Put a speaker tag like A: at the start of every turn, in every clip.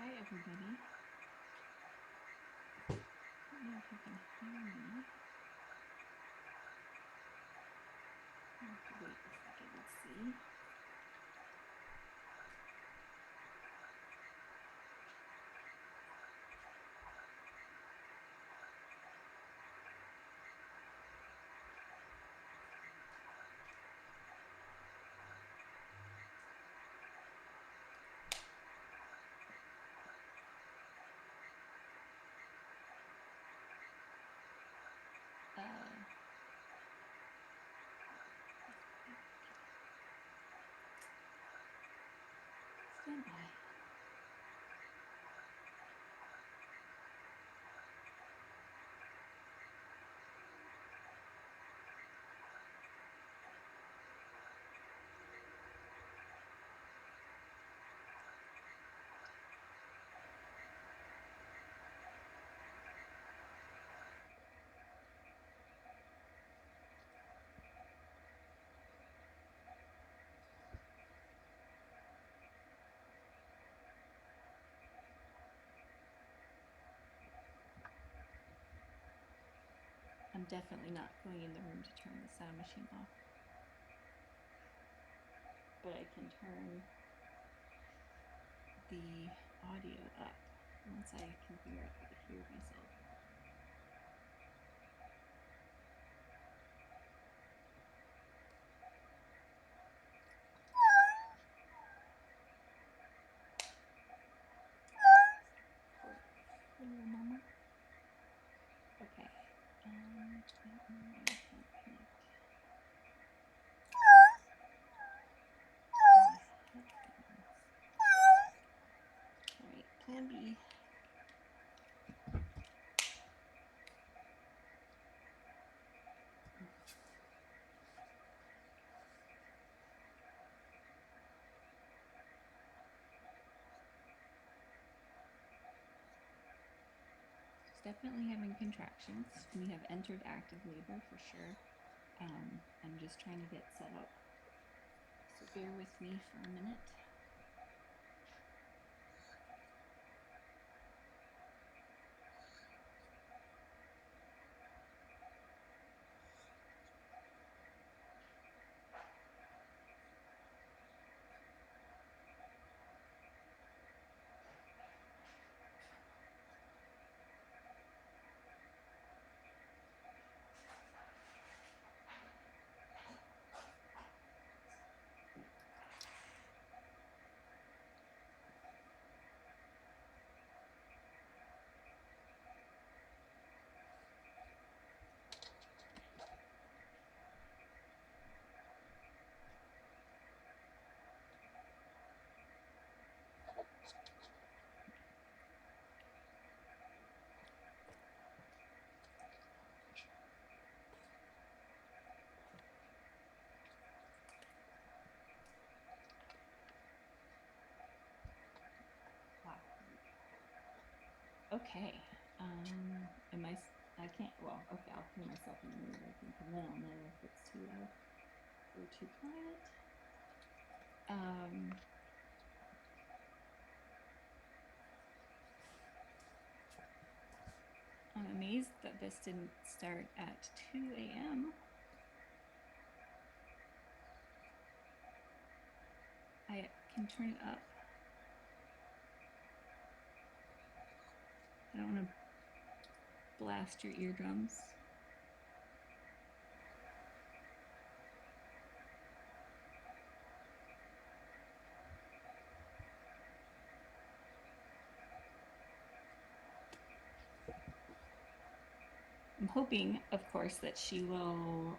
A: Hi everybody. I don't know if you can hear me. I'll have to wait a second and see. Stand by. I'm definitely not going in the room to turn the sound machine off, but I can turn the audio up once I can figure out how to hear myself. Hello, Mama. Okay. I don't know why I can't connect. All right, plan B. She's definitely having contractions. We have entered active labor for sure. I'm just trying to get set up. So bear with me for a minute. Wow. Okay. I can't, well, okay, I'll hear myself in the mirror, I think, and then I'll know if it's too loud or too quiet. I'm amazed that this didn't start at 2 a.m. I can turn it up. I don't want to blast your eardrums. I'm hoping, of course, that she will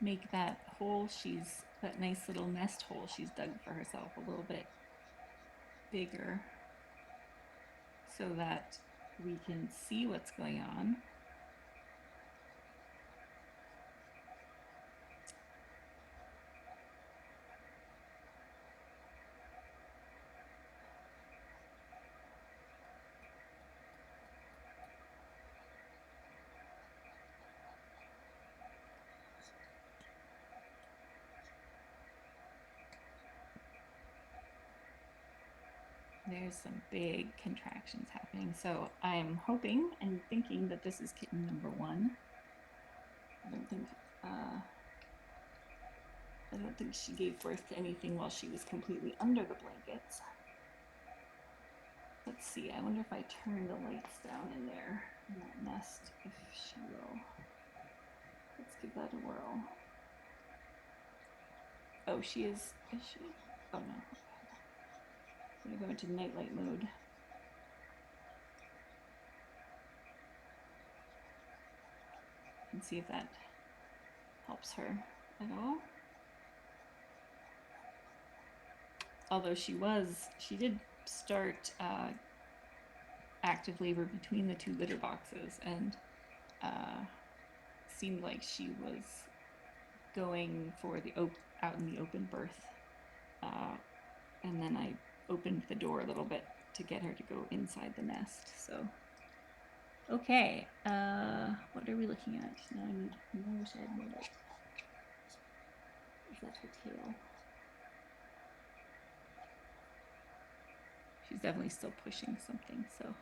A: make that hole that nice little nest hole she's dug for herself a little bit bigger so that we can see what's going on. there's some big contractions happening. So I'm hoping and thinking that this is kitten number 1. I don't think she gave birth to anything while she was completely under the blankets. Let's see, I wonder if I turn the lights down in there in that nest, if she will. Let's give that a whirl. Oh, she is she? Oh no. I'm gonna go into nightlight mode. And see if that helps her at all. Although she did start active labor between the 2 litter boxes, and seemed like she was going for the out in the open birth. And then I opened the door a little bit to get her to go inside the nest. So, okay, what are we looking at? Now I wish I had more light. Is that her tail? She's definitely still pushing something, so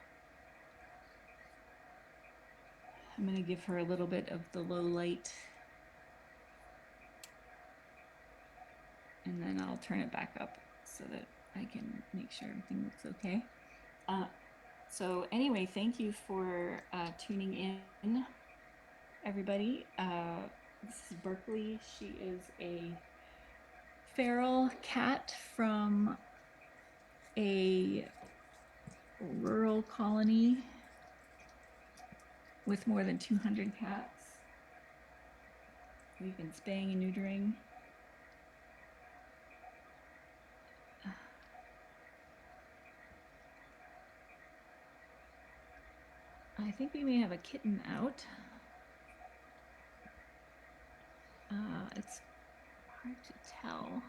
A: I'm going to give her a little bit of the low light, and then I'll turn it back up so that I can make sure everything looks okay. So anyway, thank you for tuning in, everybody. This is Berkeley. She is a feral cat from a rural colony with more than 200 cats. We've been spaying and neutering. I think we may have a kitten out. It's hard to tell.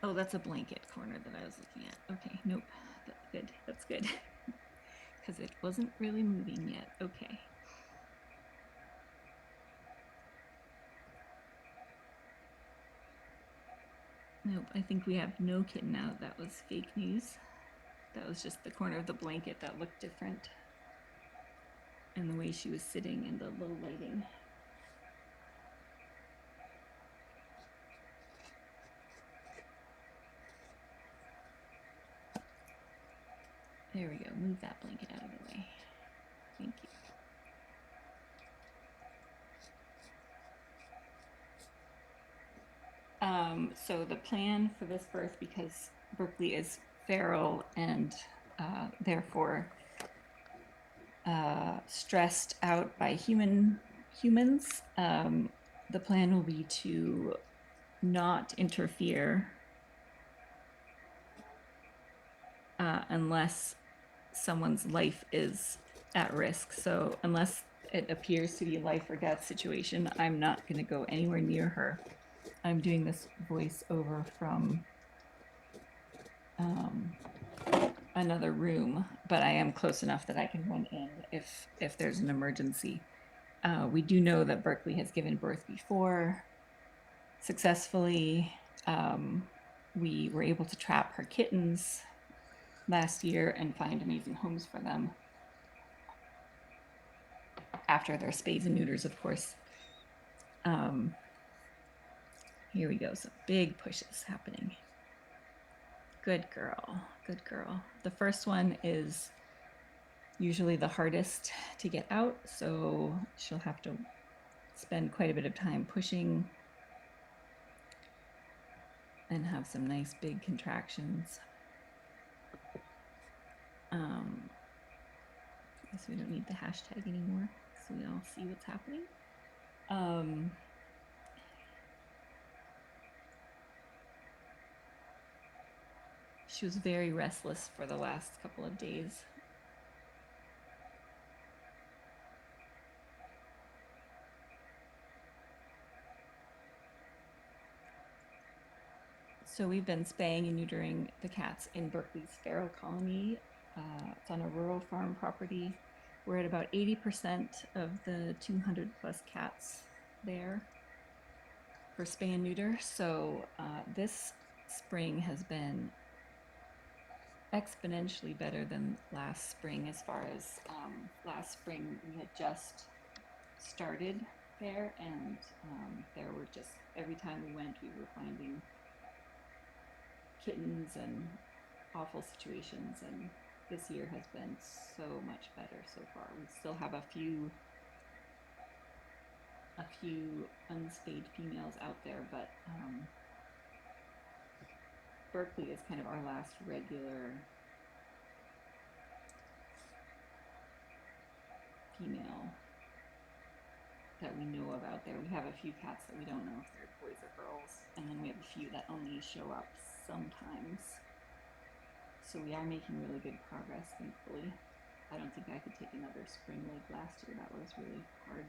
A: Oh, that's a blanket corner that I was looking at. Okay, nope, that's good, that's good. Because it wasn't really moving yet. Okay. Nope, I think we have no kitten out. That was fake news. That was just the corner of the blanket that looked different, and the way she was sitting in the low lighting. There we go. Move that blanket out of the way. Thank you. So the plan for this birth, because Berkeley is feral and therefore stressed out by humans, the plan will be to not interfere unless someone's life is at risk. So unless it appears to be a life or death situation, I'm not going to go anywhere near her. I'm doing this voice over from another room, but I am close enough that I can run in if there's an emergency. We do know that Berkeley has given birth before successfully. We were able to trap her kittens last year and find amazing homes for them after their spays and neuters, of course. Here we go, some big pushes happening. Good girl, good girl. The first one is usually the hardest to get out, so she'll have to spend quite a bit of time pushing and have some nice big contractions. I guess we don't need the hashtag anymore, so we all see what's happening. She was very restless for the last couple of days. So we've been spaying and neutering the cats in Berkeley's feral colony. It's on a rural farm property. We're at about 80% of the 200 plus cats there for spay and neuter. So this spring has been exponentially better than last spring. As far as last spring, we had just started there, and there were just, every time we went, we were finding kittens and awful situations, and this year has been so much better so far. We still have a few unspayed females out there, but Berkeley is kind of our last regular female that we know of out there. We have a few cats that we don't know if they're boys or girls, and then we have a few that only show up sometimes. So we are making really good progress, thankfully. I don't think I could take another spring like last year. That was really hard.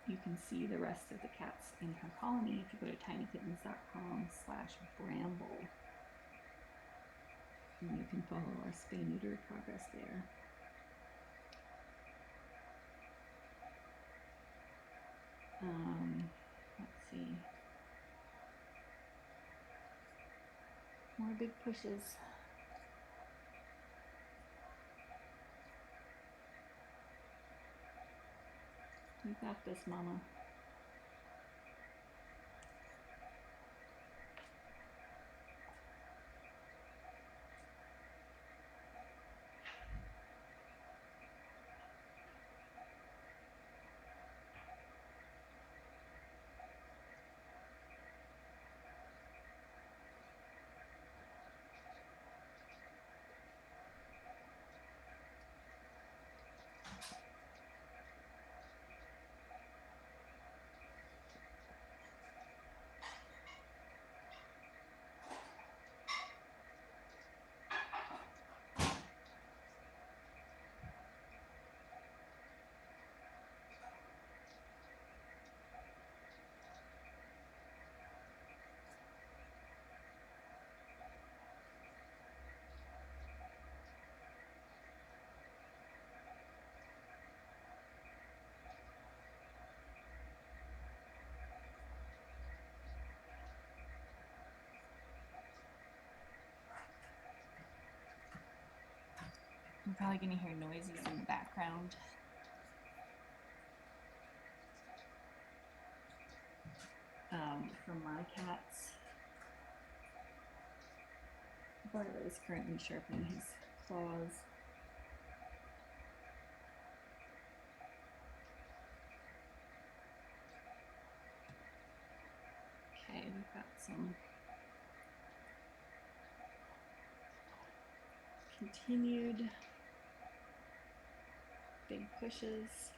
A: You can see the rest of the cats in her colony if you go to tinykittens.com/bramble. And you can follow our spay-neuter progress there. Let's see. More big pushes. You got this, Mama. You're probably going to hear noises in the background. For my cats, Barlow is currently sharpening his claws. Okay, we've got some continued big pushes.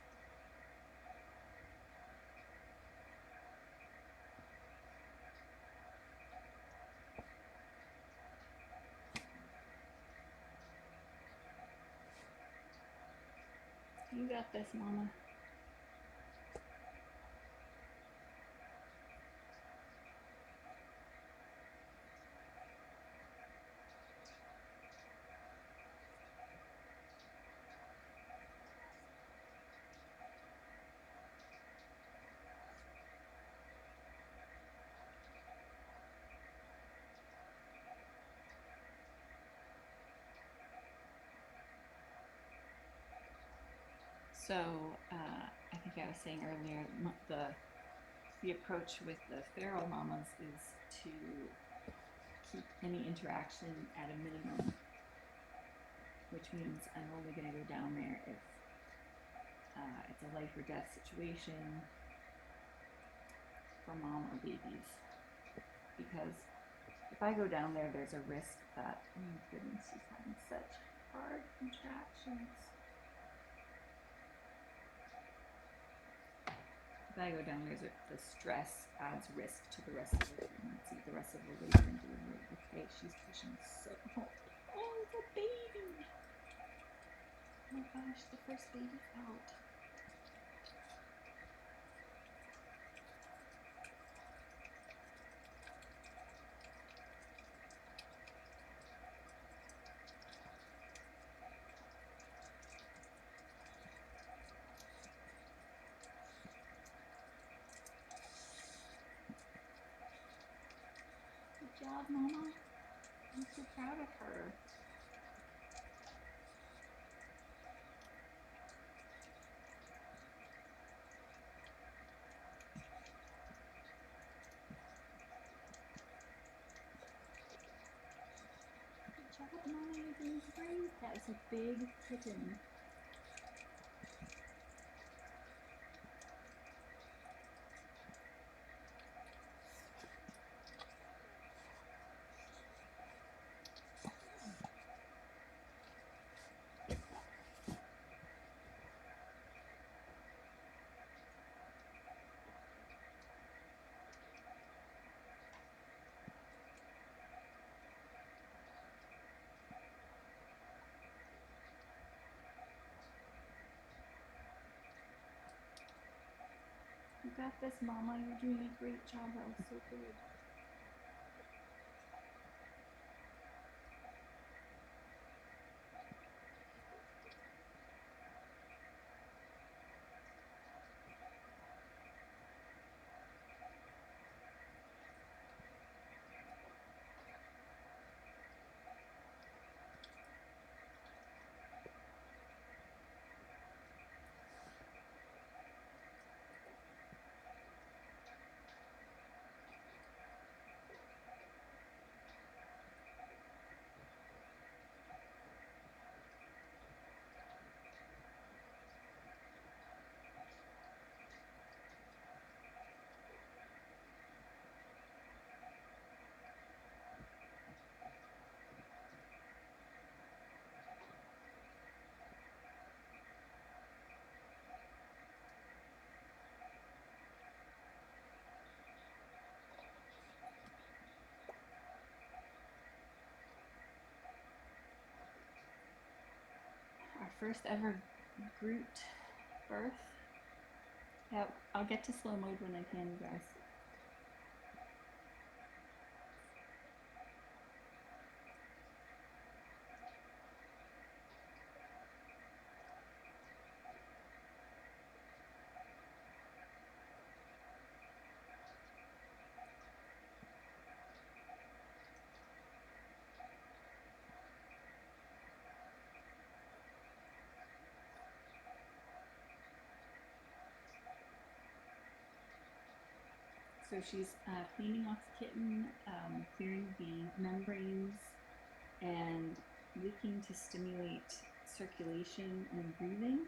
A: You got this, Mama. So I think I was saying earlier, the approach with the feral mamas is to keep any interaction at a minimum, which means I'm only going to go down there if it's a life or death situation for mom or babies. Because if I go down there, there's a risk that, oh my goodness, she's having such hard contractions. If I go down there, the stress adds risk to the rest of the pregnancy, the rest of the labor and delivery. Okay, she's pushing so hard. Oh, it's a baby! Oh my gosh, the first baby's out. job, Mama. I'm so proud of her. Good job, Mama. You're doing great. That is a big kitten. You got this, Mama. You're doing a great job. That was so good. Our first ever Groot birth. Yeah, I'll get to slow mode when I can, you guys. So she's cleaning off the kitten, clearing the membranes, and licking to stimulate circulation and breathing.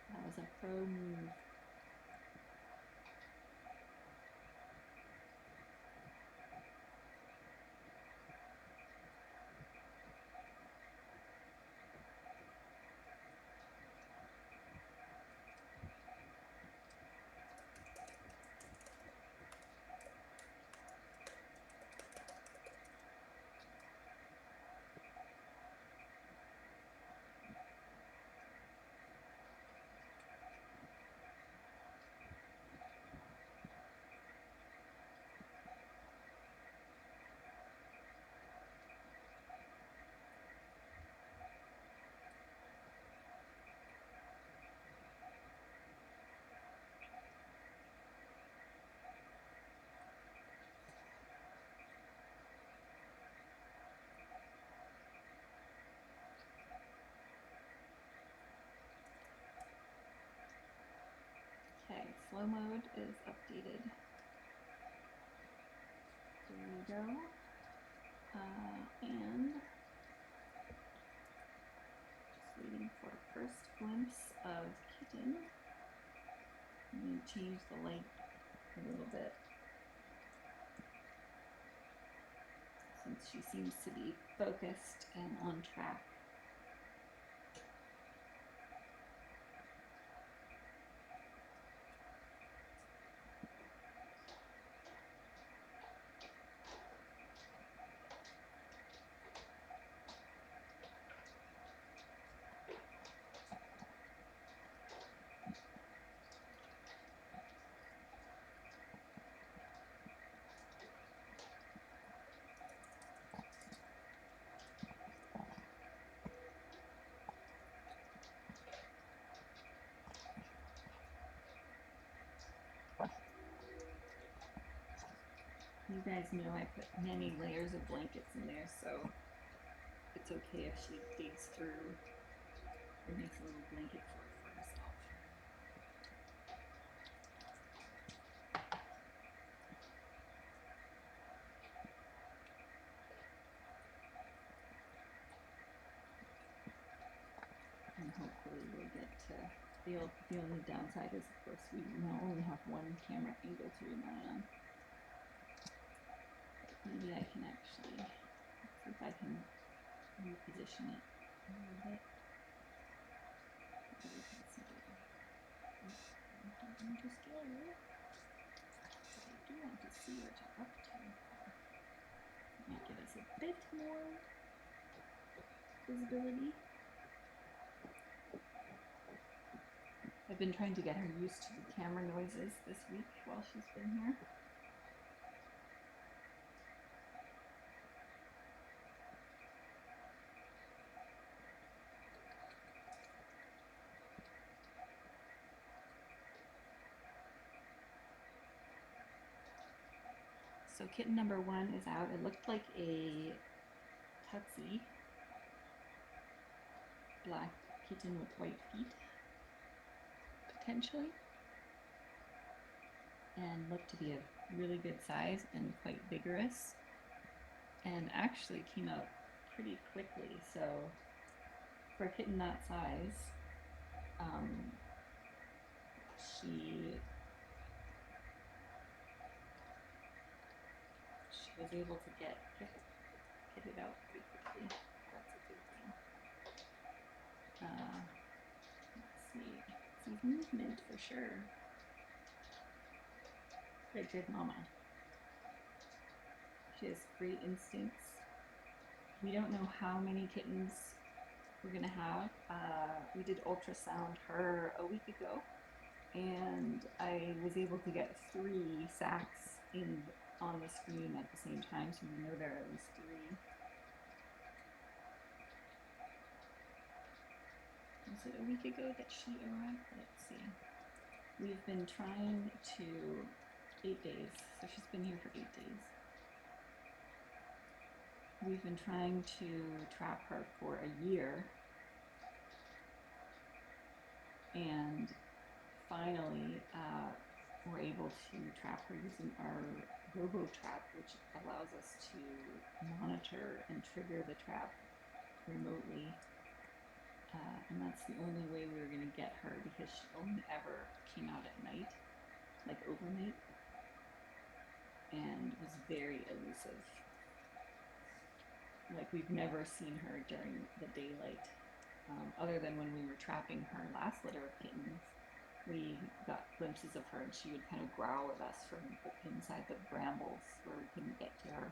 A: That was a pro move. Okay, slow mode is updated. There we go. And just waiting for a first glimpse of kitten. I'm going to change the light a little bit since she seems to be focused and on track. guys know I put many layers of blankets in there, so it's okay if she digs through or makes a little blanket fort for herself. And hopefully we'll get to, the only downside is, of course, we now only have one camera angle to rely on. But maybe I can actually, see if I can reposition it a little bit. So we can see better. I'm just scared. But I do want to see what you're up to. Might give us a bit more visibility. I've been trying to get her used to the camera noises this week while she's been here. So kitten number 1 is out. It looked like a Tutsi, black kitten with white feet, potentially, and looked to be a really good size and quite vigorous, and actually came out pretty quickly. So for a kitten that size, she was able to get it out pretty quickly. That's a good thing. Let's see. Sees movement for sure. Good mama. She has great instincts. We don't know how many kittens we're gonna have. We did ultrasound her a week ago, and I was able to get 3 sacs in on the screen at the same time, so we know there are at least 3. Was it a week ago that she arrived? Let's see. We've been trying to 8 days, so she's been here for 8 days. We've been trying to trap her for a year, and finally we're able to trap her using our robo-trap, which allows us to monitor and trigger the trap remotely. And that's the only way we were going to get her, because she only ever came out at night, like overnight, and was very elusive. Like, we've never seen her during the daylight, other than when we were trapping her last litter of kittens. We got glimpses of her, and she would kind of growl at us from inside the brambles where we couldn't get to her.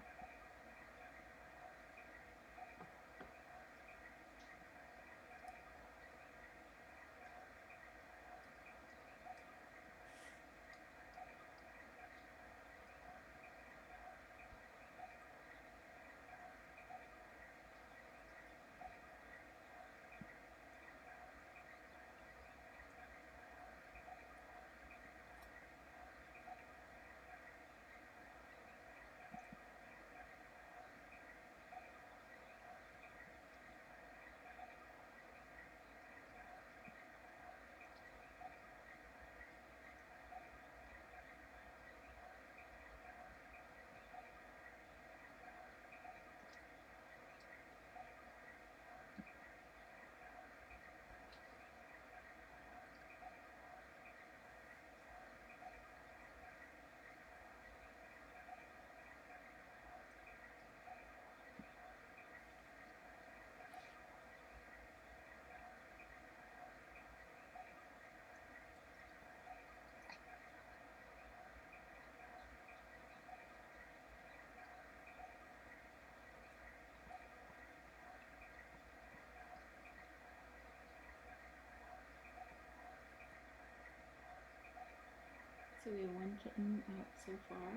A: So we have 1 kitten out so far,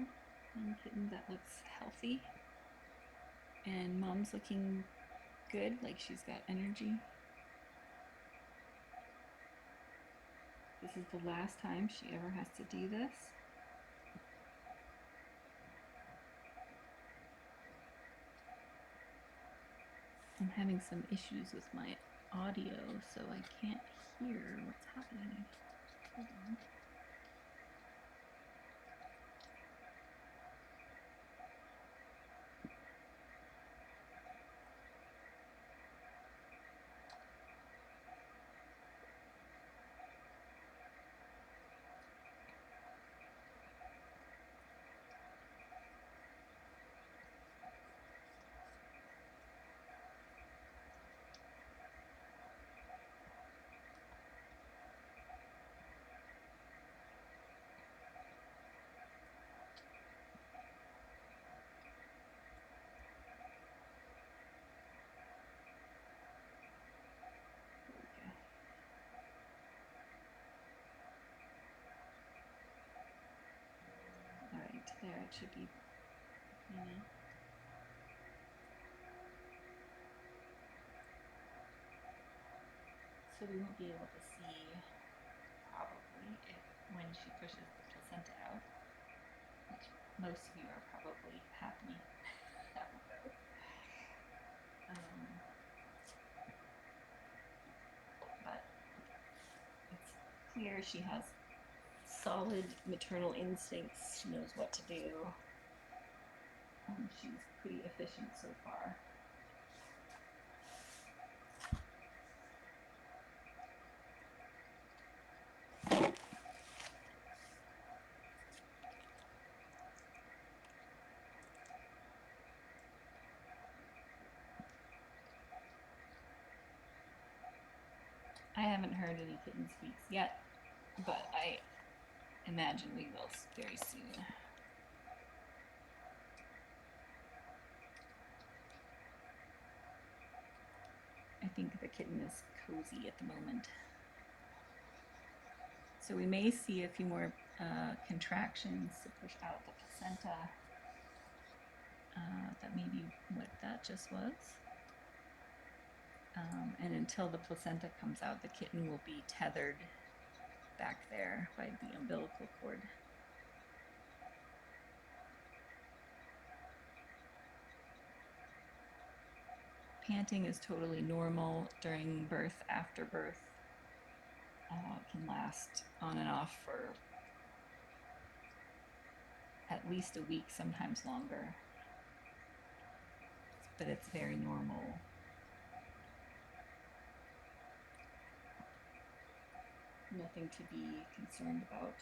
A: 1 kitten that looks healthy, and mom's looking good, like she's got energy. This is the last time she ever has to do this. I'm having some issues with my audio, so I can't hear what's happening. Hold on. Alright, there it should be. So we won't be able to see, probably, when she pushes the placenta out, which most of you are probably happy about. But it's clear she has solid maternal instincts. She knows what to do. She's pretty efficient so far. I haven't heard any kitten squeaks yet, but I imagine we will very soon. I think the kitten is cozy at the moment. So we may see a few more contractions to push out the placenta. That may be what that just was. And until the placenta comes out, the kitten will be tethered back there by the umbilical cord. Panting is totally normal during birth, after birth. It can last on and off for at least a week, sometimes longer. But it's very normal. Nothing to be concerned about.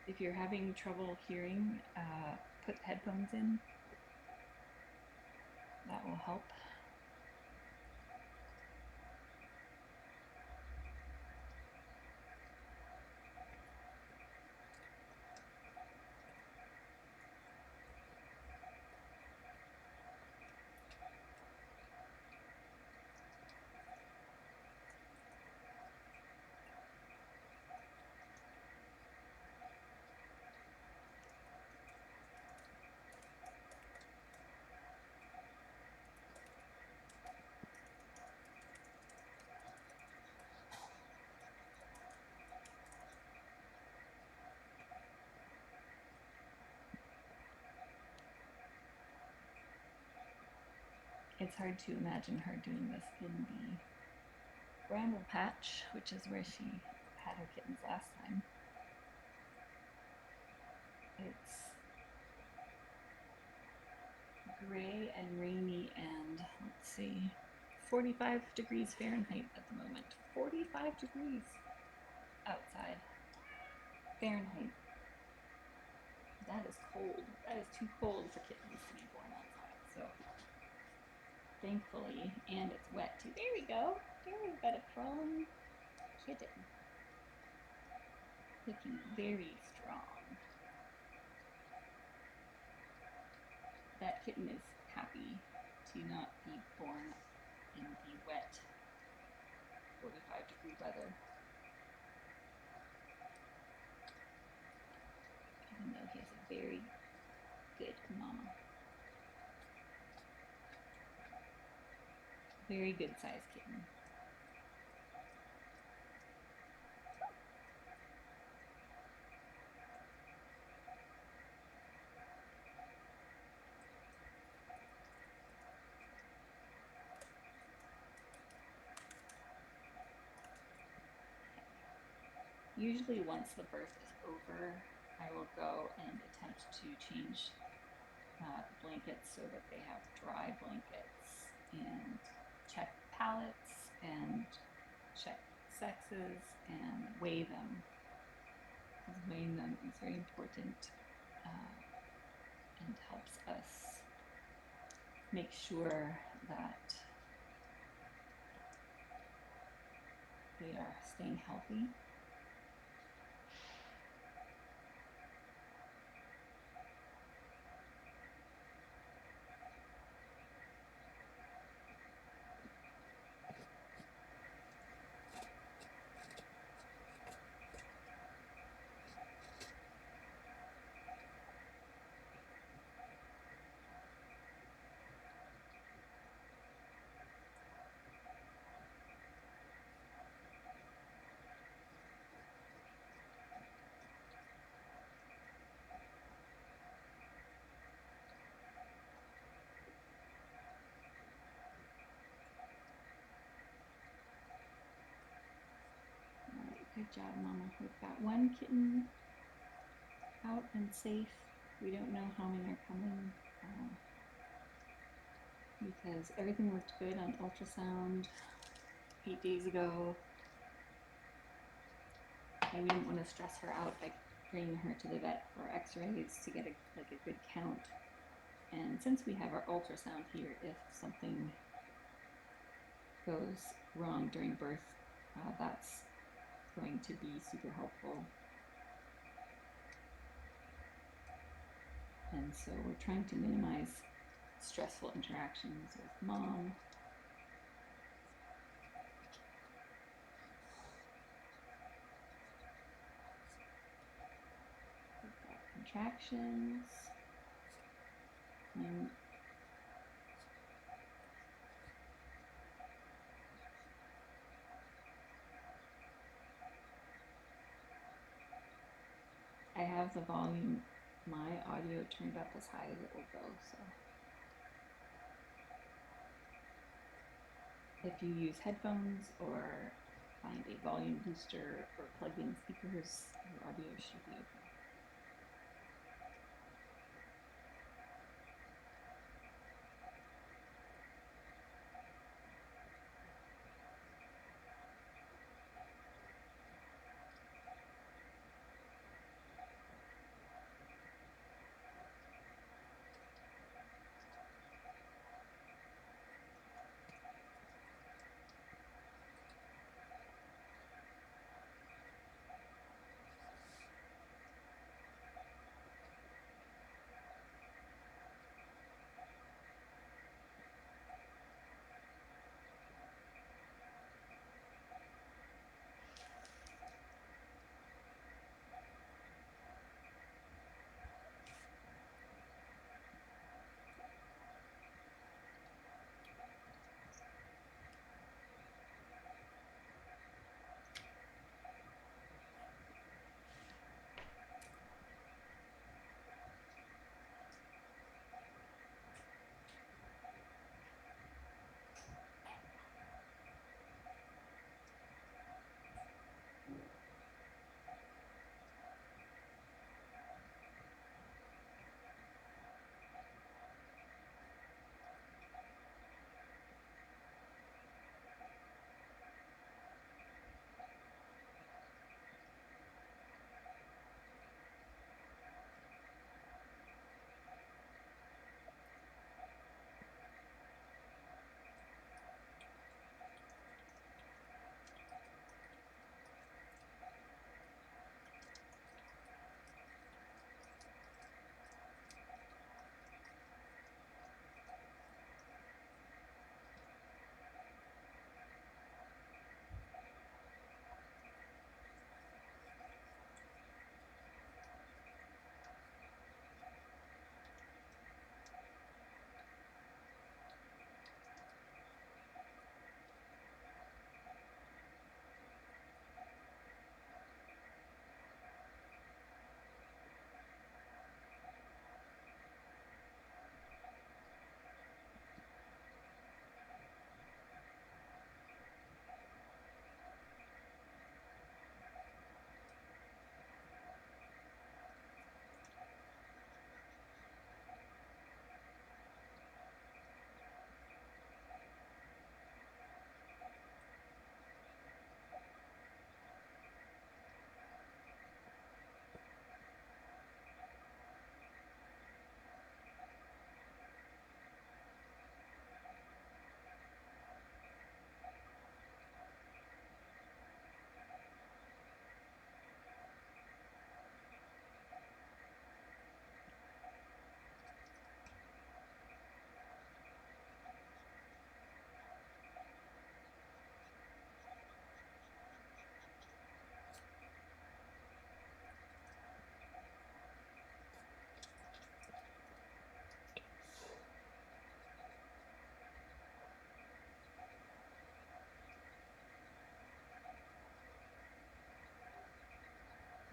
A: If you're having trouble hearing, put headphones in. That will help. It's hard to imagine her doing this in the bramble patch, which is where she had her kittens last time. It's gray and rainy and, let's see, 45 degrees Fahrenheit at the moment. 45 degrees outside. Fahrenheit. That is cold. That is too cold for kittens to be born outside. So, thankfully, and it's wet too. There we go. There we've got a prone kitten. Looking very strong. That kitten is happy to not be born in the wet 45-degree weather. And Very good, mama. Very good sized kitten. Usually once the birth is over, I will go and attempt to change the blankets so that they have dry blankets, and check pallets and check sexes and weigh them. Because weighing them is very important and helps us make sure that they are staying healthy. Good job, Mama. We've got one kitten out and safe. We don't know how many are coming because everything looked good on ultrasound 8 days ago. And we didn't want to stress her out by bringing her to the vet for x-rays to get a good count. And since we have our ultrasound here, if something goes wrong during birth, that's going to be super helpful. And so we're trying to minimize stressful interactions with mom. We've got contractions. And I have the volume, my audio turned up as high as it will go, so. If you use headphones or find a volume booster or plug in speakers, your audio should be okay.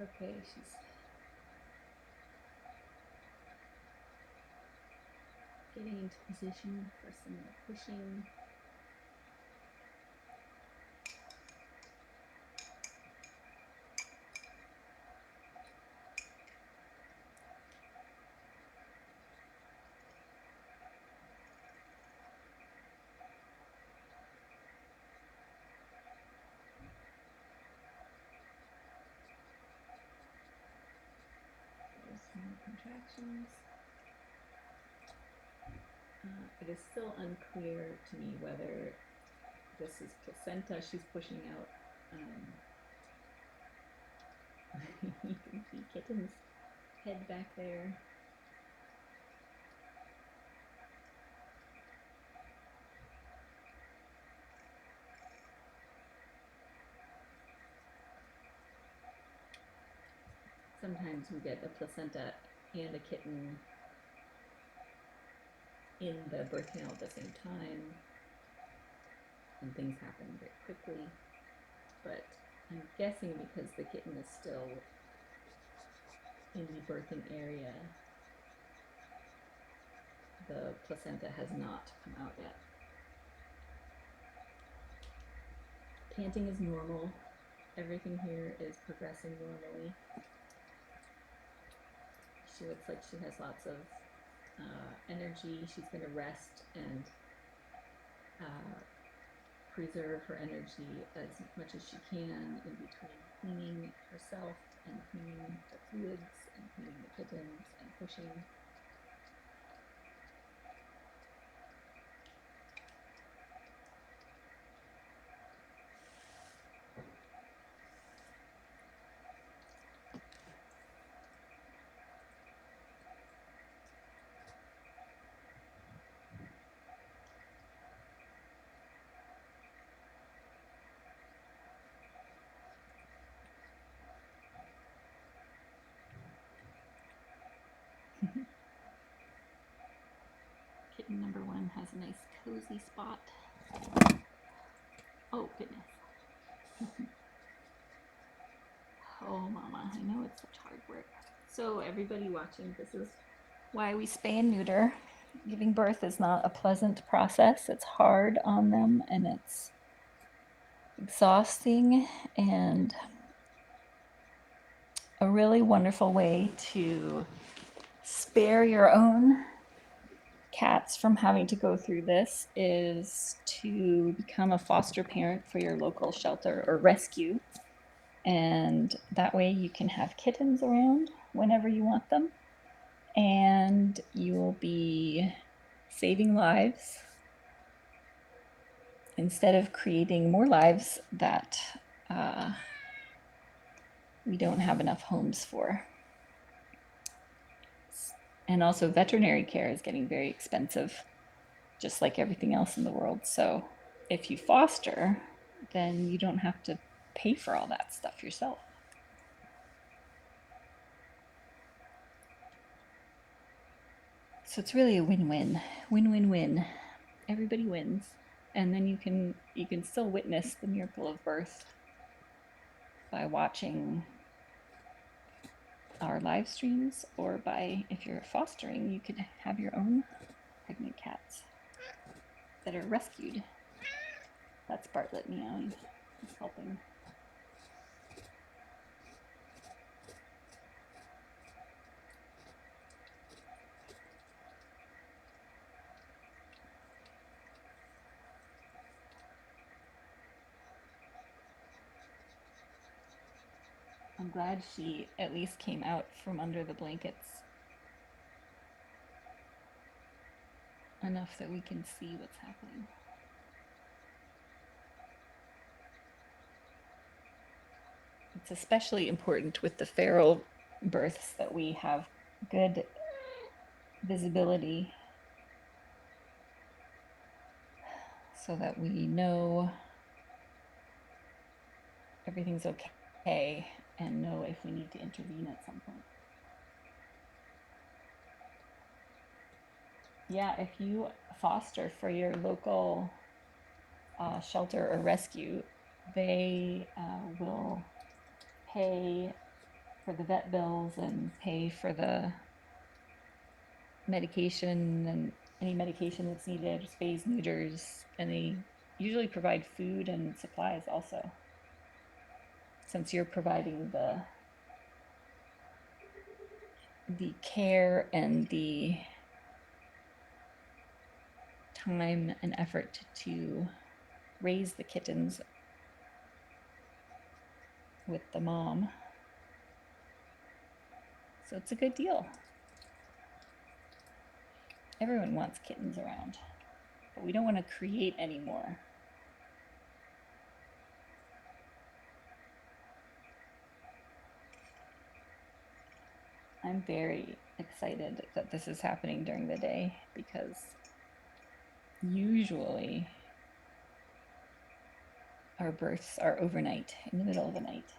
A: Okay, she's getting into position for some more pushing. Small contractions. It is still unclear to me whether this is placenta she's pushing out. You can see Kitten's head back there. Sometimes we get a placenta and a kitten in the birth canal at the same time, and things happen very quickly. But I'm guessing because the kitten is still in the birthing area, the placenta has not come out yet. Panting is normal. Everything here is progressing normally. She looks like she has lots of energy. She's going to rest and preserve her energy as much as she can in between cleaning herself and cleaning the fluids and cleaning the kittens and pushing. Kitten number 1 has a nice cozy spot. Oh, goodness. Oh, mama, I know it's such hard work. So everybody watching, this is why we spay and neuter. Giving birth is not a pleasant process. It's hard on them and it's exhausting and a really wonderful way to spare your own cats from having to go through this is to become a foster parent for your local shelter or rescue. And that way you can have kittens around whenever you want them. And you will be saving lives instead of creating more lives that we don't have enough homes for. And also veterinary care is getting very expensive, just like everything else in the world. So if you foster, then you don't have to pay for all that stuff yourself. So it's really a win-win, win-win-win. Everybody wins. And then you can still witness the miracle of birth by watching our live streams, or by, if you're fostering, you could have your own pregnant cats that are rescued. That's Bartlett meowing. He's helping. I'm glad she at least came out from under the blankets enough that we can see what's happening. It's especially important with the feral births that we have good visibility so that we know everything's okay and know if we need to intervene at some point. Yeah, if you foster for your local shelter or rescue, they will pay for the vet bills and pay for the medication and any medication that's needed, spays, neuters, and they usually provide food and supplies also. Since you're providing the care and the time and effort to raise the kittens with the mom. So it's a good deal. Everyone wants kittens around, but we don't want to create any more. I'm very excited that this is happening during the day because usually our births are overnight, in the middle of the night.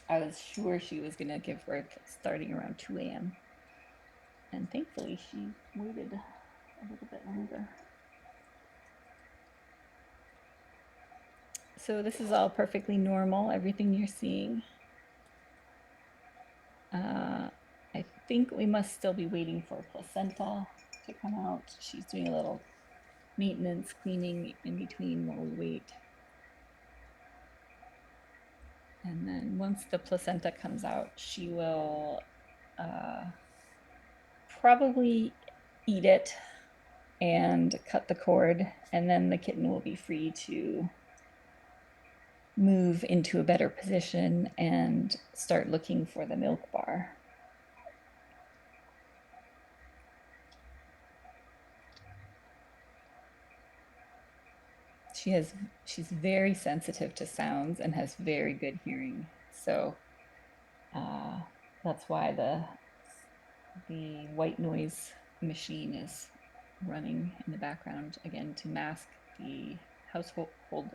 A: I was sure she was going to give birth starting around 2 a.m. And thankfully she waited a little bit longer. So this is all perfectly normal, everything you're seeing. I think we must still be waiting for placenta to come out. She's doing a little maintenance cleaning in between while we wait. And then once the placenta comes out, she will probably eat it and cut the cord, and then the kitten will be free to move into a better position and start looking for the milk bar. She's very sensitive to sounds and has very good hearing. So that's why the white noise machine is running in the background, again, to mask the household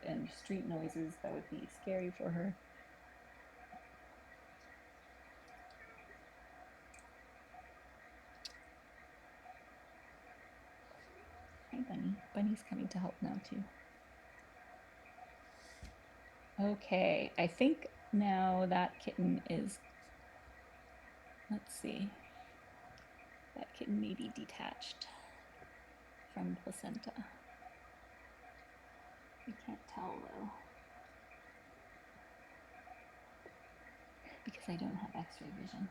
A: and street noises that would be scary for her. Hey, Bunny. Bunny's coming to help now, too. Okay, I think now that kitten is, let's see, that kitten may be detached from placenta. We can't tell though, because I don't have X-ray vision.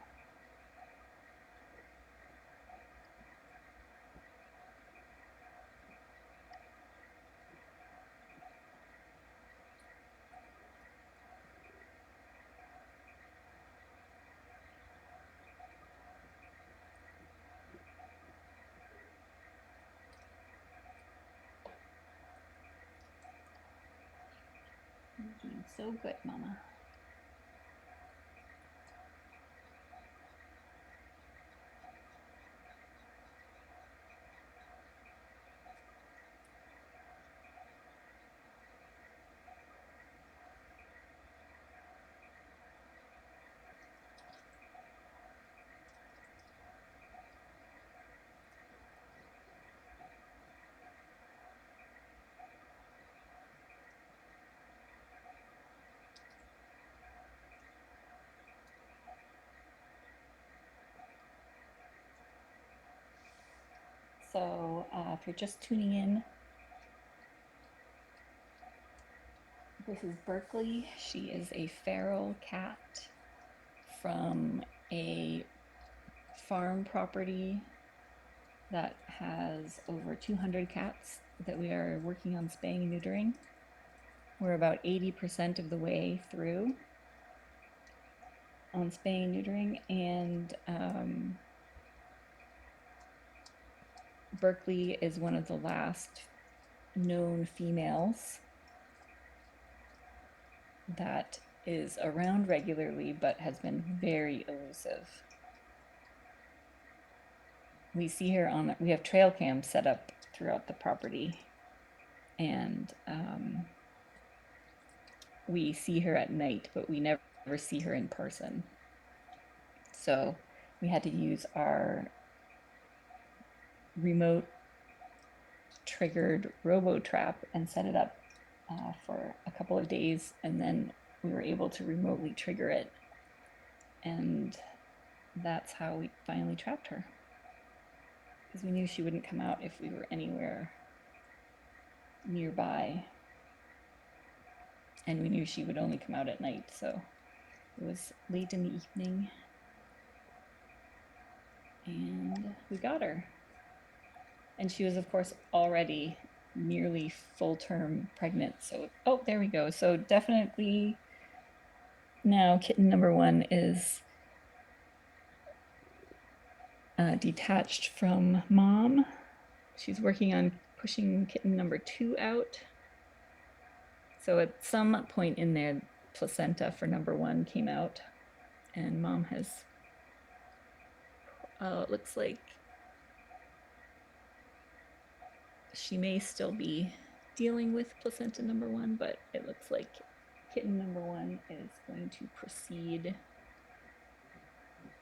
A: You're doing so good, Mama. So if you're just tuning in, this is Berkeley. She is a feral cat from a farm property that has over 200 cats that we are working on spaying and neutering. We're about 80% of the way through on spaying and neutering, and Berkeley is one of the last known females that is around regularly but has been very elusive. We see her on, we have trail cams set up throughout the property, and we see her at night, but we never see her in person. So we had to use our remote triggered robo-trap and set it up for a couple of days, and then we were able to remotely trigger it And that's how we finally trapped her, because we knew she wouldn't come out if we were anywhere nearby, and we knew she would only come out at night, so it was late in the evening and we got her. And she was, of course, already nearly full-term pregnant. So, oh, there we go. So definitely now kitten number 1 is detached from mom. She's working on pushing kitten number 2 out. So at some point in there, placenta for number 1 came out, and mom has, it looks like she may still be dealing with placenta number 1, but it looks like kitten number 1 is going to proceed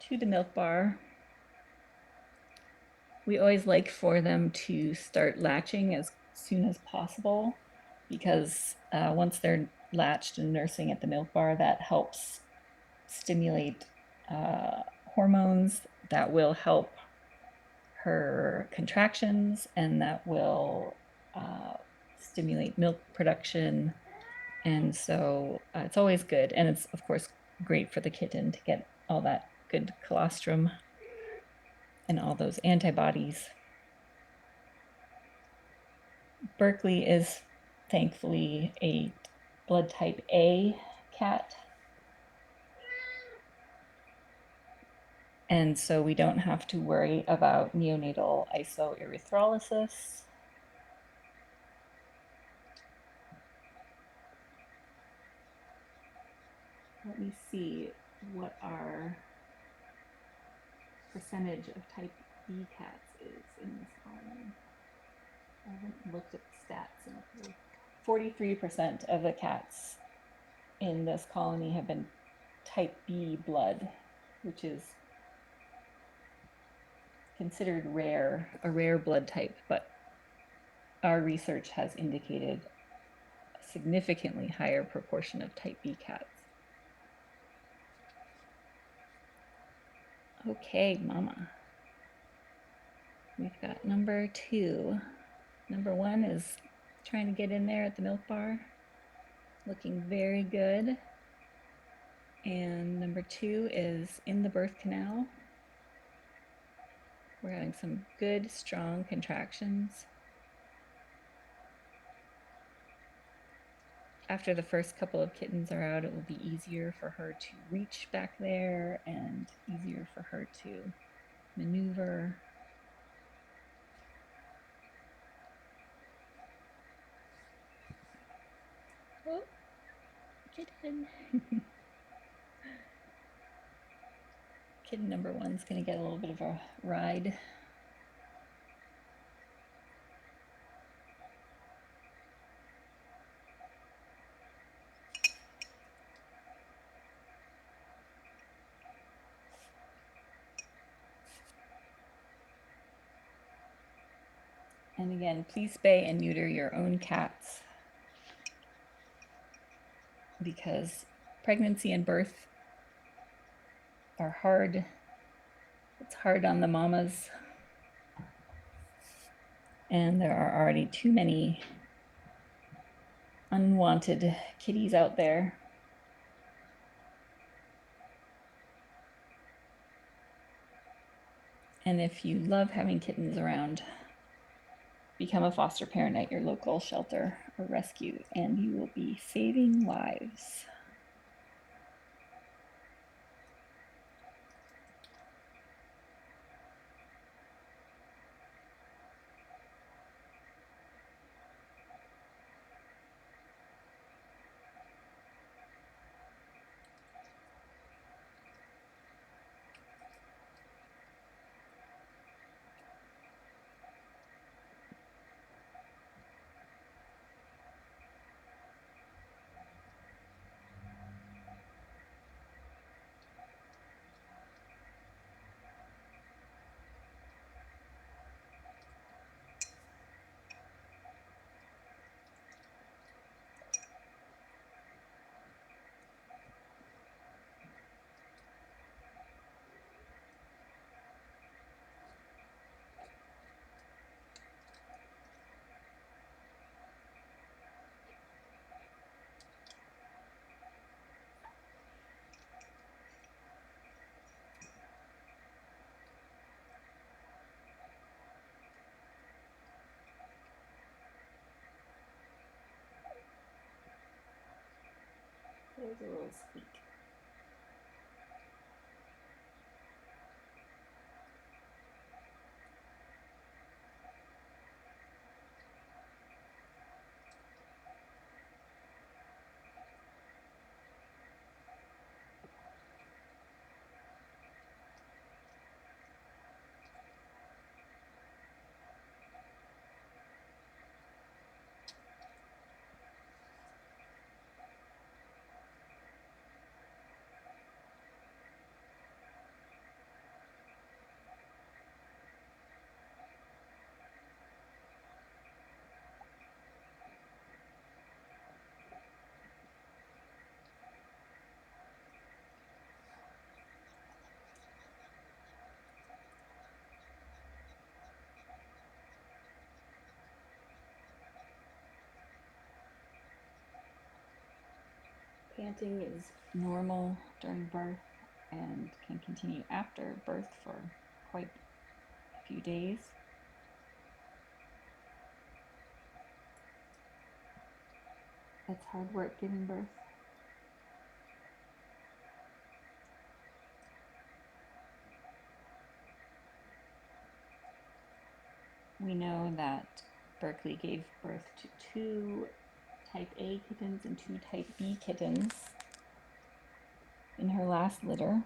A: to the milk bar. We always like for them to start latching as soon as possible, because once they're latched and nursing at the milk bar, that helps stimulate hormones that will help her contractions, and that will stimulate milk production. And so it's always good. And it's, of course, great for the kitten to get all that good colostrum and all those antibodies. Berkeley is thankfully a blood type A cat. And so we don't have to worry about neonatal isoerythrolysis. Let me see what our percentage of type B cats is in this colony. I haven't looked at the stats in a few. 43% of the cats in this colony have been type B blood, which is considered rare, a rare blood type, but our research has indicated a significantly higher proportion of type B cats. Okay, mama. We've got number 2. Number 1 is trying to get in there at the milk bar, looking very good. And number 2 is in the birth canal. We're having some good, strong contractions. After the first couple of kittens are out, it will be easier for her to reach back there and easier for her to maneuver. Oh, kitten. Kitten number 1's going to get a little bit of a ride. And again, please spay and neuter your own cats, because pregnancy and birth are hard. It's hard on the mamas, and there are already too many unwanted kitties out there. And if you love having kittens around, become a foster parent at your local shelter or rescue, and you will be saving lives. There's a little squeak. Panting is normal during birth and can continue after birth for quite a few days. It's hard work giving birth. We know that Berkeley gave birth to 2 type A kittens and 2 type B kittens in her last litter.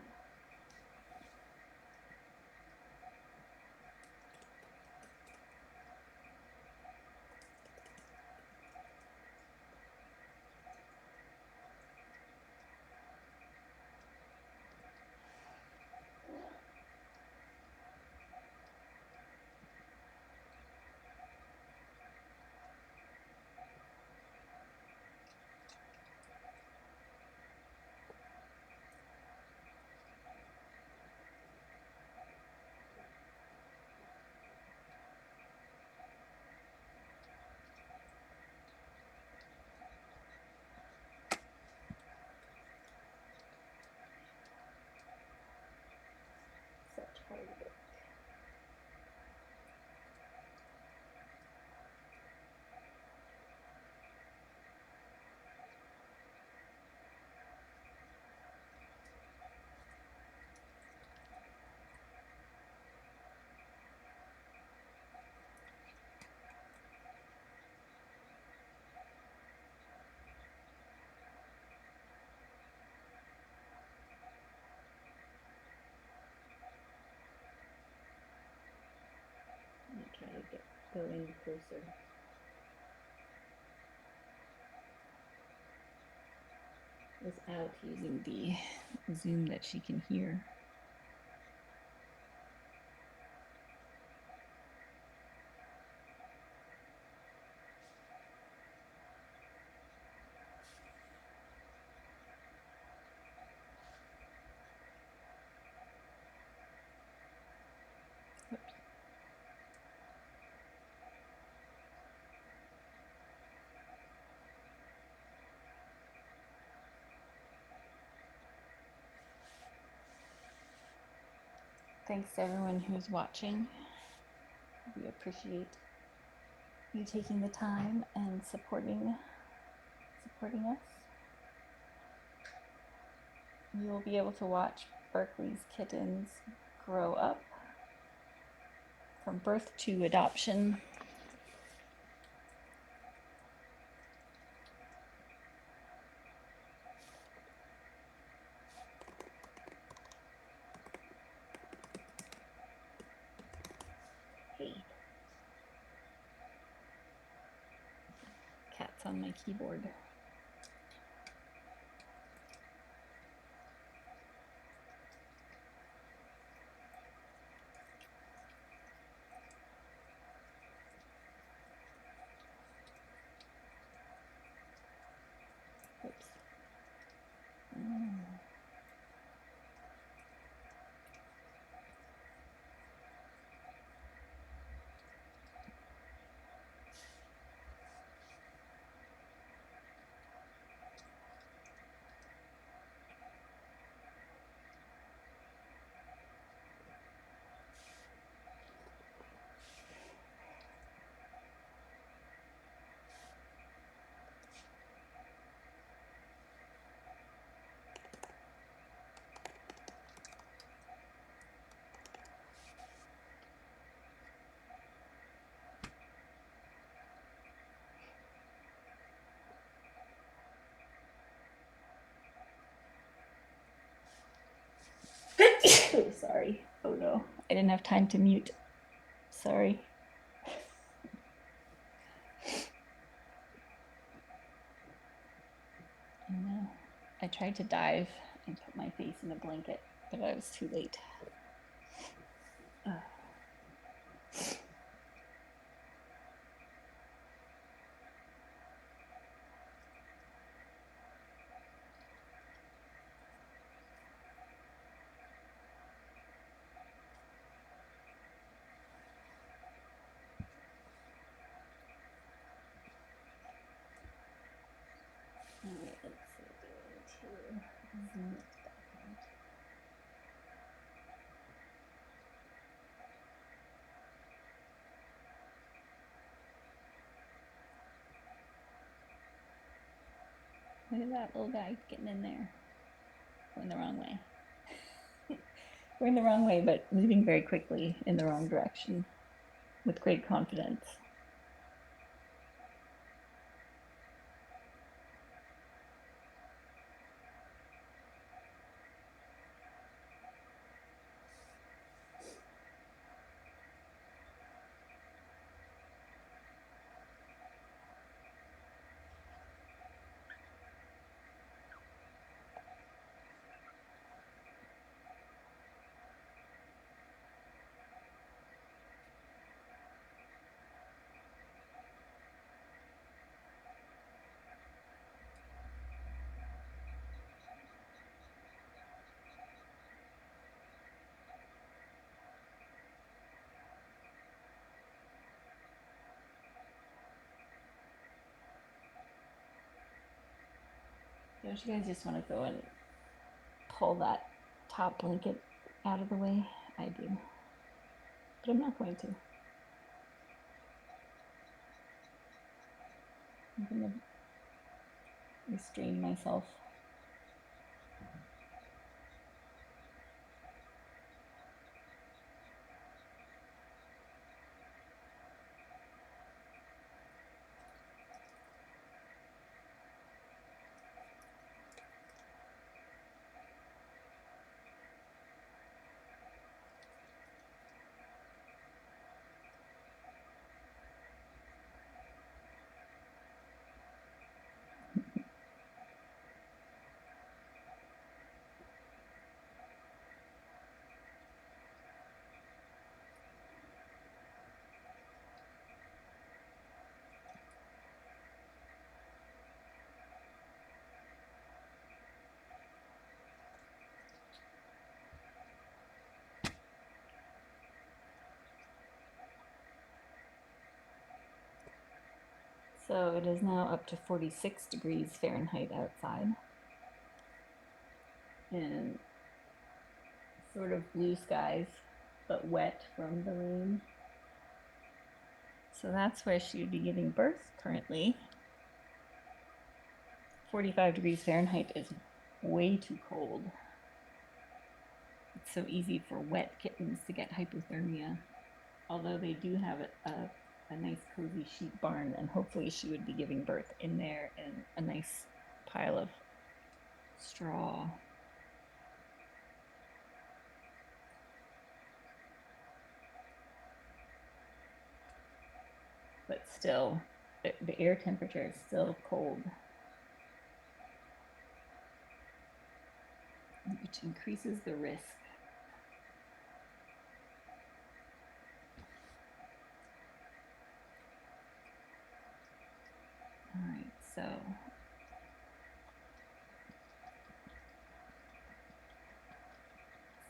A: Such hard work. I'm going to try to go in closer. Without using the zoom that she can hear. Oops. Thanks to everyone who's watching. We appreciate you taking the time and supporting us. You'll be able to watch Berkeley's kittens grow up from birth to adoption. Hey. Cat's on my keyboard. Oops. Oh, sorry. Oh no, I didn't have time to mute. Sorry. I know. I tried to dive and put my face in a blanket, but I was too late. Alright, let's see. Zoom it back out. Look at that little guy getting in there. Going the wrong way. Going the wrong way, but moving very quickly in the wrong direction with great confidence. Don't you guys just want to go and pull that top blanket out of the way? I do. But I'm not going to. I'm going to restrain myself. So it is now up to 46 degrees Fahrenheit outside. And sort of blue skies, but wet from the rain. So that's where she would be giving birth currently. 45 degrees Fahrenheit is way too cold. It's so easy for wet kittens to get hypothermia, although they do have a nice cozy sheep barn, and hopefully she would be giving birth in there in a nice pile of straw. But still, the air temperature is still cold, which increases the risk. All right, so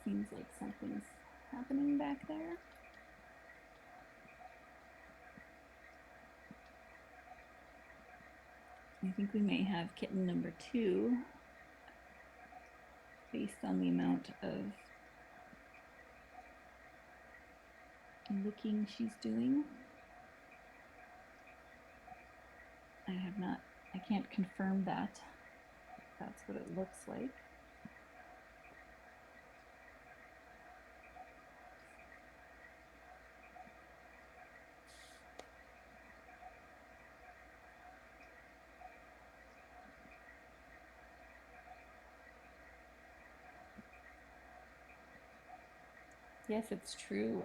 A: seems like something's happening back there. I think we may have kitten number 2 based on the amount of licking she's doing. I can't confirm that. That's what it looks like. Yes, it's true.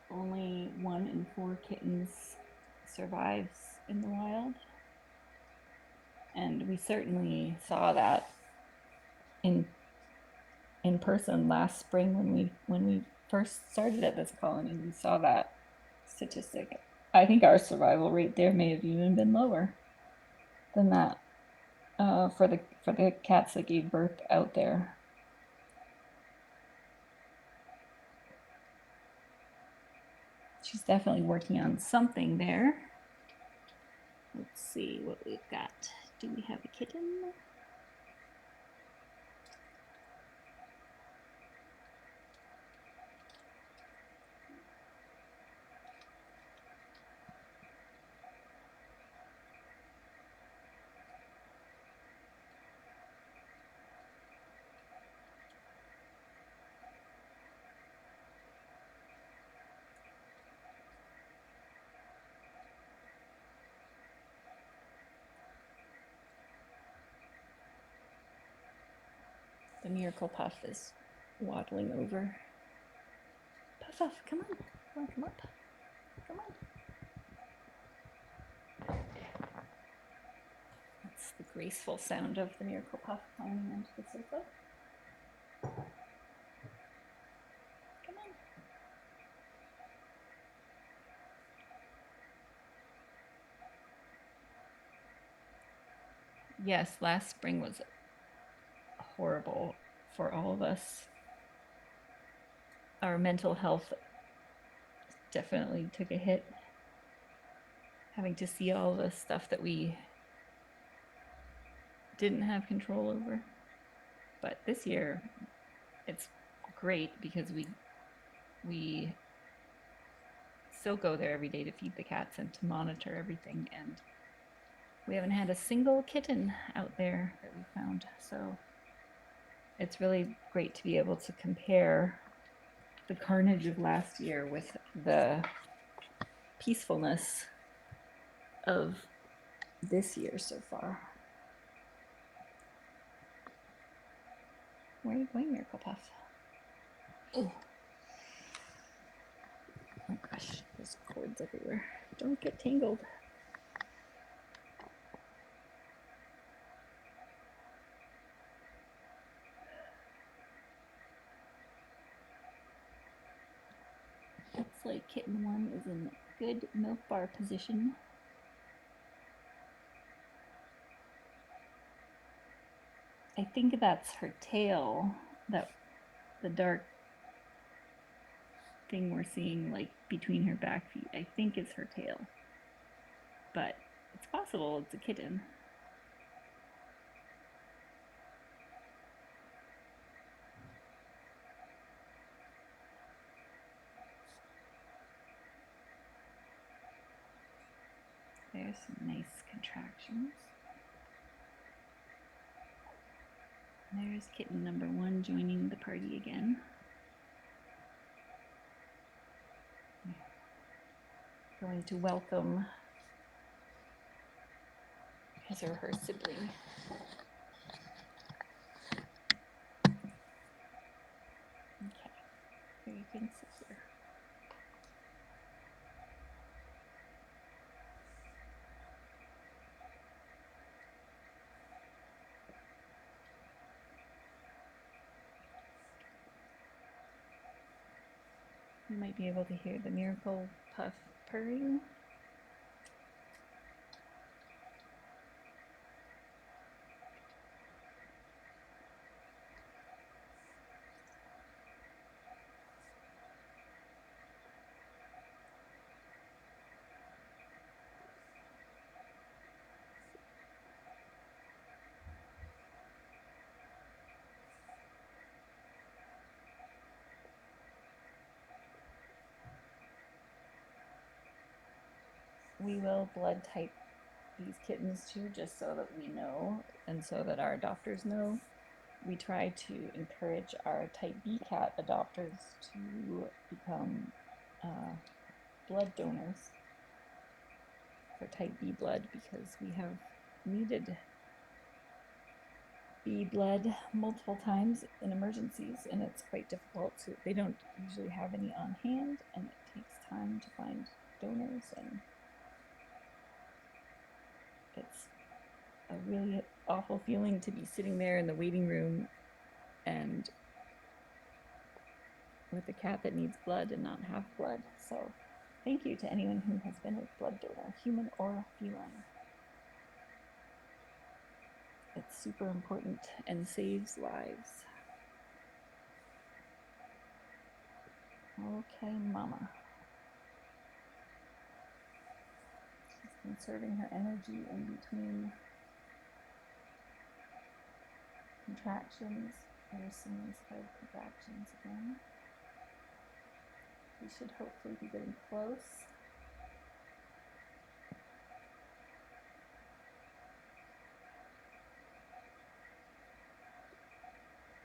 A: Only 1 in 4 kittens survives in the wild. And we certainly saw that in person last spring when we first started at this colony. We saw that statistic. I think our survival rate there may have even been lower than that for the cats that gave birth out there. She's definitely working on something there. Let's see what we've got. Do we have a kitten? The miracle puff is waddling over. Puff, puff, come on. Come on, come up. Come on. That's the graceful sound of the miracle puff climbing onto the sofa. Come on. Yes, last spring was horrible for all of us. Our mental health definitely took a hit, having to see all the stuff that we didn't have control over. But this year, it's great because we still go there every day to feed the cats and to monitor everything, and we haven't had a single kitten out there that we found. So it's really great to be able to compare the carnage of last year with the peacefulness of this year so far. Where are you going, Miracle Puff? Oh. Oh gosh, there's cords everywhere. Don't get tangled. Looks like kitten 1 is in good milk bar position. I think that's her tail, that the dark thing we're seeing like between her back feet. I think it's her tail, but it's possible it's a kitten. There's some nice contractions. There's kitten number 1 joining the party again. Going to welcome his or her sibling. Okay, here you can sit here. You might be able to hear the miracle puff purring. We will blood type these kittens too, just so that we know and so that our adopters know. We try to encourage our type B cat adopters to become blood donors for type B blood because we have needed feed blood multiple times in emergencies, and it's quite difficult to, they don't usually have any on hand, and it takes time to find donors, and it's a really awful feeling to be sitting there in the waiting room and with a cat that needs blood and not have blood. So thank you to anyone who has been a blood donor, human or feline. It's super important and saves lives. Okay, mama. She's conserving her energy in between contractions. There's some nice hard contractions again. We should hopefully be getting close.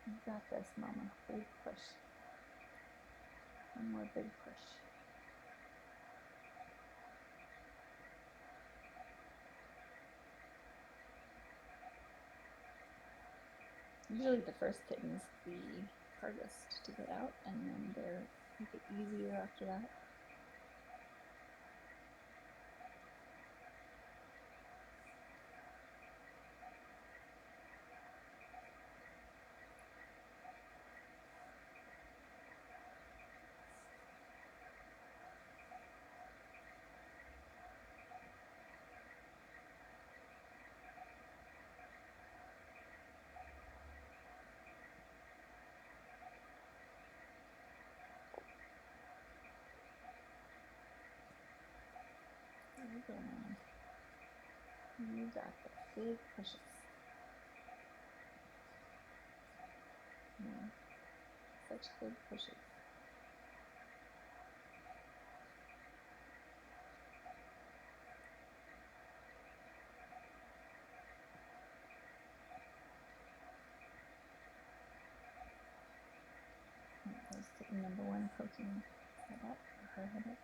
A: You got this, mama. Big push. One more big push. Usually the first kitten's the hardest to get out, and then they're make it easier after that. There you go, mama. You got the big pushes. Yeah, such big pushes. There's kitten number one poking head up, or her head up.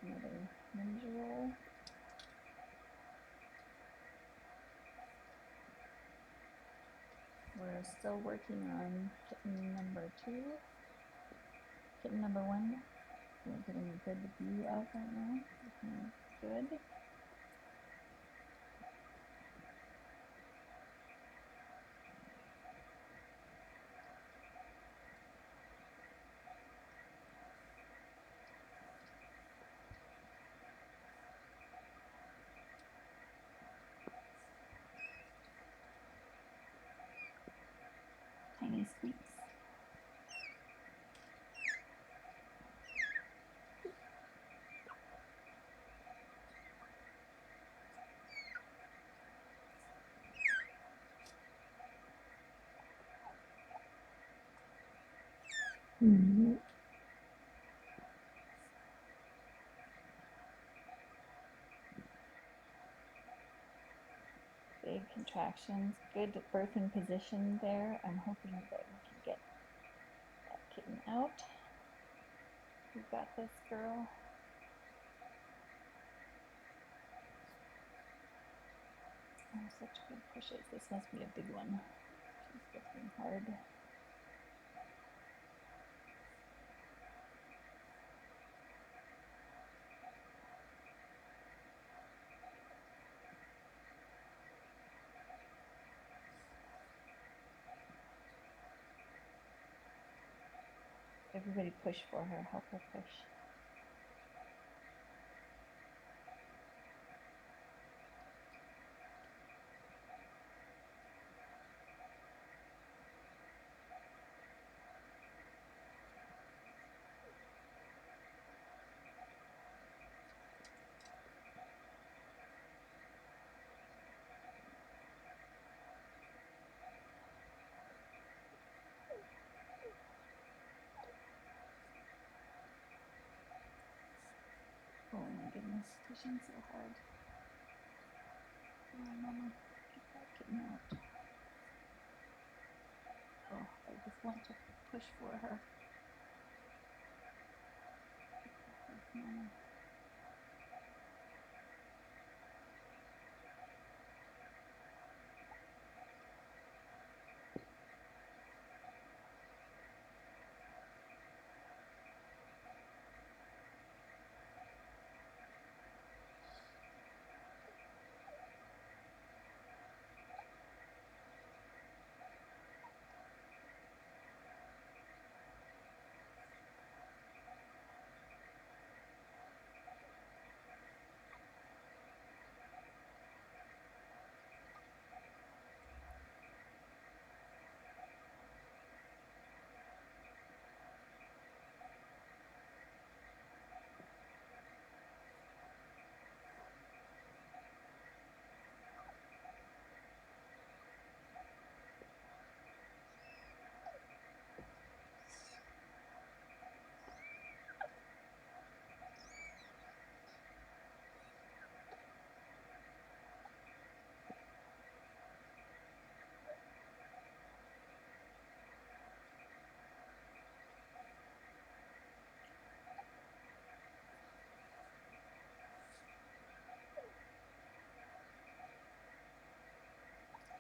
A: Another ninja roll. We're still working on kitten number two. Kitten number one, we're getting a good view of right now. Looking good. Tiny squeaks. Mm-hmm. Big contractions, good birthing position there. I'm hoping that we can get that kitten out. You got this, girl. Oh, such good pushes. This must be a big one. She's working hard. Everybody push for her, help her push. Goodness, pushing so hard. Oh, Mama, get that kitten out. Oh, I just want to push for her. Mama.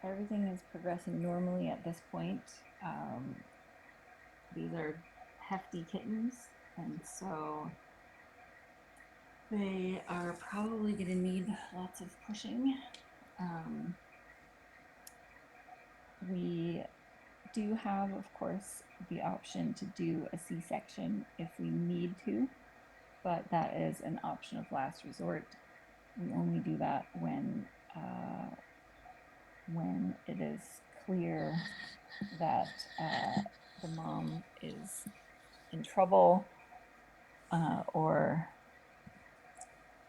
A: Everything is progressing normally at this point. These are hefty kittens, and so they are probably going to need lots of pushing. We do have, of course, the option to do a C-section if we need to, but that is an option of last resort. We only do that when it is clear that the mom is in trouble, or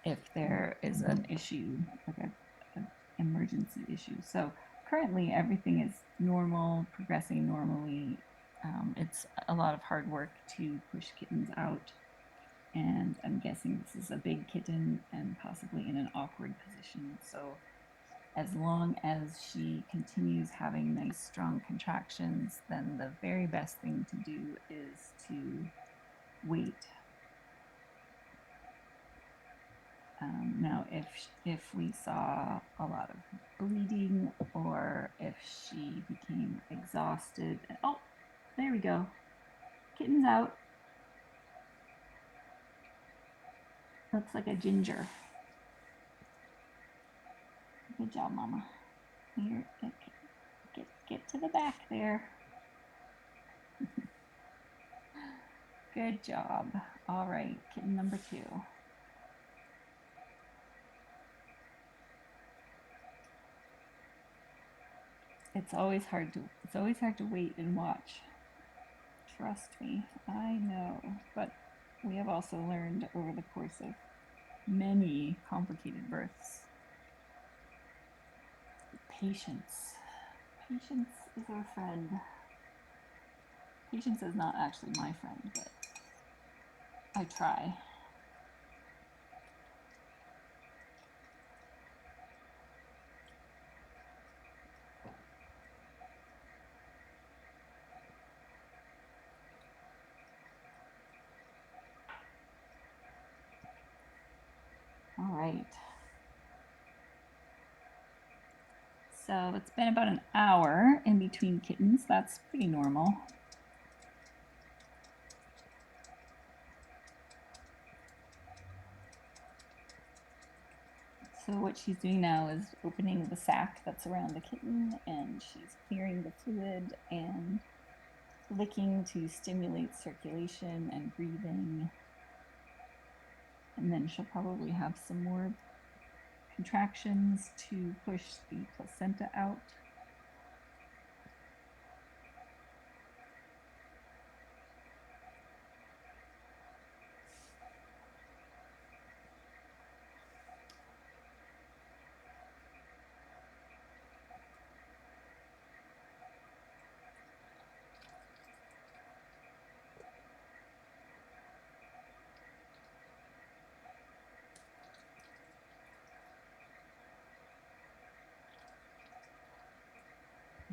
A: if there is an issue, like an emergency issue. So currently everything is normal, progressing normally. It's a lot of hard work to push kittens out, and I'm guessing this is a big kitten and possibly in an awkward position. So as long as she continues having nice strong contractions, then the very best thing to do is to wait. Now, if we saw a lot of bleeding, or if she became exhausted, oh, there we go, kitten's out. Looks like a ginger. Good job, Mama. Here, get to the back there. Good job. All right, kitten number 2. It's always hard to wait and watch. Trust me, I know. But we have also learned over the course of many complicated births, patience. Patience is our friend. Patience is not actually my friend, but I try. All right. So it's been about an hour in between kittens. That's pretty normal. So what she's doing now is opening the sac that's around the kitten, and she's clearing the fluid and licking to stimulate circulation and breathing. And then she'll probably have some more contractions to push the placenta out.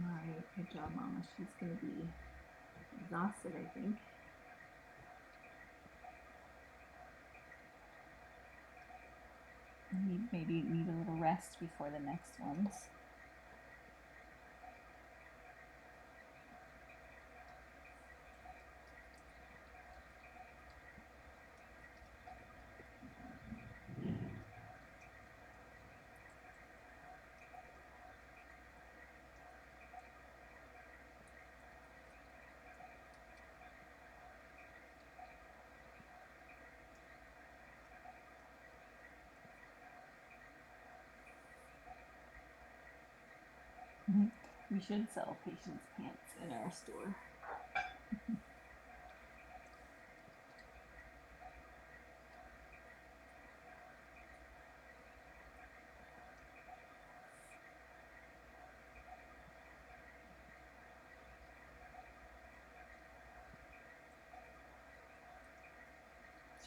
A: All right, good job, Mama. She's going to be exhausted, I think. Maybe need a little rest before the next ones. We should sell patients' pants in our store.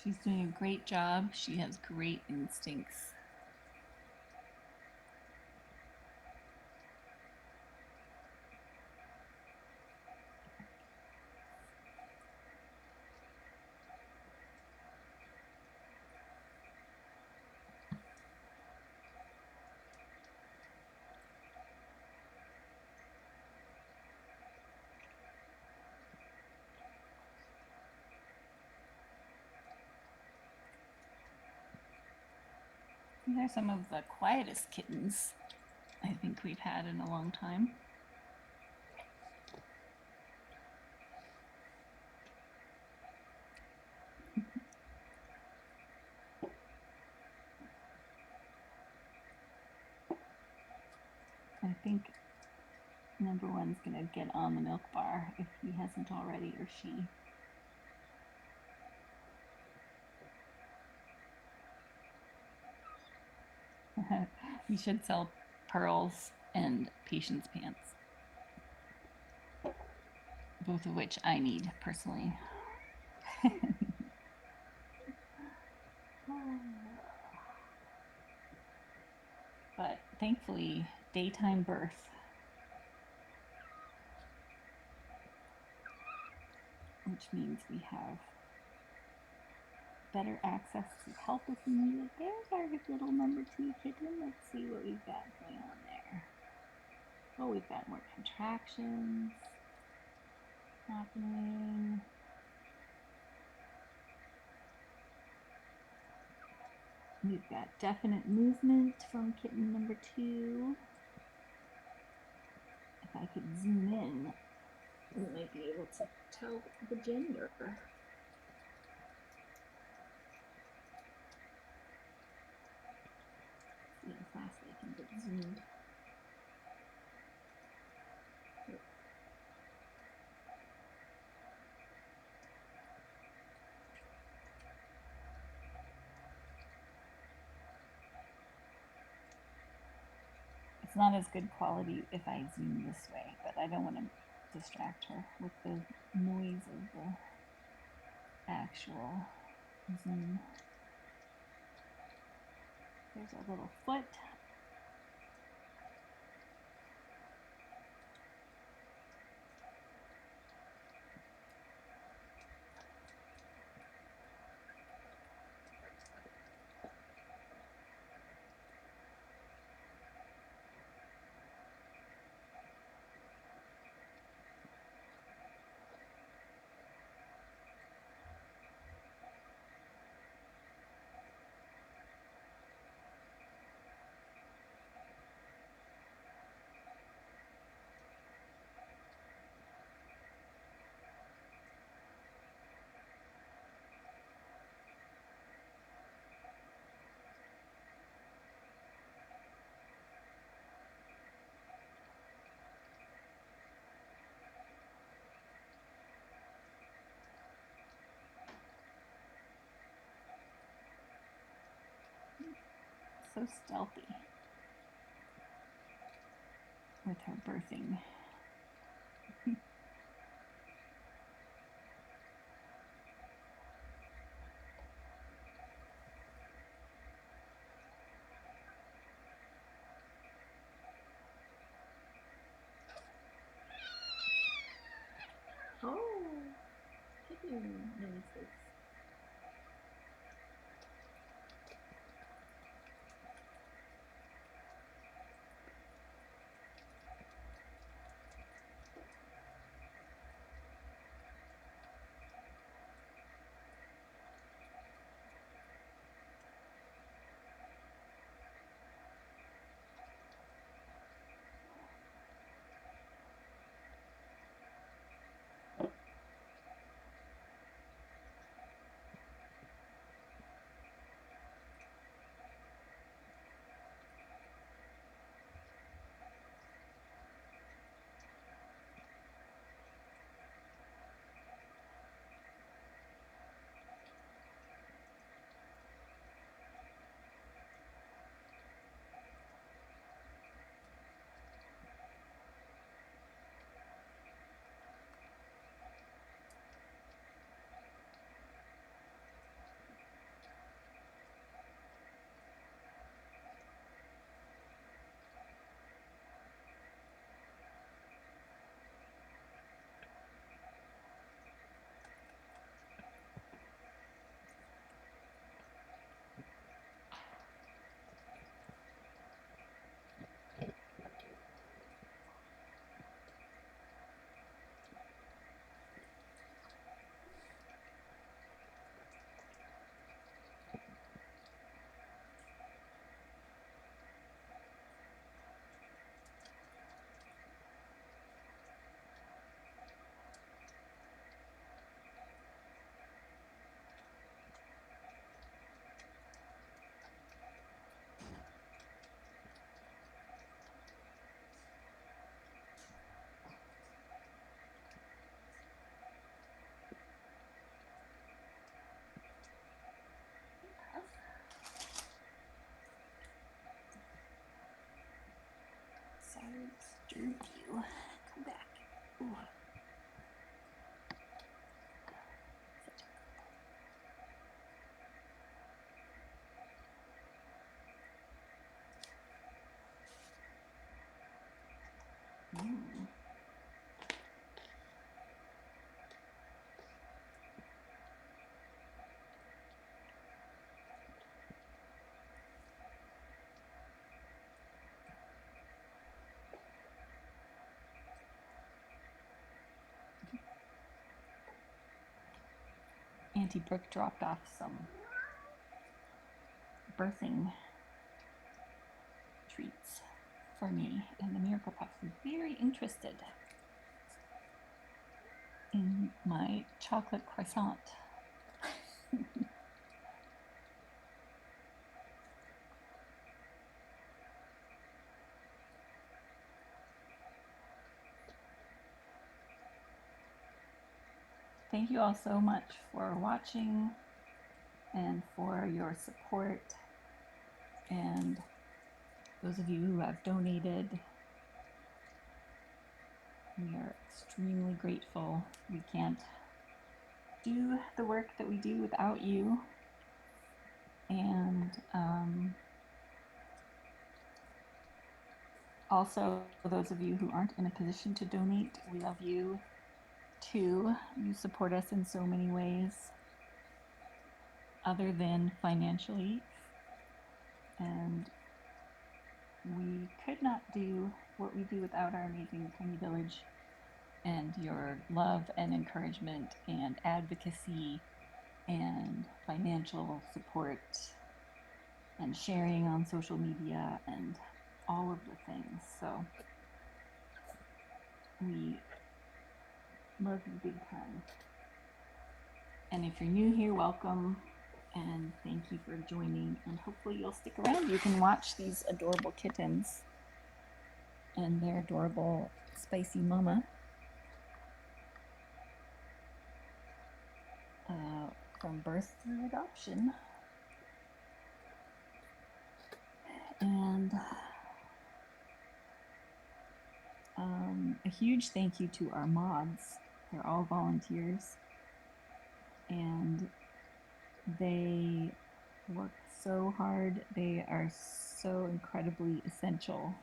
A: She's doing a great job. She has great instincts. These are some of the quietest kittens I think we've had in a long time. I think number one's gonna get on the milk bar if he hasn't already, or she. We should sell pearls and patience pants, both of which I need personally. But thankfully, daytime birth, which means we have better access to help if we need it. There's our little number 2 kitten. Let's see what we've got going on there. Oh, we've got more contractions happening. We've got definite movement from kitten number 2. If I could zoom in, we might be able to tell the gender. See how fast I can get zoomed. It's not as good quality if I zoom this way, but I don't want to distract her with the noise of the actual zoom. There's a little foot. So stealthy with her birthing. noises. Sorry to disturb you. Come back. Ooh. Auntie Brooke dropped off some birthing treats for me, and the Miracle Pup was very interested in my chocolate croissant. Thank you all so much for watching and for your support, and those of you who have donated. We are extremely grateful. We can't do the work that we do without you. And also, those of you who aren't in a position to donate, we love you too. You support us in so many ways other than financially. And we could not do what we do without our amazing tiny village and your love and encouragement and advocacy and financial support and sharing on social media and all of the things. So we love you big time. And if you're new here, welcome, and thank you for joining, and hopefully you'll stick around. You can watch these adorable kittens and their adorable spicy mama from birth through adoption. And a huge thank you to our mods. They're all volunteers, and they work so hard. They are so incredibly essential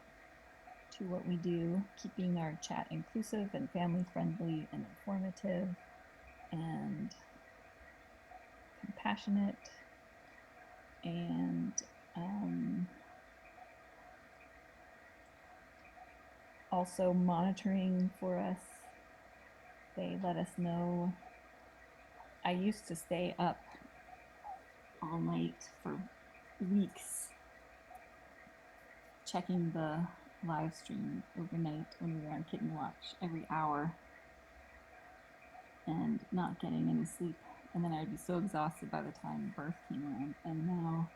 A: to what we do, keeping our chat inclusive and family friendly and informative, and compassionate and also monitoring for us. They let us know. I used to stay up all night for weeks checking the live stream overnight when we were on Kitten Watch every hour and not getting any sleep. And then I'd be so exhausted by the time birth came around. And now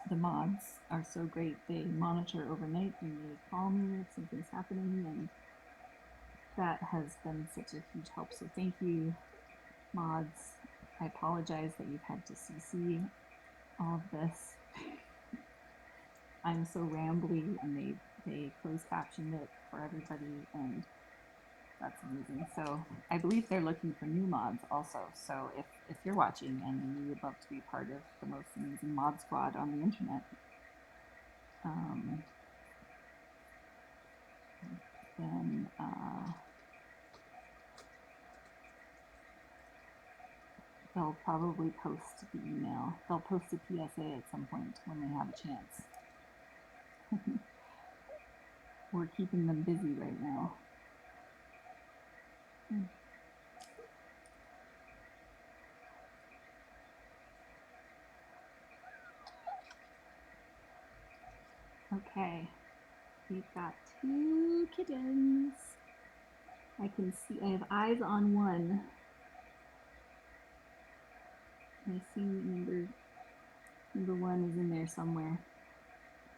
A: the mods are so great. They monitor overnight and they call me if something's happening, and that has been such a huge help. So thank you, mods. I apologize that you've had to CC all of this. I'm so rambly, and they closed captioned it for everybody, and that's amazing. So I believe they're looking for new mods also. So if you're watching and you would love to be part of the most amazing mod squad on the internet, then they'll probably post the email. They'll post a PSA at some point when they have a chance. We're keeping them busy right now. Okay, we've got 2 kittens. I can see, I have eyes on one. I see number 1 is in there somewhere.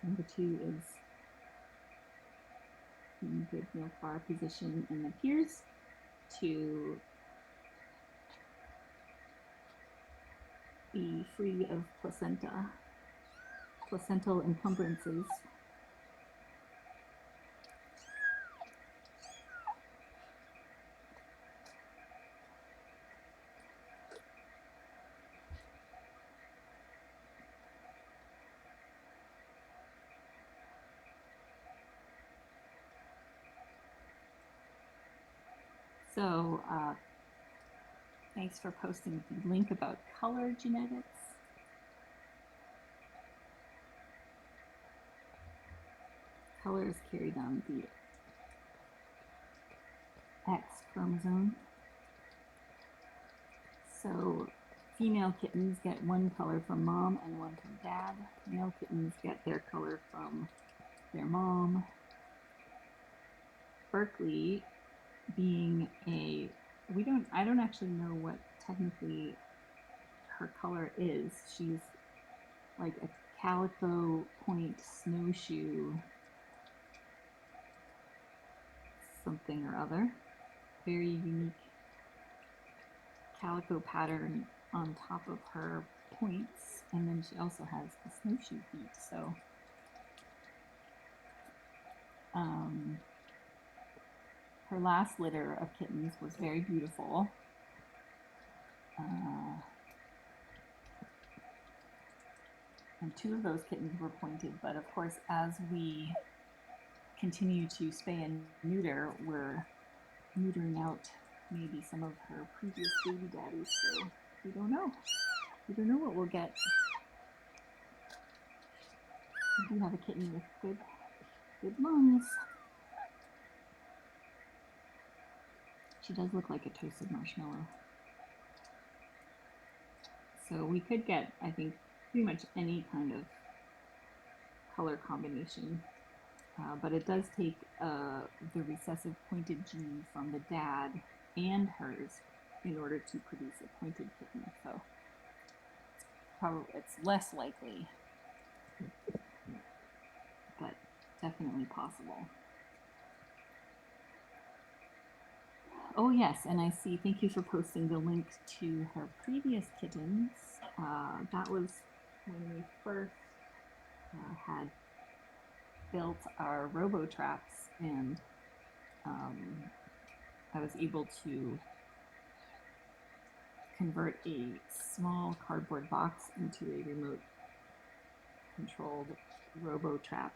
A: Number 2 is in good milk bar position and appears to be free of placental encumbrances. So thanks for posting the link about color genetics. Color is carried on the X chromosome. So female kittens get one color from mom and one from dad. Male kittens get their color from their mom. Berkeley being I don't actually know what technically her color is. She's like a calico point snowshoe something or other. Very unique calico pattern on top of her points, and then she also has the snowshoe feet. So her last litter of kittens was very beautiful. And 2 of those kittens were pointed, but of course, as we continue to spay and neuter, we're neutering out maybe some of her previous baby daddies, so we don't know. We don't know what we'll get. We do have a kitten with good lungs. She does look like a toasted marshmallow. So we could get, I think, pretty much any kind of color combination, but it does take the recessive pointed gene from the dad and hers in order to produce a pointed kitten. So it's less likely, but definitely possible. Oh yes, and I see, thank you for posting the link to her previous kittens. That was when we first had built our robo-traps, and I was able to convert a small cardboard box into a remote controlled robo-trap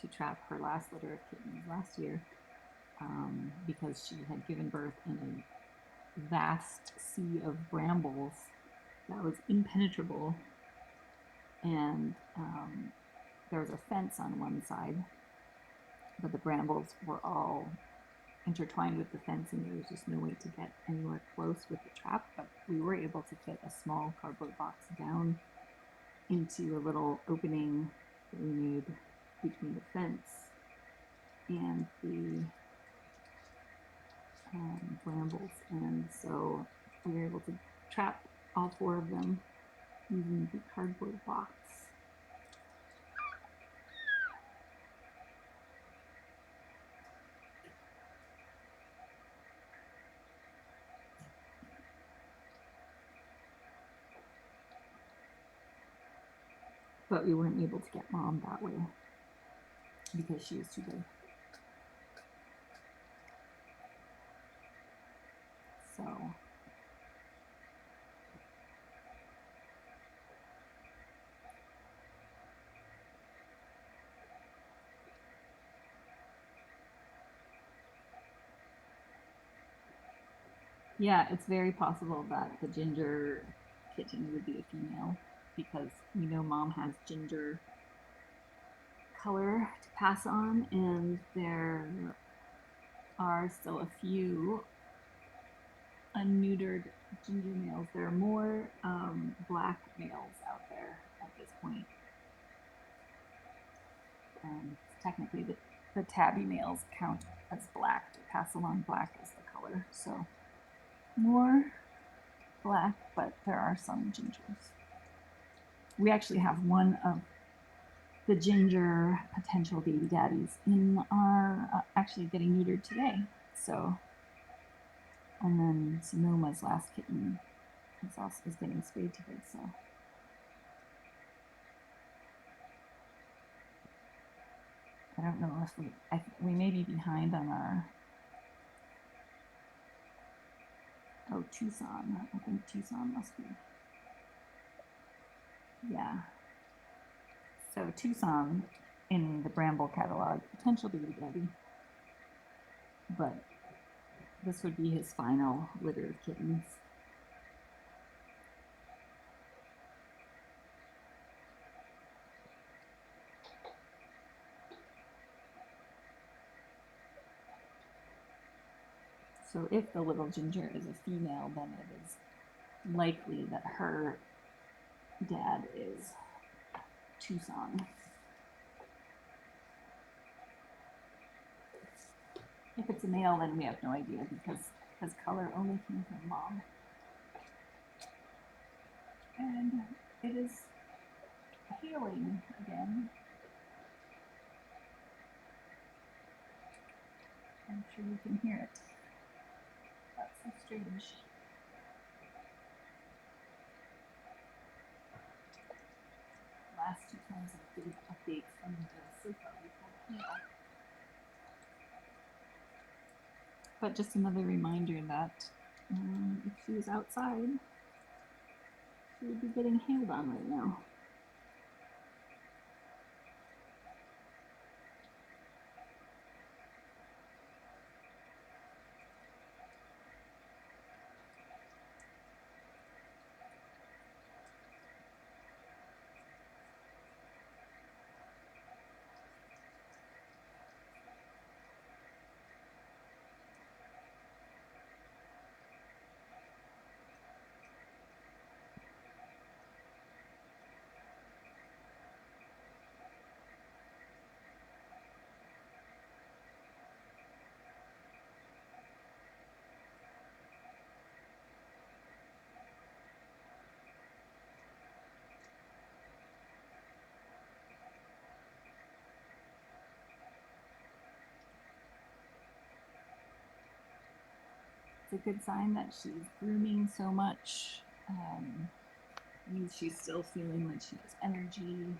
A: to trap her last litter of kittens last year, because she had given birth in a vast sea of brambles that was impenetrable, and there was a fence on one side, but the brambles were all intertwined with the fence, and there was just no way to get anywhere close with the trap. But we were able to fit a small cardboard box down into a little opening that we made between the fence and the brambles, and so we were able to trap all 4 of them using the cardboard box. But we weren't able to get Mom that way because she was too big. So yeah, it's very possible that the ginger kitten would be a female, because we know Mom has ginger color to pass on, and there are still a few unneutered ginger males. There are more black males out there at this point. Technically, the tabby males count as black. They pass along black as the color. So more black, but there are some gingers. We actually have one of the ginger potential baby daddies in our actually getting neutered today. So, and then Sonoma's last kitten is getting spayed today. So. I don't know if we may be behind on our, Tucson. I think Tucson must be. Yeah. So Tucson in the Bramble catalog, potential baby daddy. But this would be his final litter of kittens. So if the little ginger is a female, then it is likely that her dad is Tucson. If it's a male, then we have no idea, because his color only came from Mom. And it is healing again. I'm sure you can hear it. That's so strange. Last 2 times I did updates from the sofa, we had hail. But just another reminder that if she was outside, she would be getting hailed on right now. It's a good sign that she's grooming so much. Means she's still feeling like she has energy.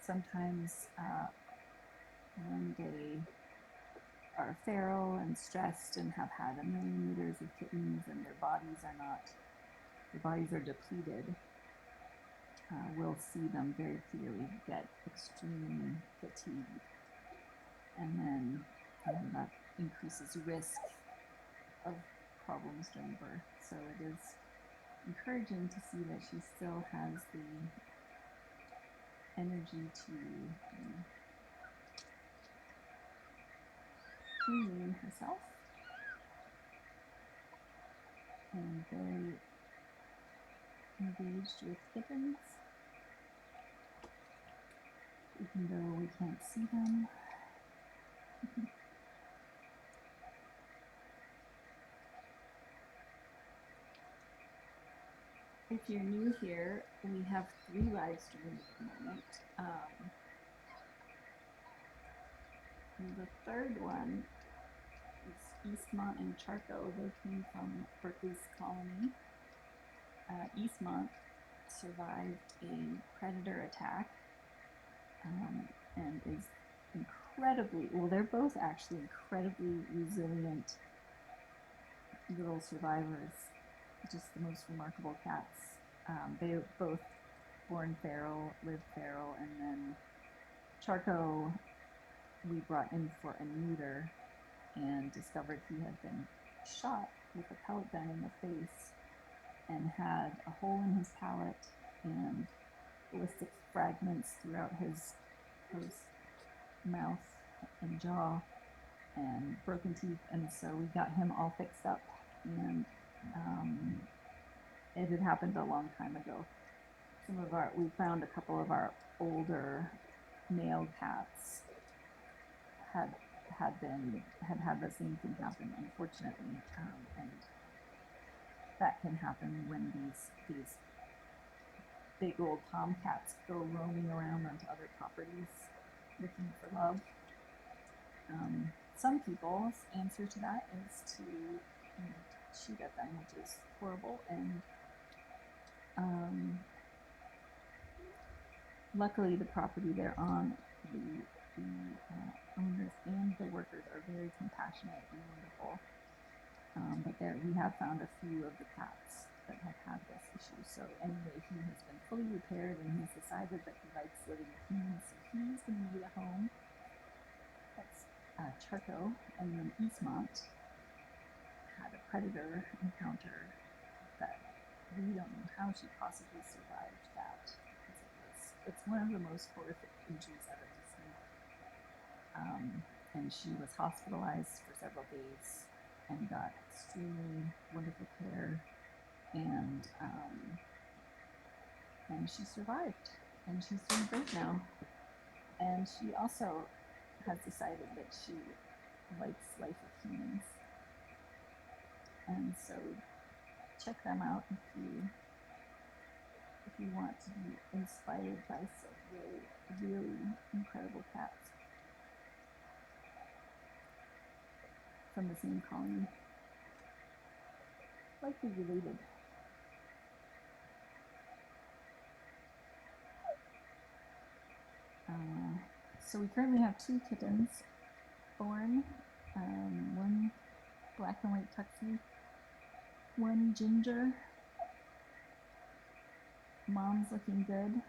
A: Sometimes when they are feral and stressed and have had a million litters of kittens, and their bodies are depleted, will see them very clearly get extremely fatigued, and then that increases risk of problems during birth. So it is encouraging to see that she still has the energy to clean herself, and very engaged with kittens, even though we can't see them. If you're new here, we have 3 live streams at the moment. The third one is Eastmont and Charco. They came from Berkeley's colony. Eastmont survived a predator attack and is incredibly, well, they're both actually incredibly resilient little survivors, just the most remarkable cats. They were both born feral, lived feral, and then Charco we brought in for a neuter and discovered he had been shot with a pellet gun in the face and had a hole in his palate and ballistic fragments throughout his mouth and jaw and broken teeth, and so we got him all fixed up, and it had happened a long time ago. We found a couple of our older male cats had the same thing happen, unfortunately, and that can happen when these big old tomcats go roaming around onto other properties looking for love. Some people's answer to that is to shoot at them, which is horrible, and luckily the property they're on, the owners and the workers are very compassionate and wonderful, but we have found a few of the cats that have had this issue. So anyway, he has been fully repaired and he's decided that he likes living with humans, so he's going to need a home. That's Charco, and then Eastmont had a predator encounter that we don't know how she possibly survived that. It's one of the most horrific injuries I've ever seen. And she was hospitalized for several days and got extremely wonderful care, and she survived, and she's doing great now. And she also has decided that she likes life with humans, and so check them out if you want to be inspired by some really, really incredible cats from the same colony, likely related. So we currently have 2 kittens born, one black and white tuxie, one ginger. Mom's looking good.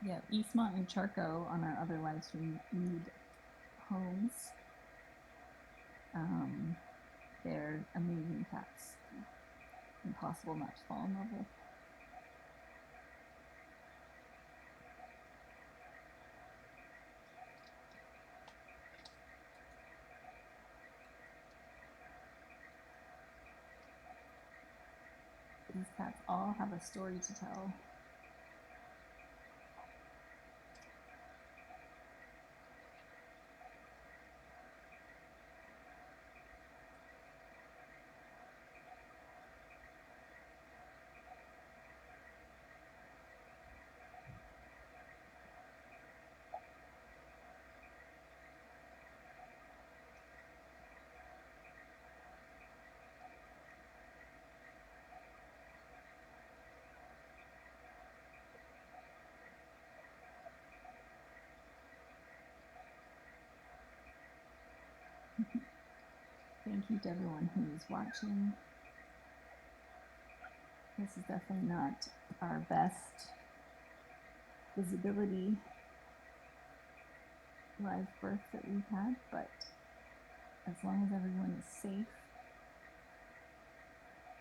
A: Yeah, Eastmont and Charco on our other live stream need homes. They're amazing cats. Impossible not to fall in love with. These cats all have a story to tell. Thank you to everyone who's watching. This is definitely not our best visibility live birth that we've had, but as long as everyone is safe,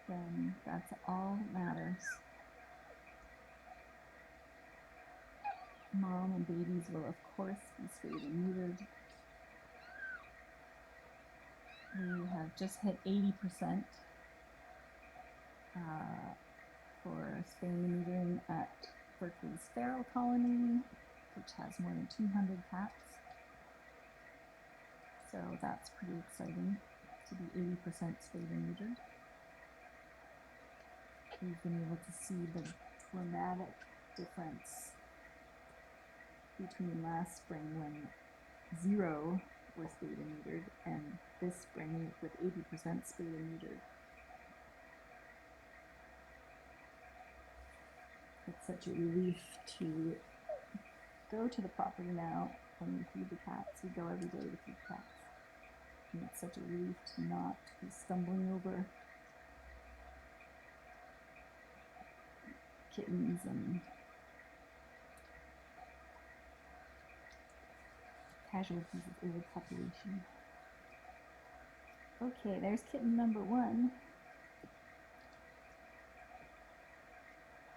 A: then that's all that matters. Mom and babies will of course be spayed and neutered. We have just hit 80% for spaying and neutering at Berkeley's feral colony, which has more than 200 cats. So that's pretty exciting to be 80% spayed and neutered. We've been able to see the dramatic difference between last spring when 0 were spayed and neutered and this spring with 80% spayed and neutered. It's such a relief to go to the property now when we feed the cats. We go every day to feed cats. And it's such a relief to not be stumbling over kittens and casualties of overpopulation. Okay, there's kitten number 1.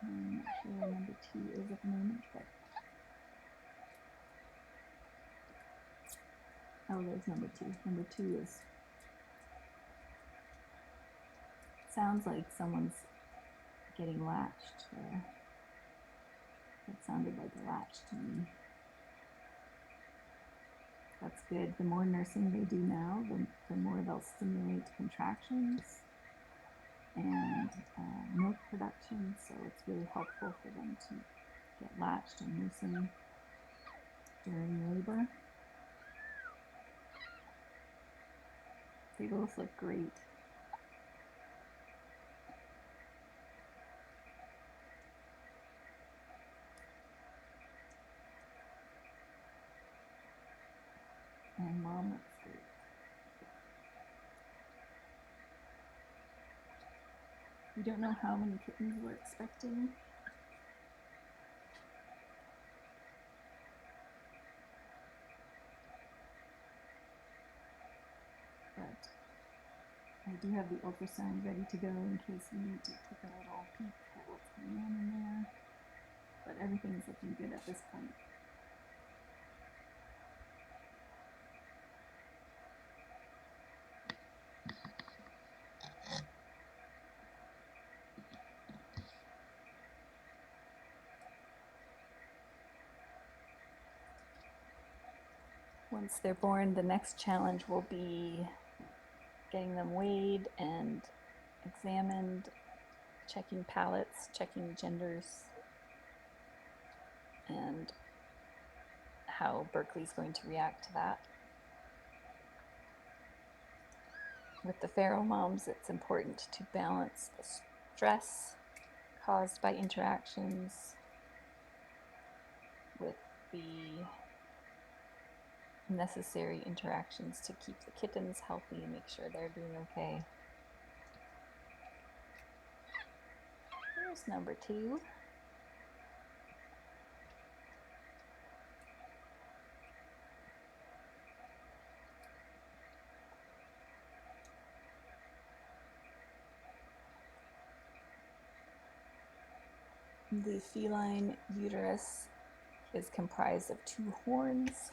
A: I'm not sure where number 2 is at the moment, but oh, there's number 2. Number 2 is, sounds like someone's getting latched there. It sounded like a latch to me. That's good. The more nursing they do now, the more they'll stimulate contractions and milk production, so it's really helpful for them to get latched and nursing during labor. They both look great. And mom looks great. We don't know how many kittens we're expecting. But I do have the ultrasound ready to go in case we need to take a little peek at what's going on in there. But everything's looking good at this point. Once they're born, the next challenge will be getting them weighed and examined, checking palates, checking genders, and how Berkeley's going to react to that. With the feral moms, it's important to balance the stress caused by interactions with the necessary interactions to keep the kittens healthy and make sure they're doing okay. Here's number 2. The feline uterus is comprised of 2 horns.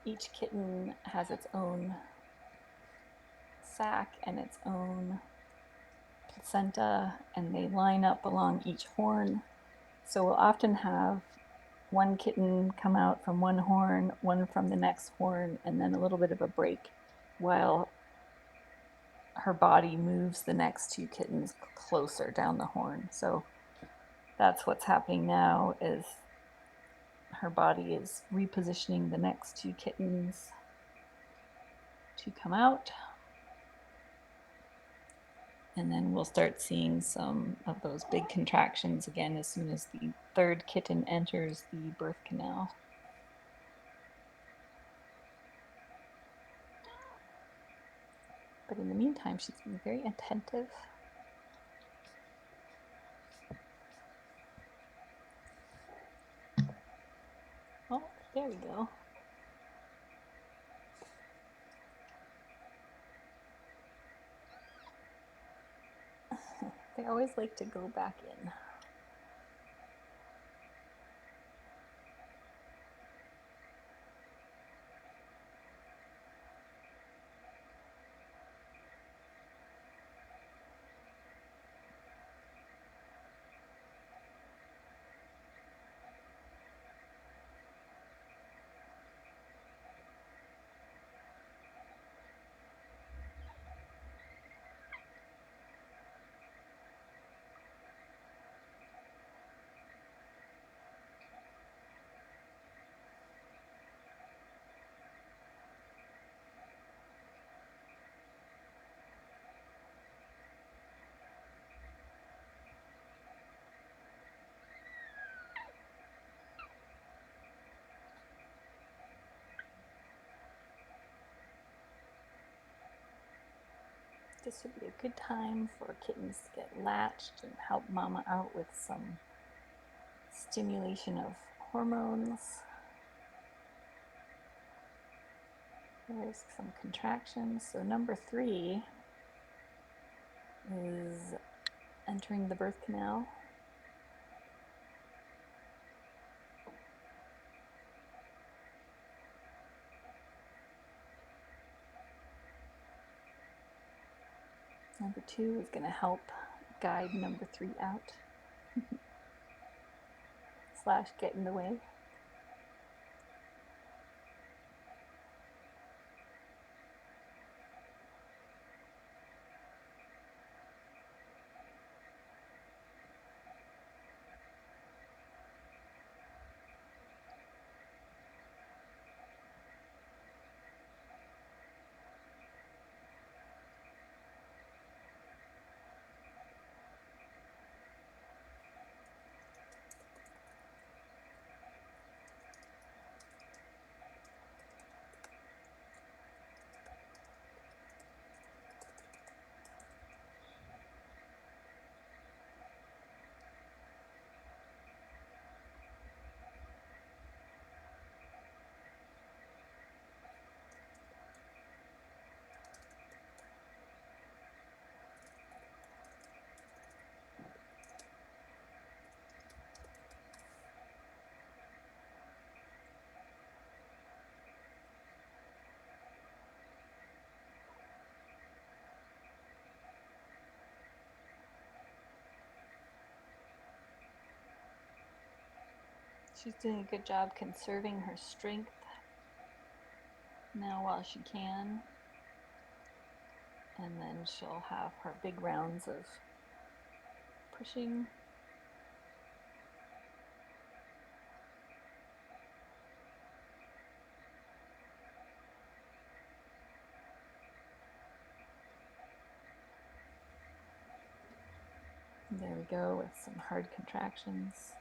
A: Each kitten has its own sac and its own placenta, and they line up along each horn. So we'll often have one kitten come out from one horn, one from the next horn, and then a little bit of a break while her body moves the next 2 kittens closer down the horn. So that's what's happening now, is her body is repositioning the next 2 kittens to come out. And then we'll start seeing some of those big contractions again as soon as the 3rd kitten enters the birth canal. but in the meantime, she's been very attentive. Oh, there we go. They always like to go back in. This would be a good time for kittens to get latched and help mama out with some stimulation of hormones. There's some contractions. So number 3 is entering the birth canal. Number 2 is going to help guide number 3 out / get in the way. She's doing a good job conserving her strength now while she can. And then she'll have her big rounds of pushing. And there we go with some hard contractions.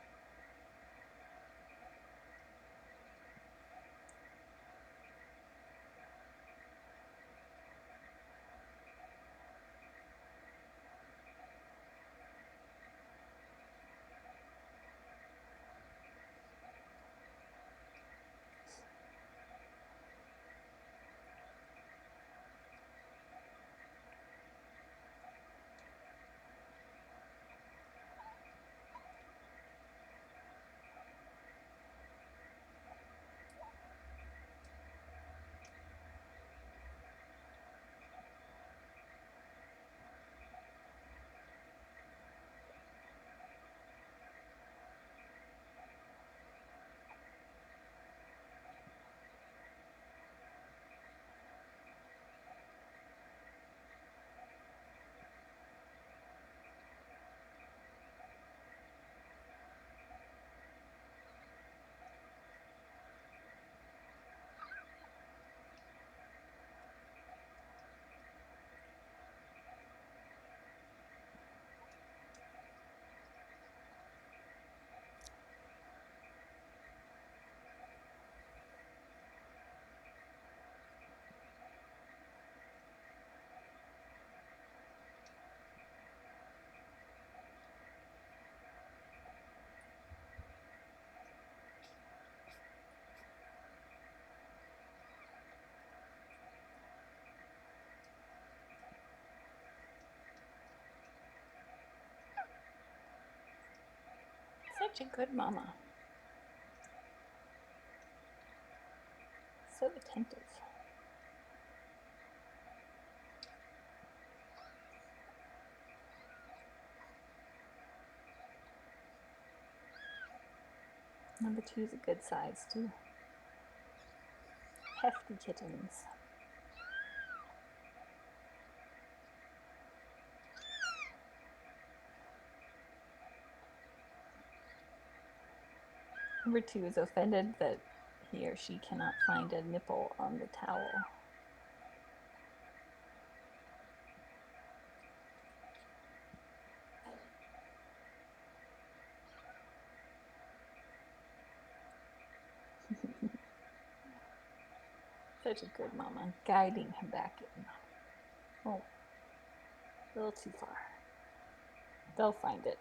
A: Such a good mama. So attentive. Number 2 is a good size too. Hefty kittens. Number 2 is offended that he or she cannot find a nipple on the towel. Such a good mama, guiding him back in. Oh, a little too far. They'll find it.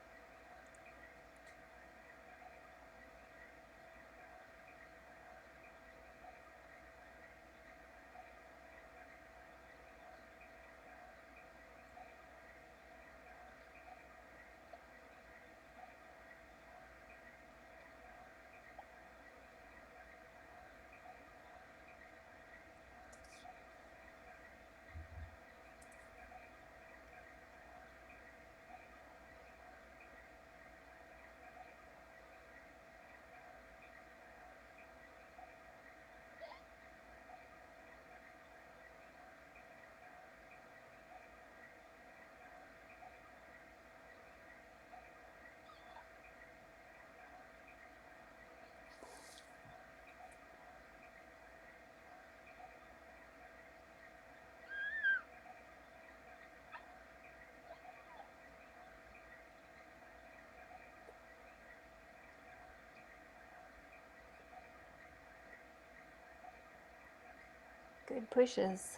A: Good pushes.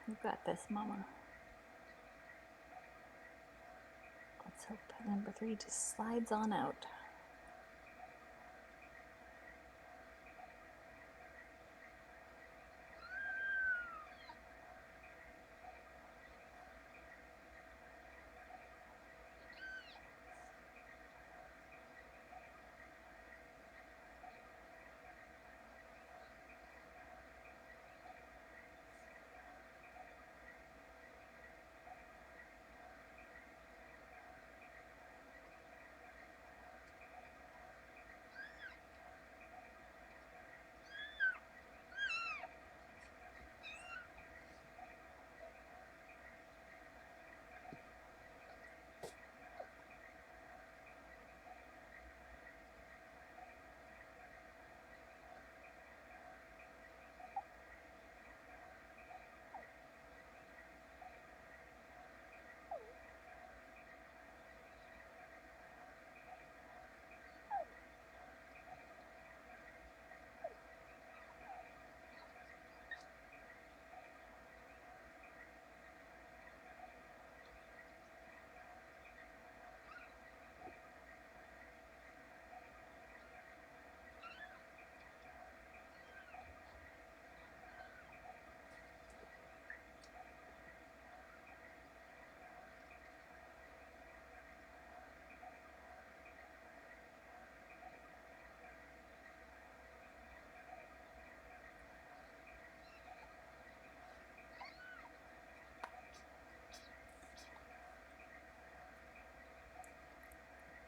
A: You've got this, mama. Let's hope number 3 just slides on out.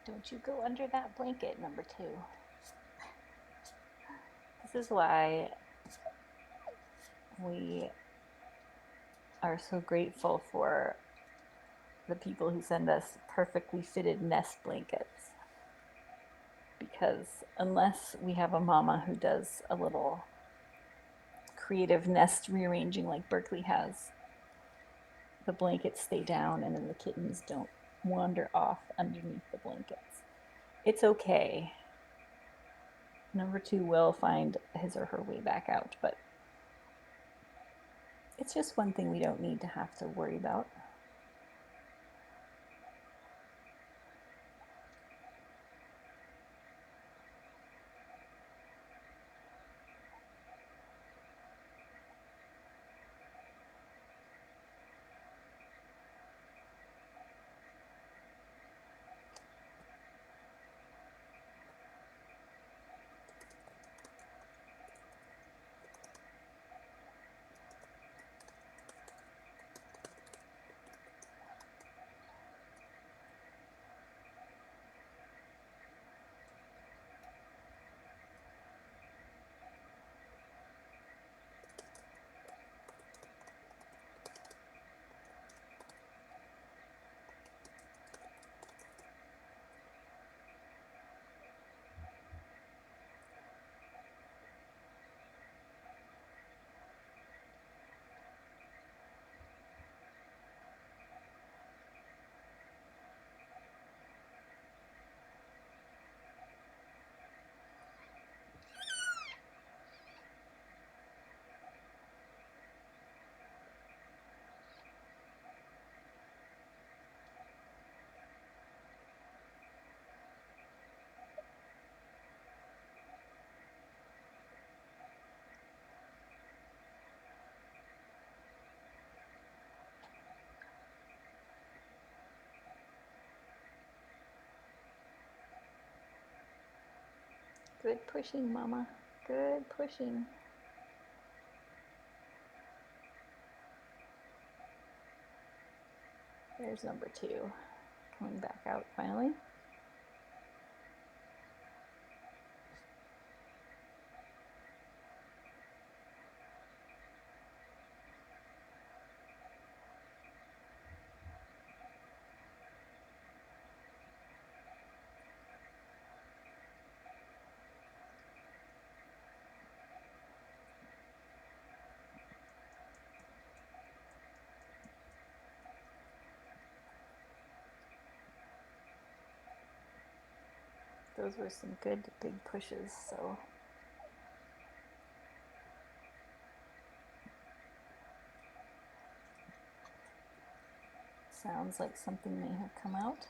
A: Don't you go under that blanket, number 2. This is why we are so grateful for the people who send us perfectly fitted nest blankets. Because unless we have a mama who does a little creative nest rearranging like Berkeley has, the blankets stay down and then the kittens don't wander off underneath the blankets. It's okay. Number 2 will find his or her way back out, but it's just one thing we don't need to have to worry about. Good pushing, Mama. Good pushing. There's number 2 coming back out finally. Those were some good big pushes, so sounds like something may have come out.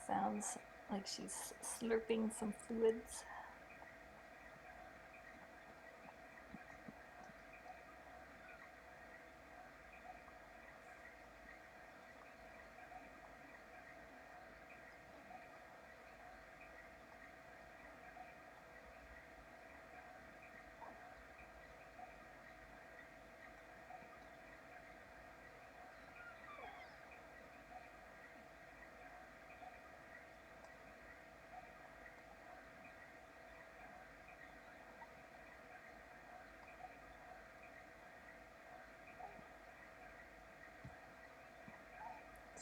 A: Sounds like she's slurping some fluids.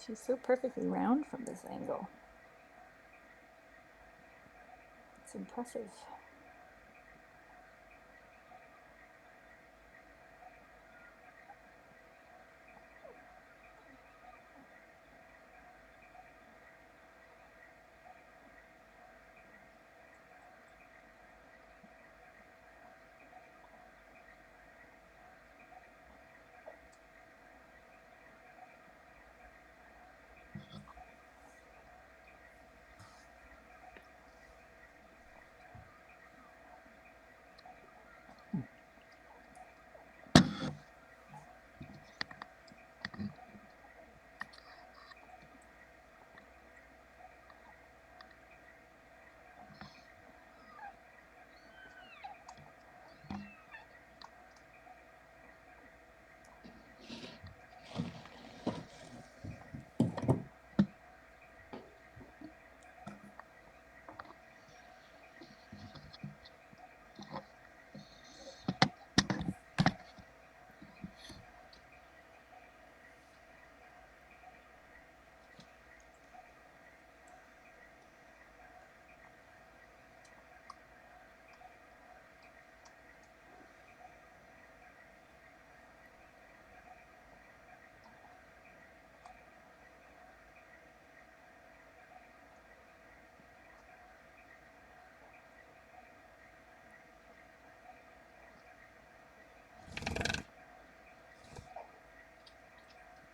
A: She's so perfectly round from this angle. It's impressive.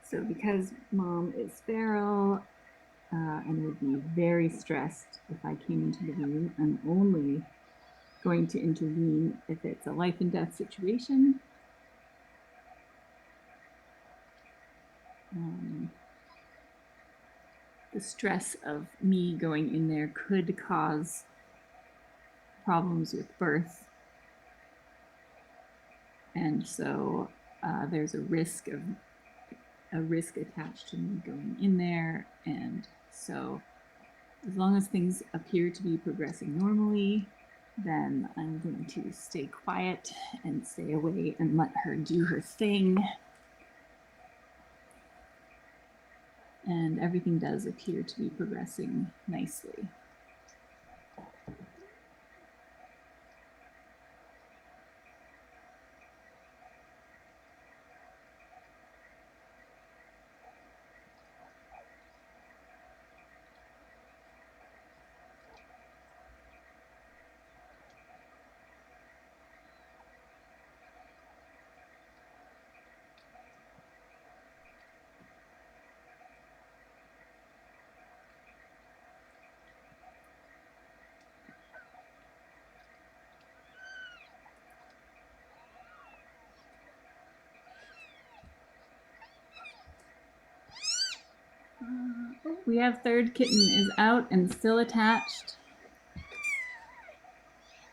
A: So because Mom is feral and would be very stressed if I came into the room, I'm only going to intervene if it's a life and death situation. The stress of me going in there could cause problems with birth. And so there's a risk attached to me going in there. And so as long as things appear to be progressing normally, then I'm going to stay quiet and stay away and let her do her thing. And everything does appear to be progressing nicely. Oh, we have third kitten is out and still attached.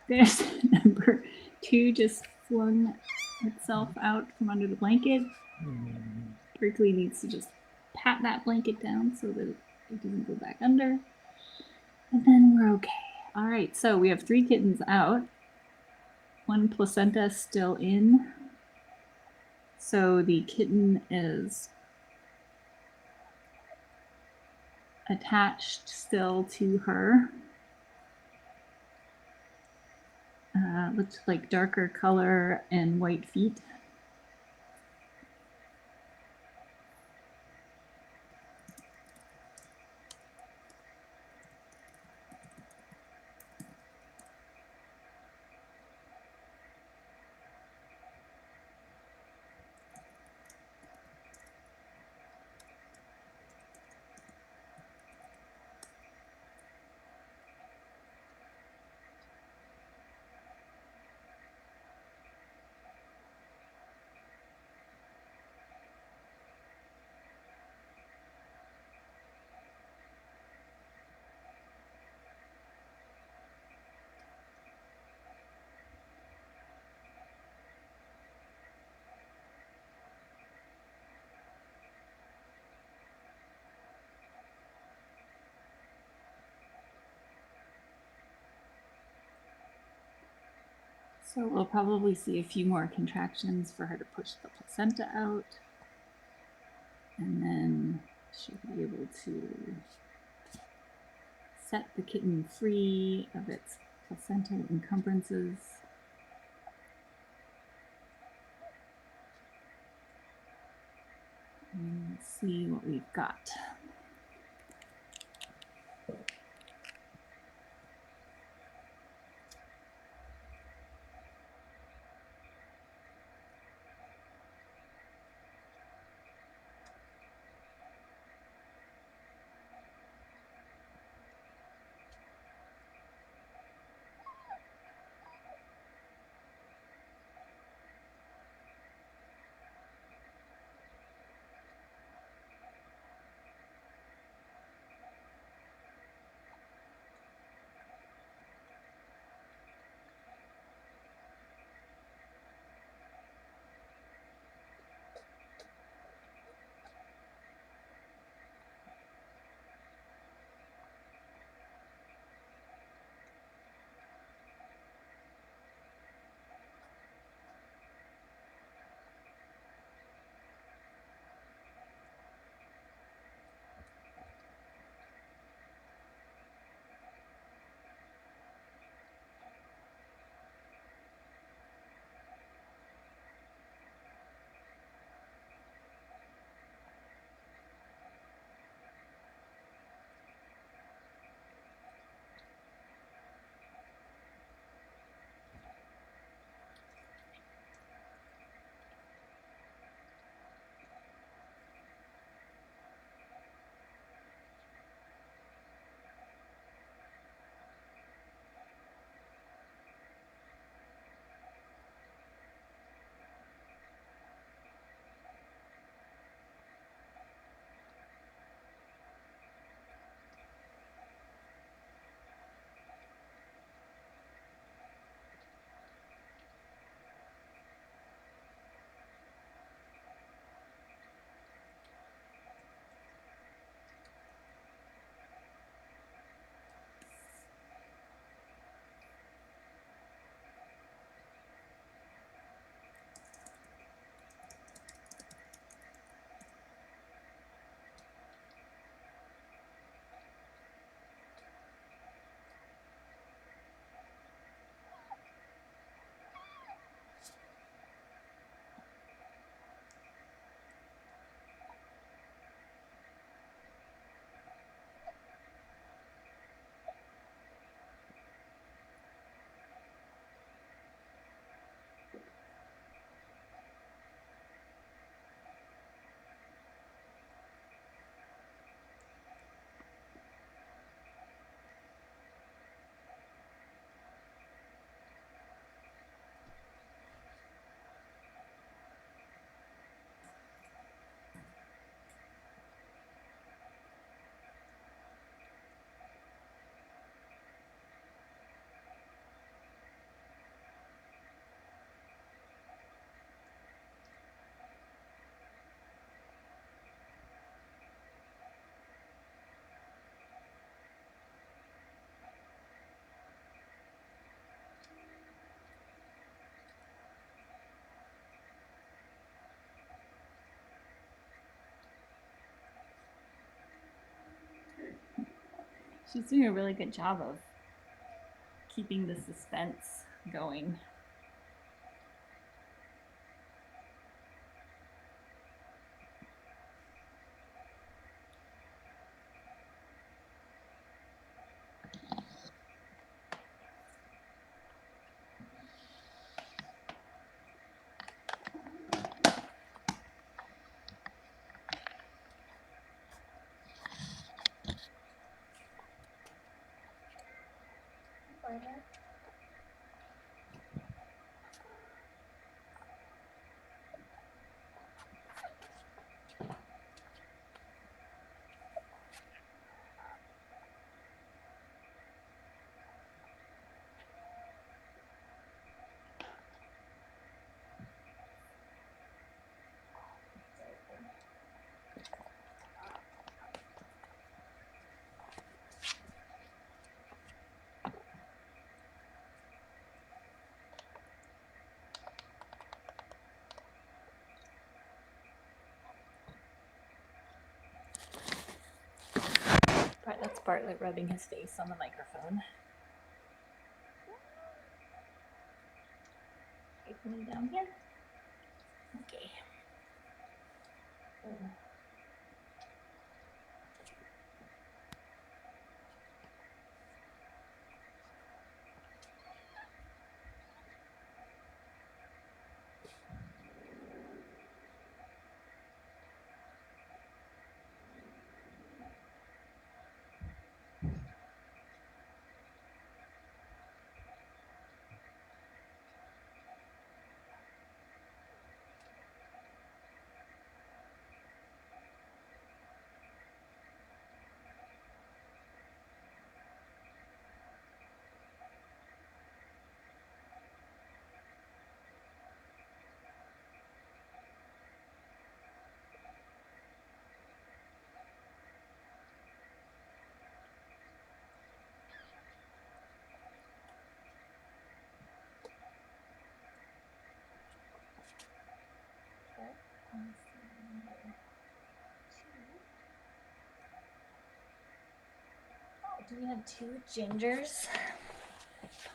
A: There's number 2 just flung itself out from under the blanket. Berkeley needs to just pat that blanket down so that it doesn't go back under. And then we're okay. All right, so we have 3 kittens out. 1 placenta still in. So the kitten is attached still to her. Looks like darker color and white feet. So we'll probably see a few more contractions for her to push the placenta out. And then she'll be able to set the kitten free of its placental encumbrances. And let's see what we've got. She's doing a really good job of keeping the suspense going. That's Bartlett rubbing his face on the microphone. You put me down here? Okay. Do we have two gingers?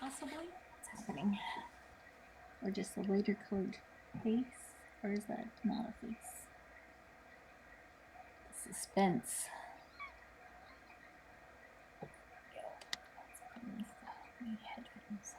A: Possibly? What's happening? Or just a lighter colored face? Or is that not a face? Suspense. Headphones.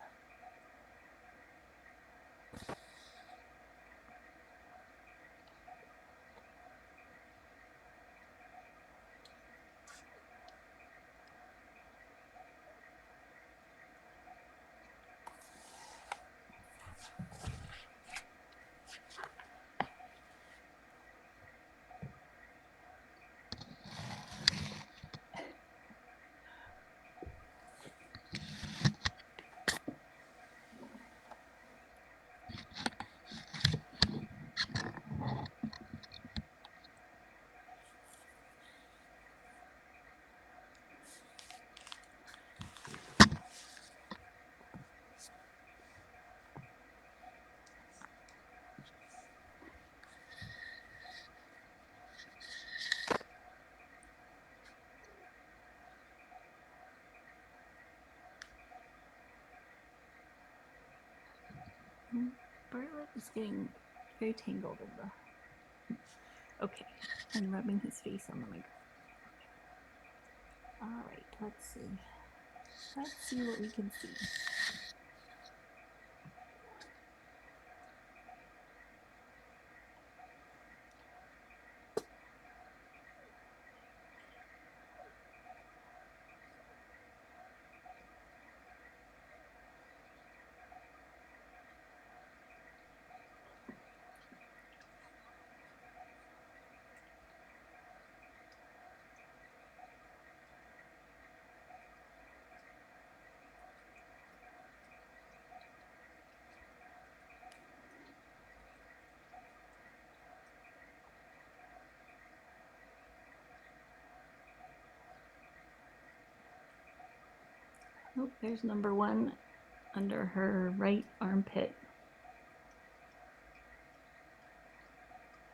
A: Bartlett is getting very tangled in the... Okay, and rubbing his face on the microphone. Alright, let's see. Let's see what we can see. Oh, there's number one under her right armpit.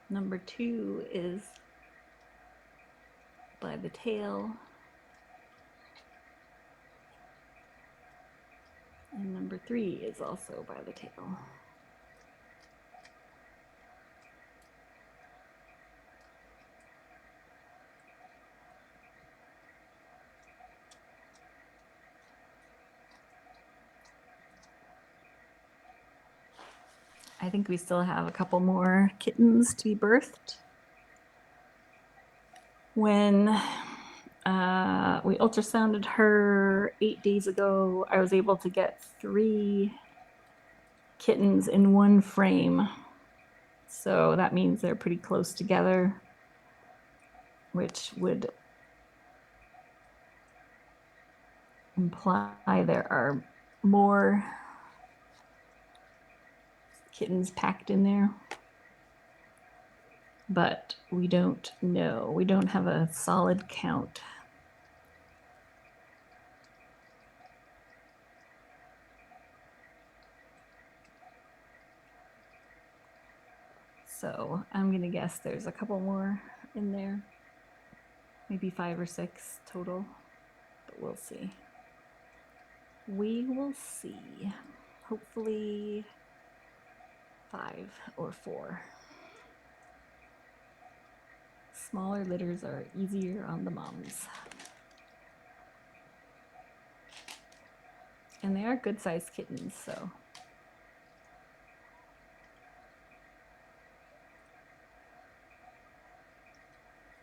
A: Number two is by the tail. And number 3 is also by the tail. I think we still have a couple more kittens to be birthed. When we ultrasounded her 8 days ago, I was able to get 3 kittens in one frame. So that means they're pretty close together, which would imply there are more kittens packed in there. But we don't know. We don't have a solid count. So I'm going to guess there's a couple more in there. Maybe 5 or 6 total. But we'll see. We will see. Hopefully 5 or 4. Smaller litters are easier on the moms. And they are good-sized kittens, so.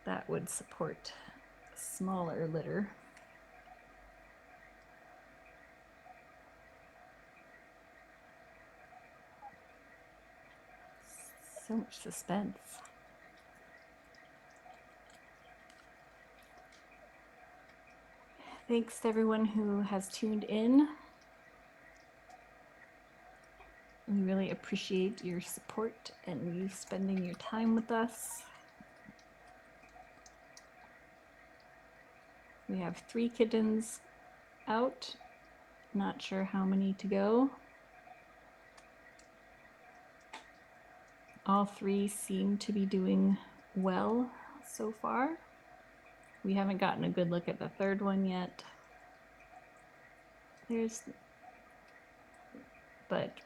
A: That would support a smaller litter. So much suspense. Thanks to everyone who has tuned in. We really appreciate your support and you spending your time with us. We have 3 kittens out. Not sure how many to go. All 3 seem to be doing well so far. We haven't gotten a good look at the 3rd one yet. But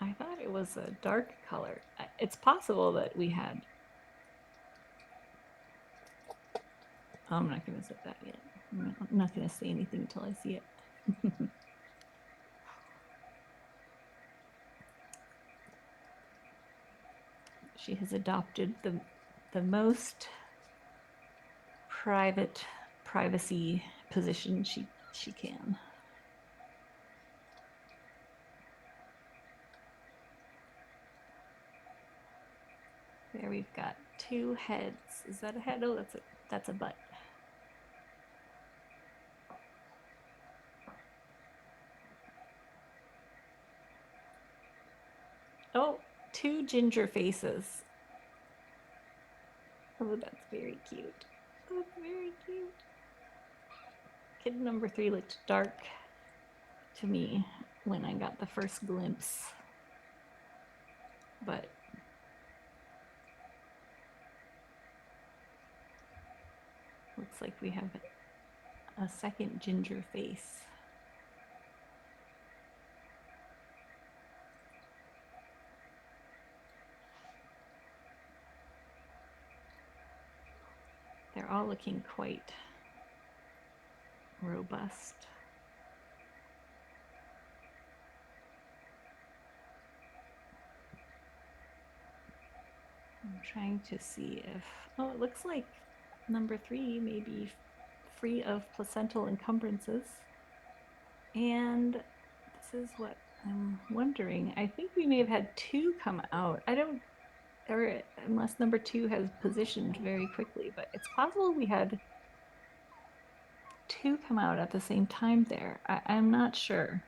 A: I thought it was a dark color. It's possible that we had. I'm not going to say that yet. I'm not going to say anything until I see it. She has adopted the most privacy position she can. There we've got 2 heads. Is that a head? Oh, that's a butt. Oh, 2 ginger faces. Oh, that's very cute. That's very cute. Kitten number 3 looked dark to me when I got the first glimpse. But looks like we have a second ginger face. They're all looking quite robust. I'm trying to see if, oh, it looks like number 3 may be free of placental encumbrances. And this is what I'm wondering. I think we may have had 2 come out. Unless number 2 has positioned very quickly, but it's possible we had 2 come out at the same time there. I'm not sure.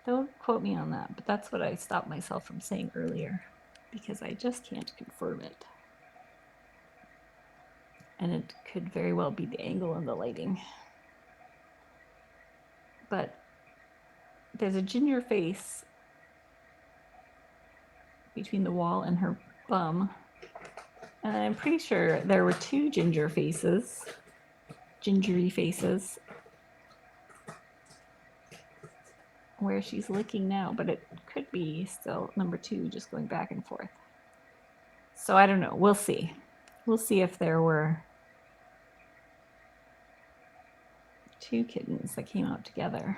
A: Don't quote me on that, but that's what I stopped myself from saying earlier because I just can't confirm it. And it could very well be the angle and the lighting. But there's a ginger face between the wall and her bum. And I'm pretty sure there were 2 gingery faces. where she's licking now, but it could be still number 2 just going back and forth. So I don't know. We'll see. We'll see if there were 2 kittens that came out together.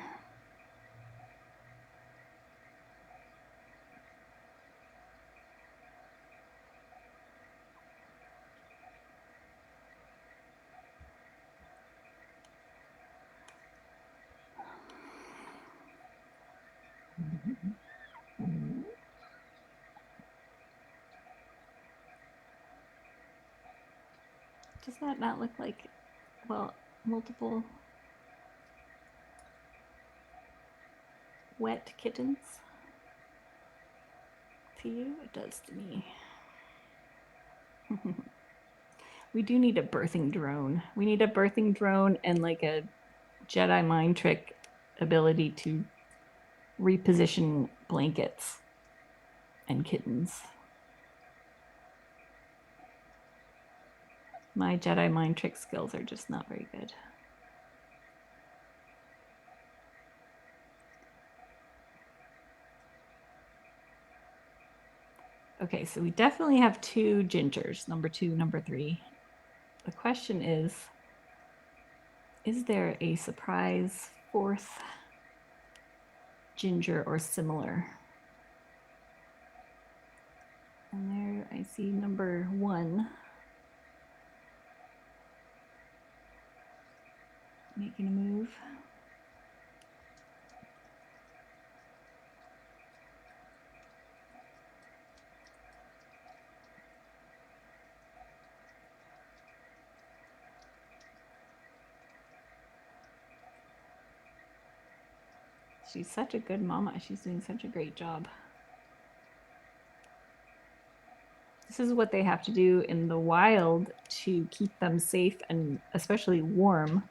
A: Does that not look like, well, multiple wet kittens? To you? It does to me. We do need a birthing drone. We need a birthing drone and like a Jedi mind trick ability to reposition blankets and kittens. My Jedi mind trick skills are just not very good. Okay, so we definitely have 2 gingers, number 2, number 3. The question is there a surprise 4th ginger or similar? And there I see number 1 making a move. She's such a good mama. She's doing such a great job. This is what they have to do in the wild to keep them safe and especially warm.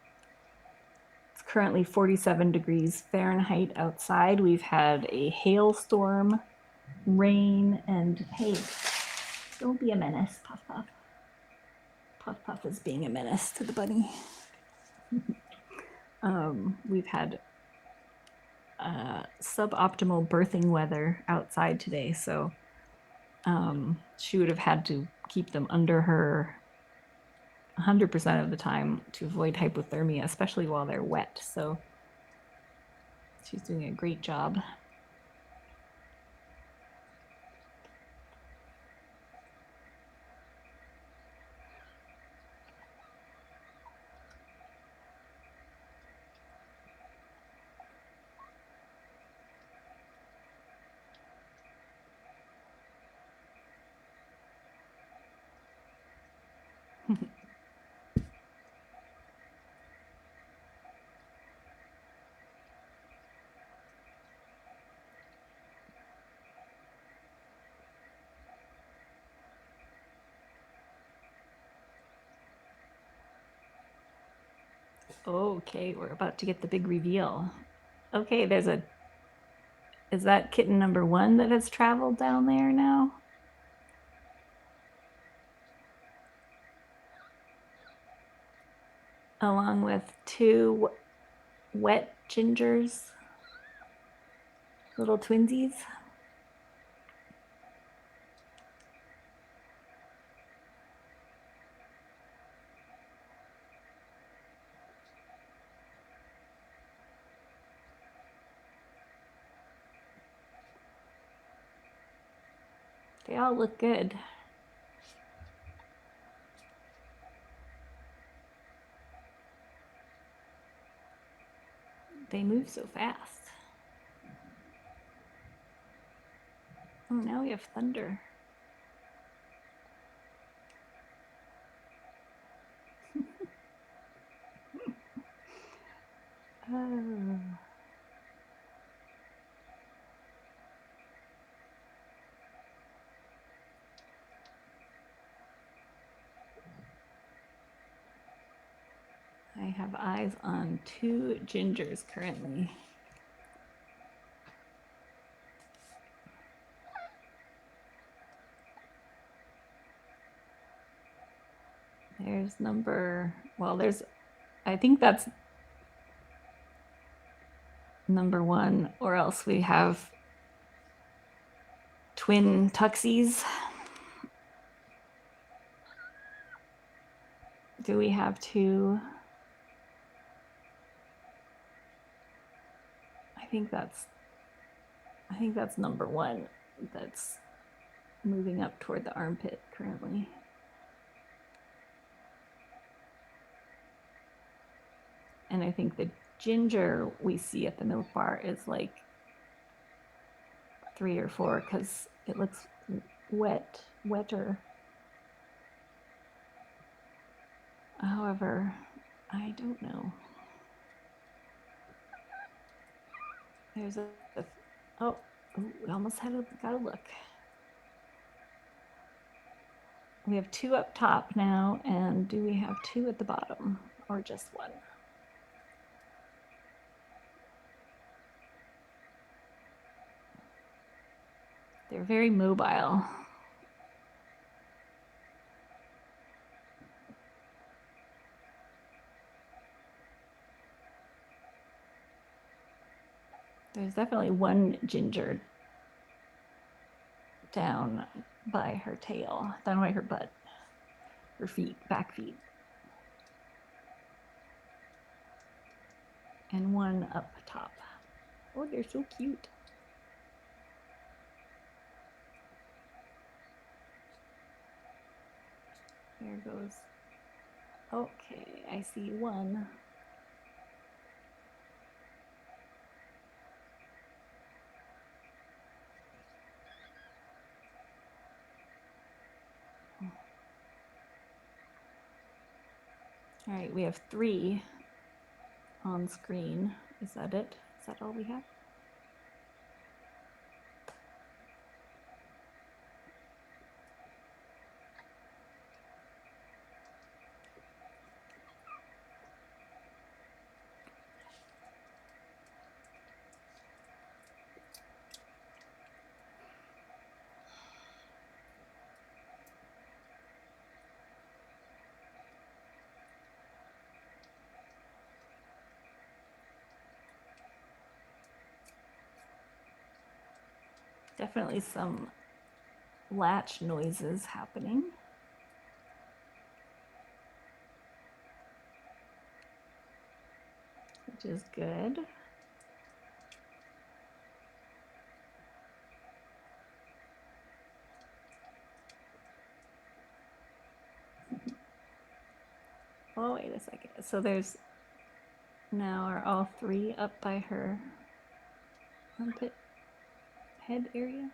A: It's currently 47 degrees Fahrenheit outside. We've had a hailstorm, rain, and hey, don't be a menace, Puff Puff. Puff Puff is being a menace to the bunny. We've had suboptimal birthing weather outside today, so she would have had to keep them under her 100% of the time to avoid hypothermia, especially while they're wet. So she's doing a great job. Okay, we're about to get the big reveal. Okay, there's a... Is that kitten number 1 that has traveled down there now? Along with 2 wet gingers, little twinsies. They all look good. They move so fast. Oh, now we have thunder. Oh. I have eyes on 2 gingers currently. There's number, well, there's, I think that's number one, or else we have twin tuxies. Do we have two? I think that's number one. That's moving up toward the armpit currently. And I think the ginger we see at the milk bar is like 3 or 4 because it looks wetter. However, I don't know. There's oh, we almost got a look. We have 2 up top now, and do we have 2 at the bottom, or just 1? They're very mobile. There's definitely one ginger down by her tail, down by her butt, her feet, back feet. And one up top. Oh, they're so cute. There goes. Okay, I see one. All right, we have 3 on screen. Is that it? Is that all we have? Definitely some latch noises happening. Which is good. Oh, wait a second. So there's now are all 3 up by her armpit head area?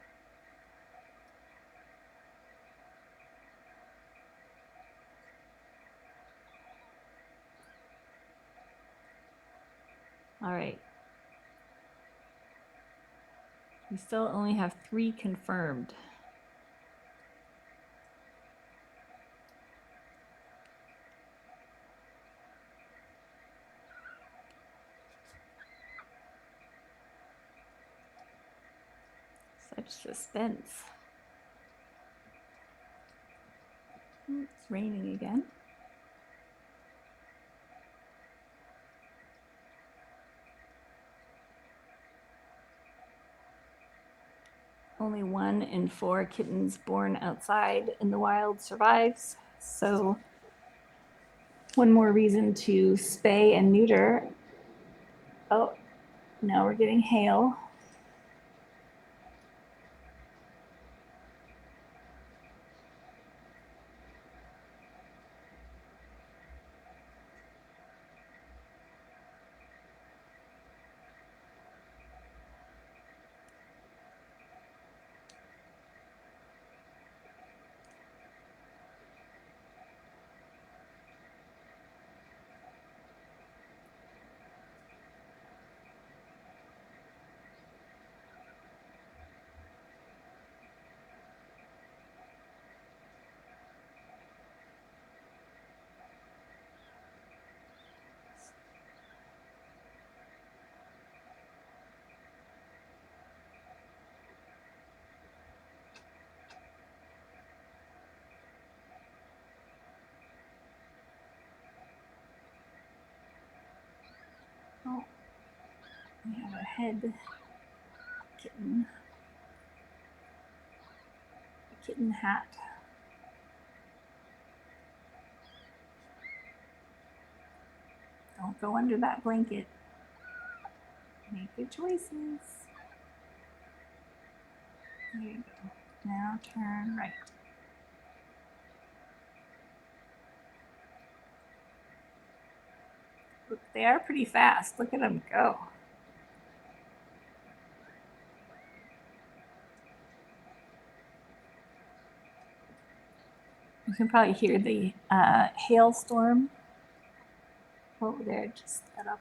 A: All right. We still only have 3 confirmed. Such suspense. It's raining again. Only 1 in 4 kittens born outside in the wild survives. So one more reason to spay and neuter. Oh, now we're getting hail. We have a head kitten, a kitten hat. Don't go under that blanket. Make good choices. There you go. Now turn right. Look, they are pretty fast. Look at them go. You can probably hear the hailstorm over there. Just got up.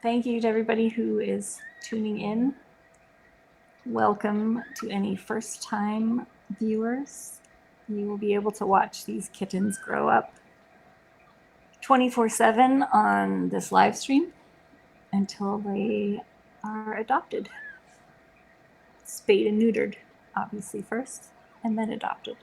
A: Thank you to everybody who is tuning in. Welcome to any first-time viewers. You will be able to watch these kittens grow up 24/7 on this live stream until they are adopted. Spayed and neutered, obviously first, and then adopted.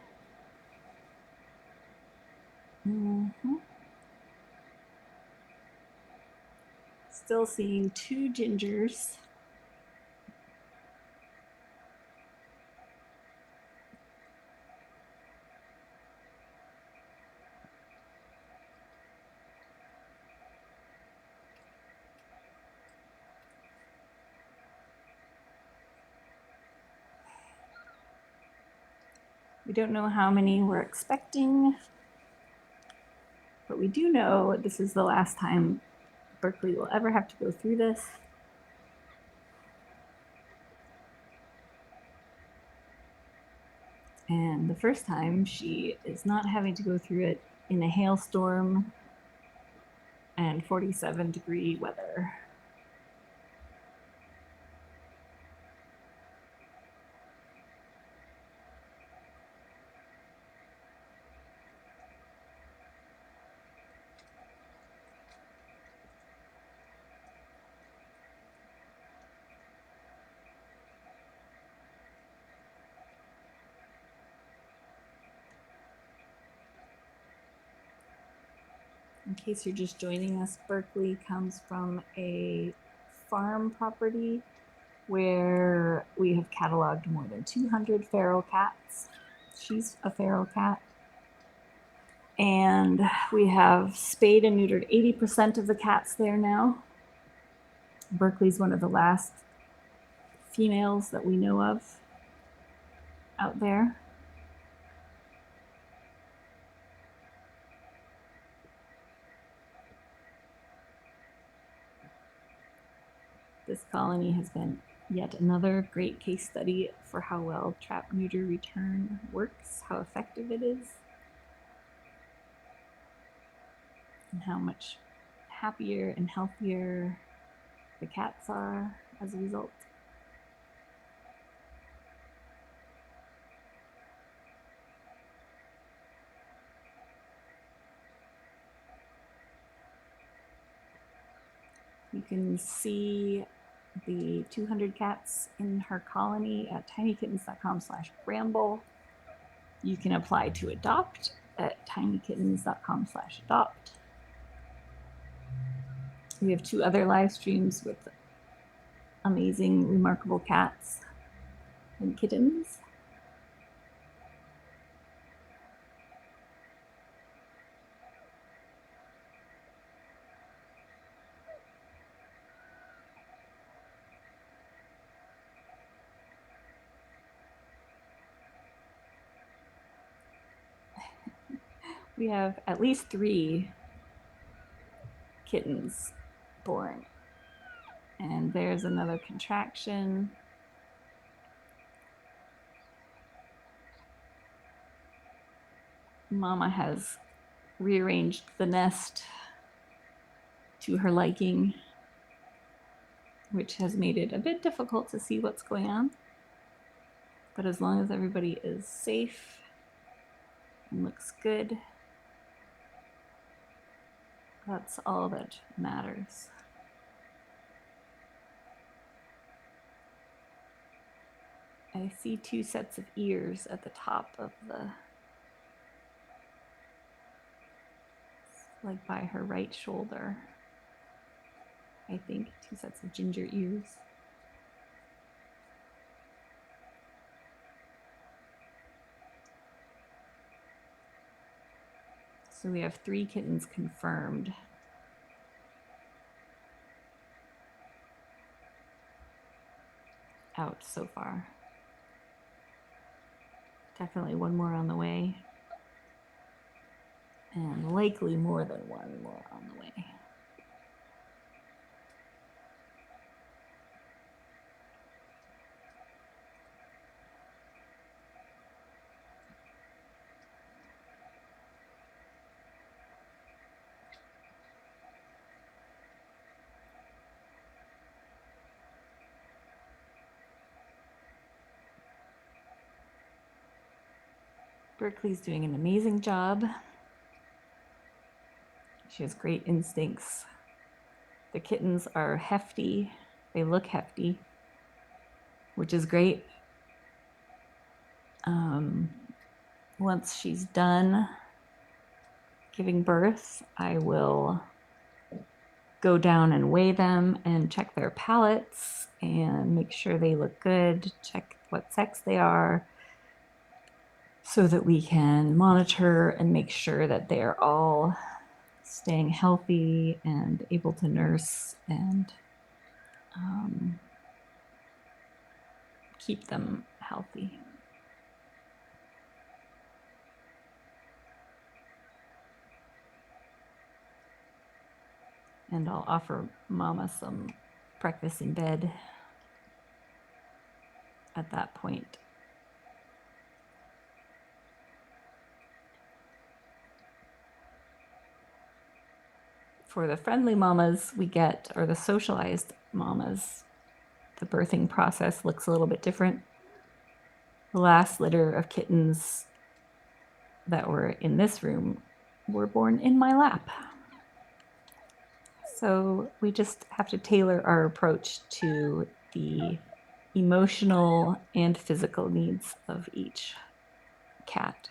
A: Still seeing 2 gingers. We don't know how many we're expecting, but we do know this is the last time Berkeley will ever have to go through this. And the first time she is not having to go through it in a hailstorm and 47-degree weather. In case you're just joining us, Berkeley comes from a farm property where we have cataloged more than 200 feral cats. She's a feral cat. And we have spayed and neutered 80% of the cats there now. Berkeley's one of the last females that we know of out there. This colony has been yet another great case study for how well trap neuter return works, how effective it is, and how much happier and healthier the cats are as a result. You can see the 200 cats in her colony at tinykittens.com/bramble. You can apply to adopt at tinykittens.com/adopt. We have 2 other live streams with amazing, remarkable cats and kittens. We have at least 3 kittens born. And there's another contraction. Mama has rearranged the nest to her liking, which has made it a bit difficult to see what's going on. But as long as everybody is safe and looks good, that's all that matters. I see 2 sets of ears at the top of the like by her right shoulder. I think 2 sets of ginger ears. So we have 3 kittens confirmed. Out so far. Definitely one more on the way. And likely more than one more on the way. Berkeley's doing an amazing job. She has great instincts. The kittens are hefty. They look hefty, which is great. Once she's done giving birth, I will go down and weigh them and check their palates and make sure they look good, check what sex they are, so that we can monitor and make sure that they're all staying healthy and able to nurse and keep them healthy. And I'll offer Mama some breakfast in bed at that point. For the friendly mamas we get, or the socialized mamas, the birthing process looks a little bit different. The last litter of kittens that were in this room were born in my lap. So we just have to tailor our approach to the emotional and physical needs of each cat.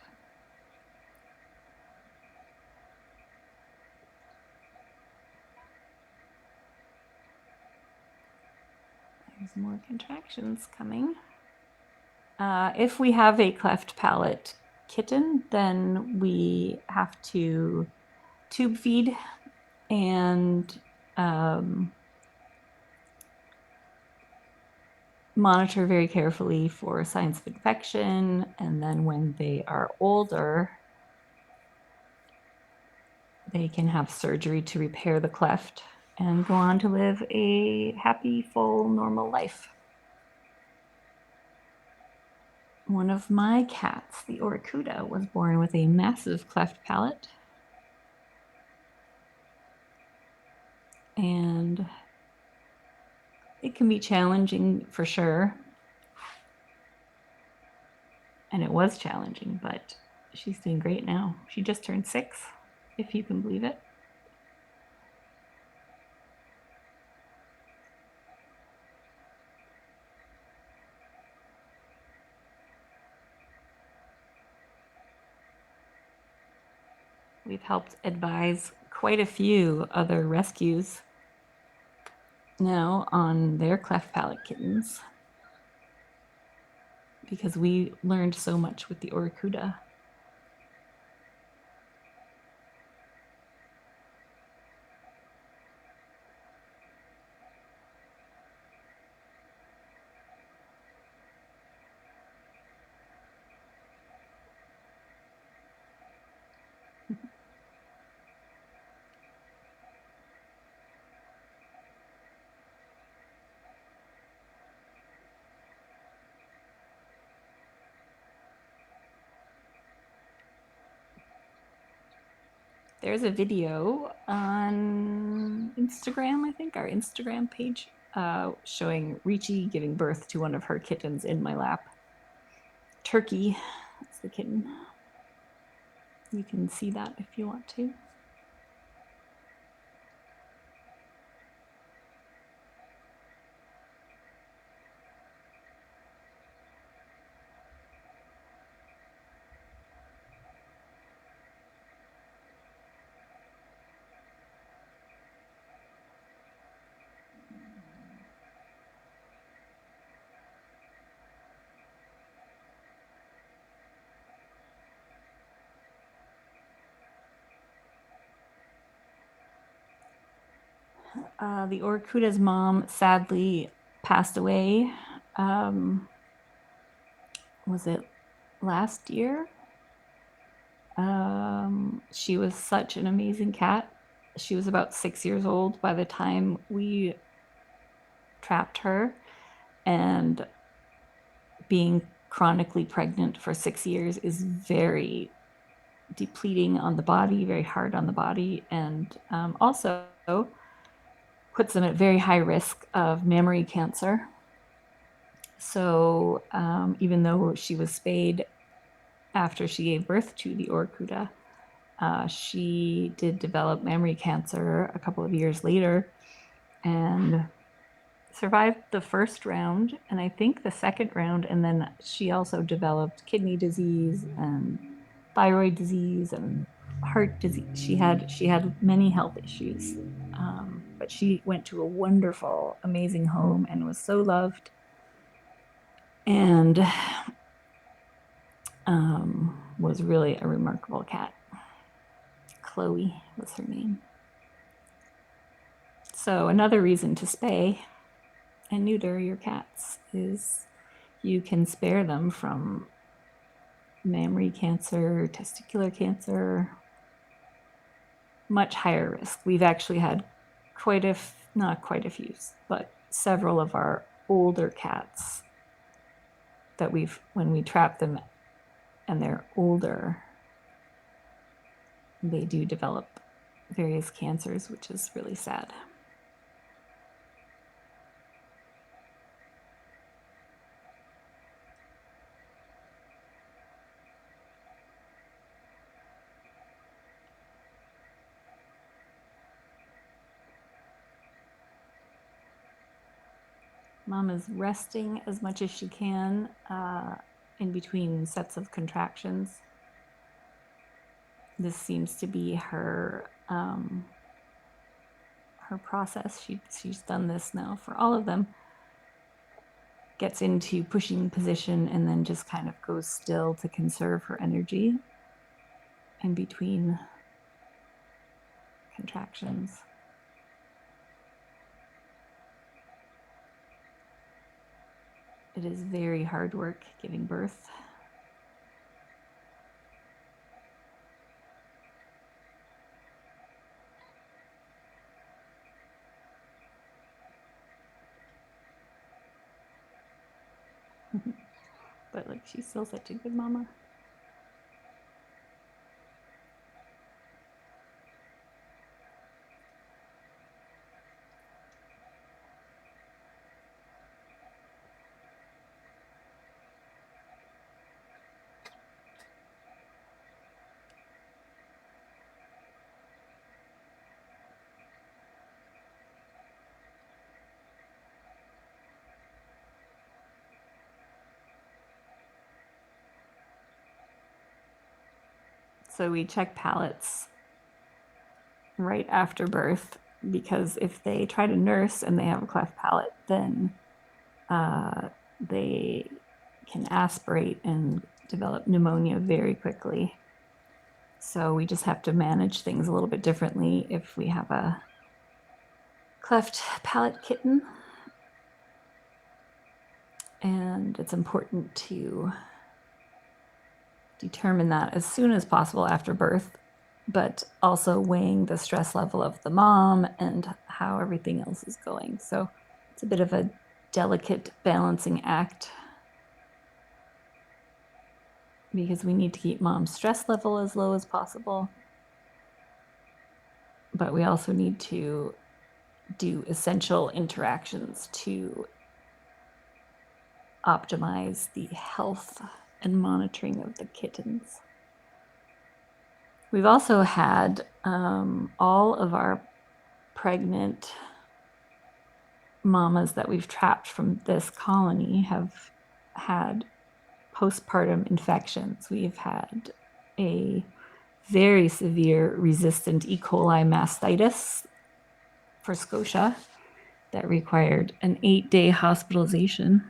A: There's more contractions coming. If we have a cleft palate kitten, then we have to tube feed and monitor very carefully for signs of infection. And then when they are older, they can have surgery to repair the cleft and go on to live a happy, full, normal life. One of my cats, the Oracuda, was born with a massive cleft palate. And it can be challenging for sure. And it was challenging, but she's doing great now. She just turned 6, if you can believe it. We've helped advise quite a few other rescues now on their cleft palate kittens, because we learned so much with the Oracuda.
B: There's a video on Instagram, I think, our Instagram page, showing Ricci giving birth to one of her kittens in my lap. Turkey, that's the kitten. You can see that if you want to. The Oracuda's mom sadly passed away. Was it last year? She was such an amazing cat. She was about 6 years old by the time we trapped her, and being chronically pregnant for 6 years is very depleting on the body, very hard on the body, and also puts them at very high risk of mammary cancer. So even though she was spayed after she gave birth to the Oracuda, she did develop mammary cancer a couple of years later and survived the first round, and I think the second round, and then she also developed kidney disease and thyroid disease and heart disease. She had many health issues, but she went to a wonderful, amazing home and was so loved. And was really a remarkable cat. Chloe was her name. So another reason to spay and neuter your cats is you can spare them from mammary cancer, testicular cancer, much higher risk. We've actually had not quite a few, but several of our older cats that when we trap them and they're older, they do develop various cancers, which is really sad. Mom is resting as much as she can in between sets of contractions. This seems to be her process. She's done this now for all of them. Gets into pushing position and then just kind of goes still to conserve her energy in between contractions. It is very hard work giving birth. But like, she's still such a good mama. So we check palates right after birth, because if they try to nurse and they have a cleft palate, then they can aspirate and develop pneumonia very quickly. So we just have to manage things a little bit differently if we have a cleft palate kitten. And it's important to determine that as soon as possible after birth, but also weighing the stress level of the mom and how everything else is going. So it's a bit of a delicate balancing act, because we need to keep mom's stress level as low as possible, but we also need to do essential interactions to optimize the health and monitoring of the kittens. We've also had all of our pregnant mamas that we've trapped from this colony have had postpartum infections. We've had a very severe resistant E. coli mastitis for Scotia that required an 8-day hospitalization.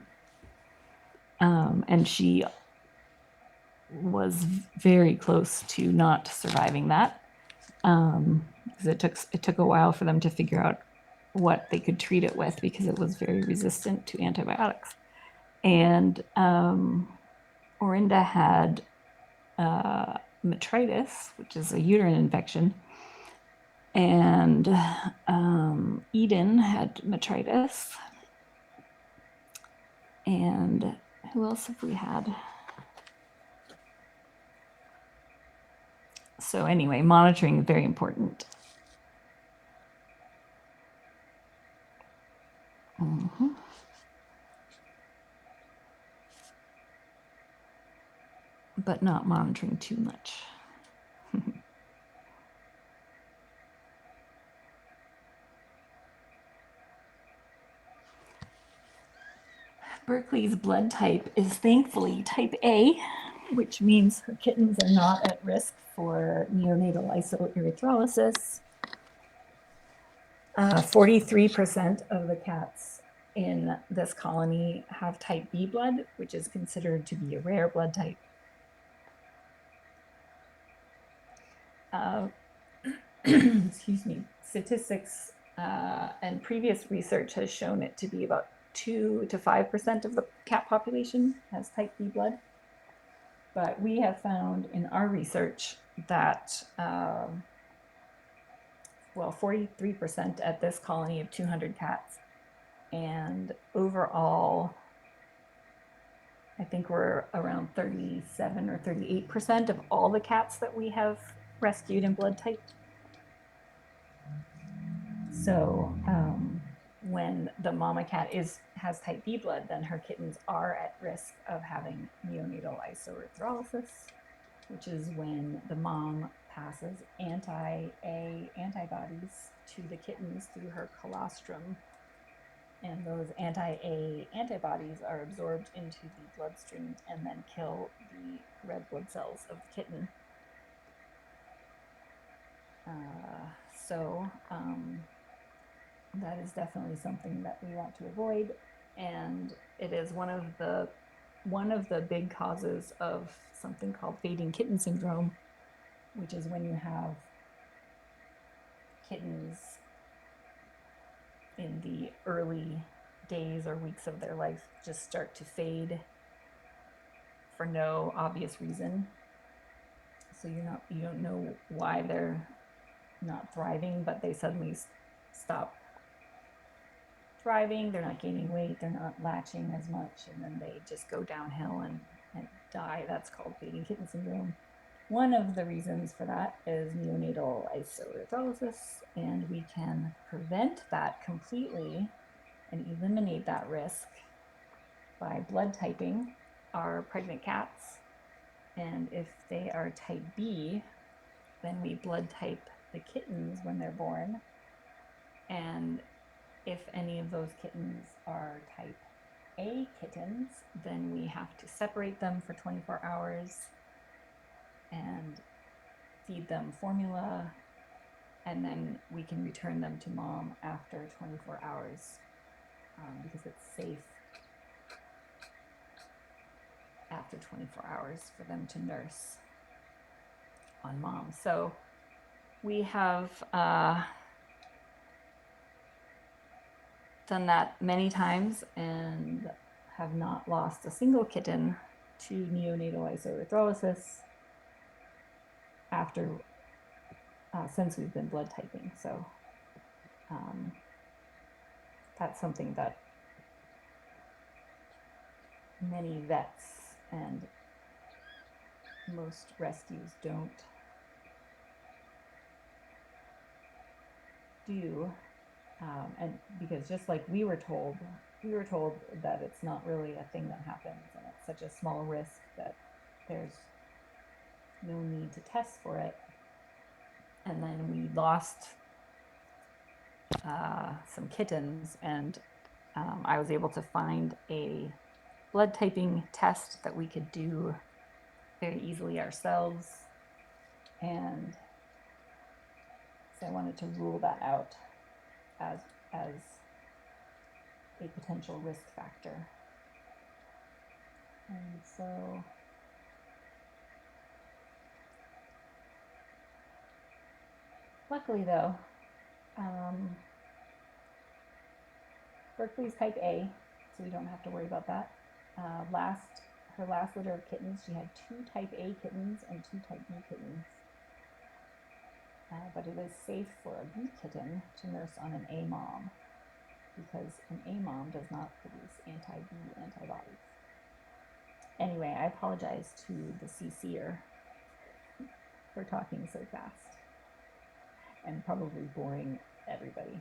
B: And she was very close to not surviving that, because it took a while for them to figure out what they could treat it with because it was very resistant to antibiotics. And Orinda had metritis, which is a uterine infection, and Eden had metritis. And who else have we had? So anyway, monitoring is very important. But not monitoring too much. Berkeley's blood type is thankfully type A, which means her kittens are not at risk for neonatal isoerythrolysis. 43% of the cats in this colony have type B blood, which is considered to be a rare blood type. Excuse me. Statistics and previous research has shown it to be about 2 to 5% of the cat population has type B blood. But we have found in our research that, 43% at this colony of 200 cats. And overall, I think we're around 37 or 38% of all the cats that we have rescued in blood type. So when the mama cat has type B blood, then her kittens are at risk of having neonatal isoerythrolysis, which is when the mom passes anti-A antibodies to the kittens through her colostrum. And those anti-A antibodies are absorbed into the bloodstream and then kill the red blood cells of the kitten. So that is definitely something that we want to avoid, and it is one of the big causes of something called fading kitten syndrome, which is when you have kittens in the early days or weeks of their life just start to fade for no obvious reason. So you don't know why they're not thriving, but they suddenly stop thriving, they're not gaining weight, they're not latching as much, and then they just go downhill and die. That's called fading kitten syndrome. One of the reasons for that is neonatal isoerythrolysis, and we can prevent that completely and eliminate that risk by blood typing our pregnant cats. And if they are type B, then we blood type the kittens when they're born. And if any of those kittens are type A kittens, then we have to separate them for 24 hours and feed them formula, and then we can return them to mom after 24 hours because it's safe after 24 hours for them to nurse on mom. So we have done that many times and have not lost a single kitten to neonatal isoerythrolysis after since we've been blood typing. So that's something that many vets and most rescues don't do. And because just like we were told that it's not really a thing that happens, and it's such a small risk that there's no need to test for it. And then we lost some kittens, and I was able to find a blood typing test that we could do very easily ourselves, and so I wanted to rule that out as a potential risk factor. And so luckily though, Berkeley's type A, so we don't have to worry about that. Her last litter of kittens, she had 2 type A kittens and 2 type B kittens. But it is safe for a B kitten to nurse on an A mom, because an A mom does not produce anti-B antibodies. Anyway, I apologize to the CC'er for talking so fast and probably boring everybody.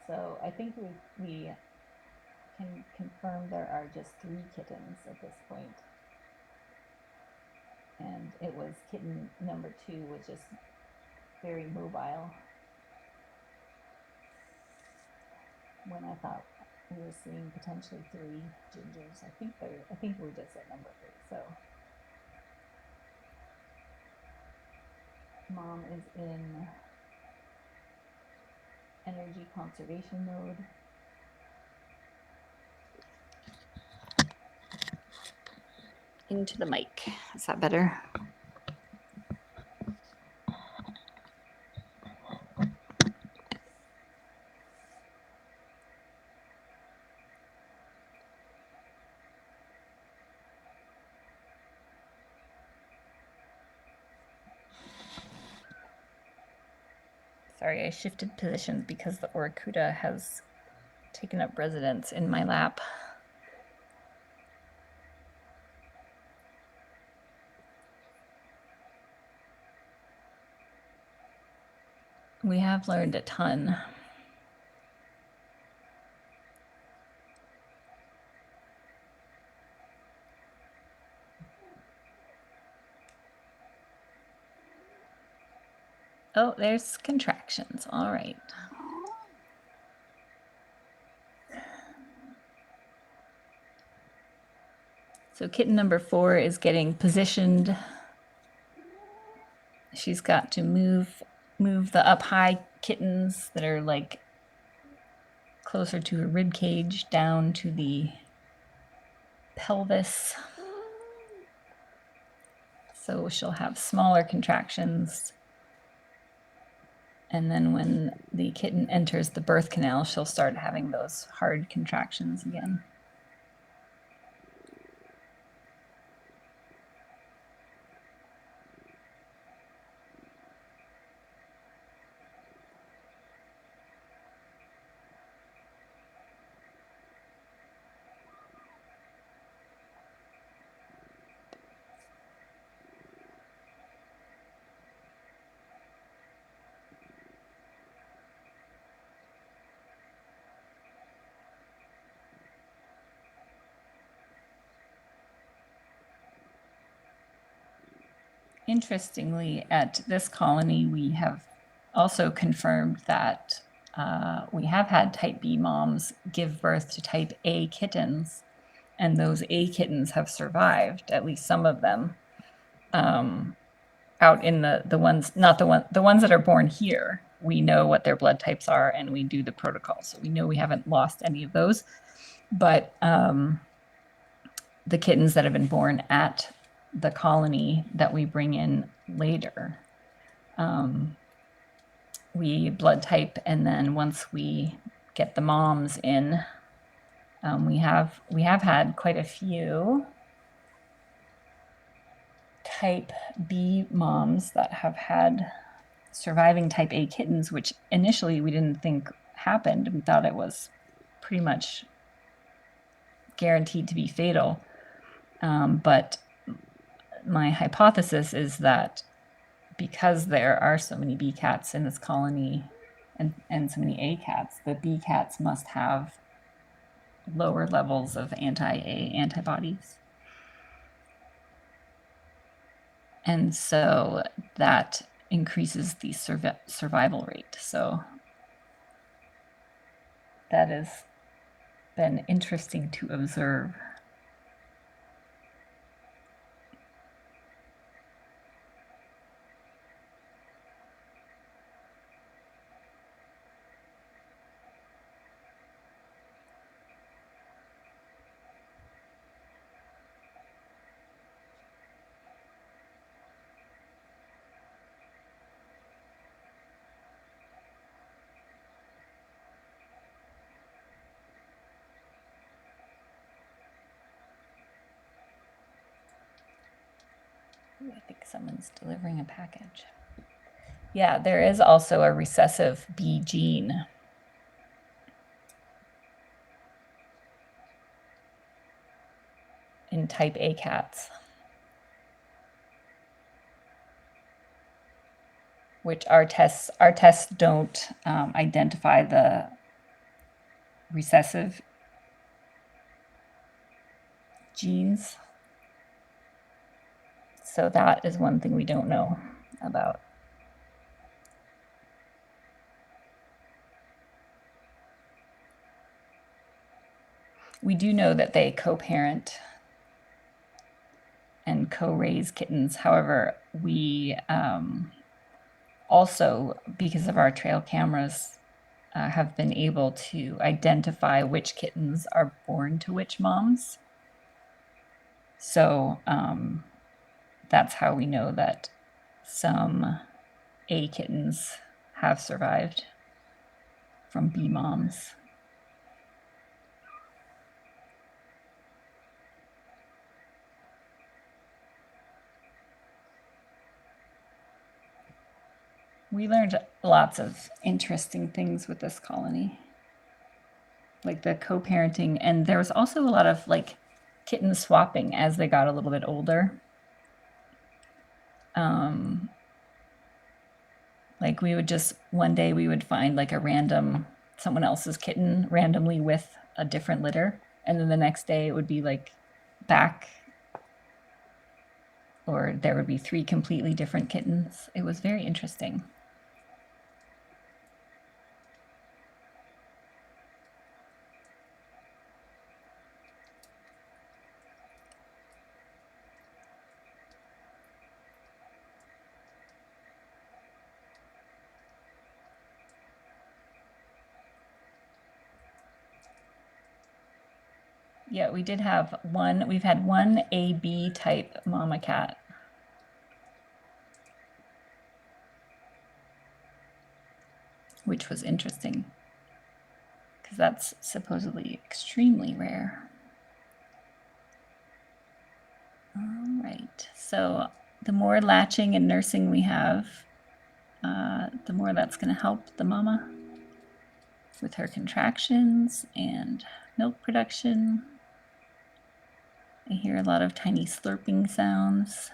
B: So I think we can confirm there are just 3 kittens at this point. And it was kitten number 2 was just very mobile when I thought we were seeing potentially 3 gingers. I think we're just at number 3. So mom is in energy conservation mode. Into the mic. Is that better? Sorry, I shifted positions because the Oracuda has taken up residence in my lap. We have learned a ton. Oh, there's contractions. All right. So kitten number 4 is getting positioned. She's got to move the up high kittens that are like closer to her rib cage down to the pelvis. So she'll have smaller contractions. And then when the kitten enters the birth canal, she'll start having those hard contractions again. Interestingly, at this colony, we have also confirmed that we have had type B moms give birth to type A kittens, and those A kittens have survived, at least some of them, out in the ones, the ones that are born here. We know what their blood types are, and we do the protocol, so we know we haven't lost any of those. But the kittens that have been born at the colony that we bring in later, we blood type, and then once we get the moms in, we have had quite a few type B moms that have had surviving type A kittens, which initially we didn't think happened. We thought it was pretty much guaranteed to be fatal. But my hypothesis is that because there are so many B cats in this colony and so many A cats, the B cats must have lower levels of anti-A antibodies. And so that increases the survival rate. So that has been interesting to observe. Ooh, I think someone's delivering a package. Yeah, there is also a recessive B gene. In type A cats, which our tests don't identify the recessive genes. So that is one thing we don't know about. We do know that they co-parent and co-raise kittens. However, we also, because of our trail cameras, have been able to identify which kittens are born to which moms. So that's how we know that some A kittens have survived from B moms. We learned lots of interesting things with this colony, like the co-parenting, and there was also a lot of like kitten swapping as they got a little bit older. Like we would just, one day we would find like a random, someone else's kitten randomly with a different litter. And then the next day it would be like back, or there would be 3 completely different kittens. It was very interesting. Yeah, we did have one, we've had one AB type mama cat. Which was interesting, because that's supposedly extremely rare. All right, so the more latching and nursing we have, the more that's going to help the mama with her contractions and milk production. I hear a lot of tiny slurping sounds.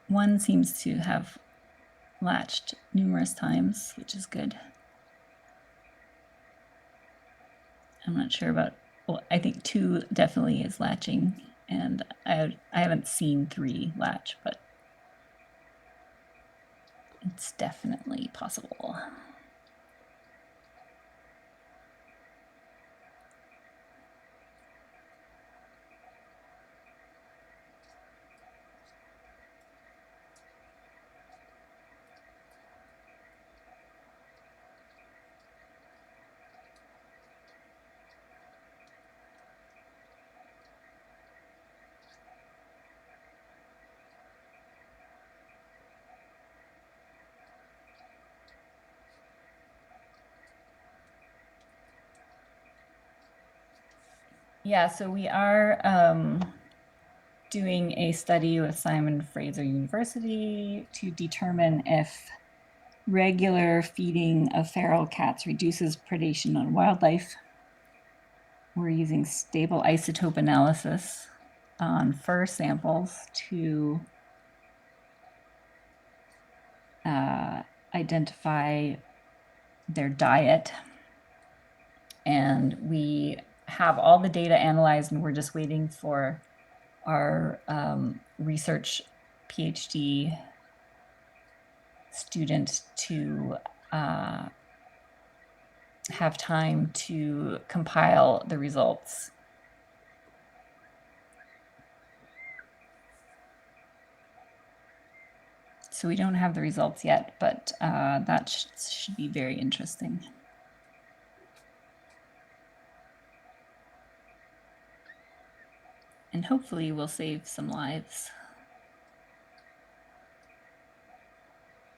B: One seems to have latched numerous times, which is good. I'm not sure about, well, I think 2 definitely is latching, and I haven't seen 3 latch, but it's definitely possible. Yeah, so we are doing a study with Simon Fraser University to determine if regular feeding of feral cats reduces predation on wildlife. We're using stable isotope analysis on fur samples to identify their diet. And we have all the data analyzed, and we're just waiting for our research PhD student to have time to compile the results. So we don't have the results yet, but that should be very interesting. And hopefully we'll save some lives.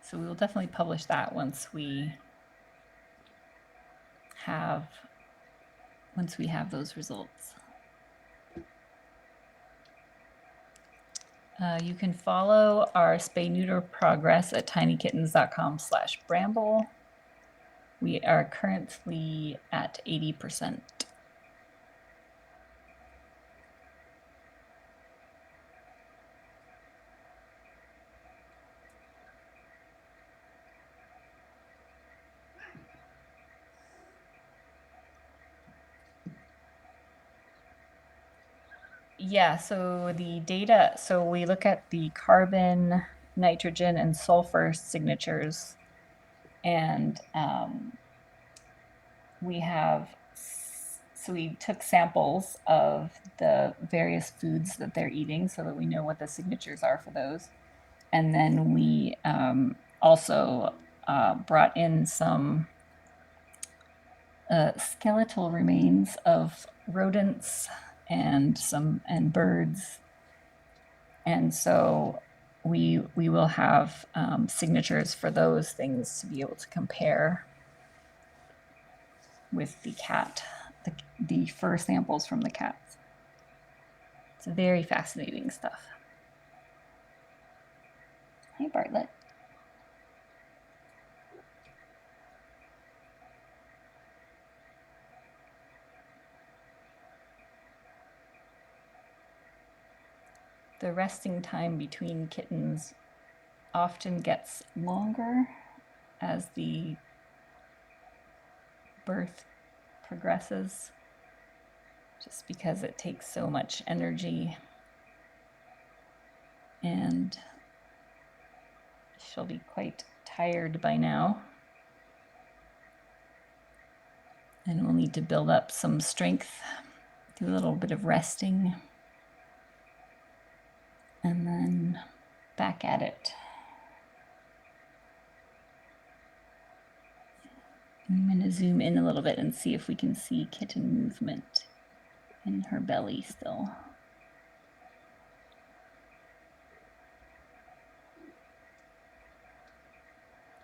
B: So we will definitely publish that once we have those results. You can follow our spay-neuter progress at tinykittens.com/bramble. We are currently at 80%. Yeah, so the data, so we look at the carbon, nitrogen, and sulfur signatures, and we took samples of the various foods that they're eating so that we know what the signatures are for those. And then we also brought in some skeletal remains of rodents and birds. And so we will have signatures for those things to be able to compare with the cat, the fur samples from the cats. It's very fascinating stuff. Hey, Bartlett. The resting time between kittens often gets longer as the birth progresses, just because it takes so much energy, and she'll be quite tired by now, and we'll need to build up some strength, do a little bit of resting, and then back at it. I'm going to zoom in a little bit and see if we can see kitten movement in her belly still.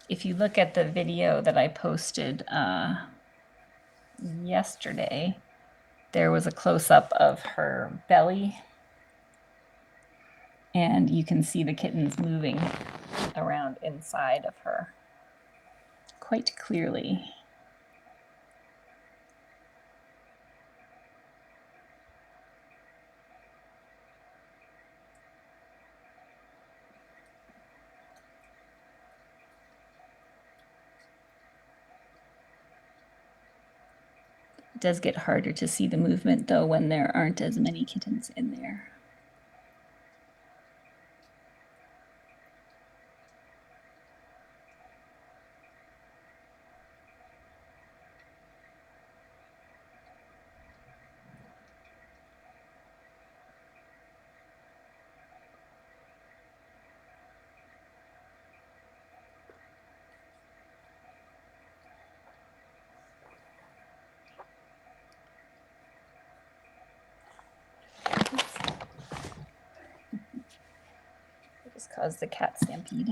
B: If you look at the video that I posted yesterday, there was a close-up of her belly, and you can see the kittens moving around inside of her quite clearly. It does get harder to see the movement, though, when there aren't as many kittens in there. It just caused the cat stampede.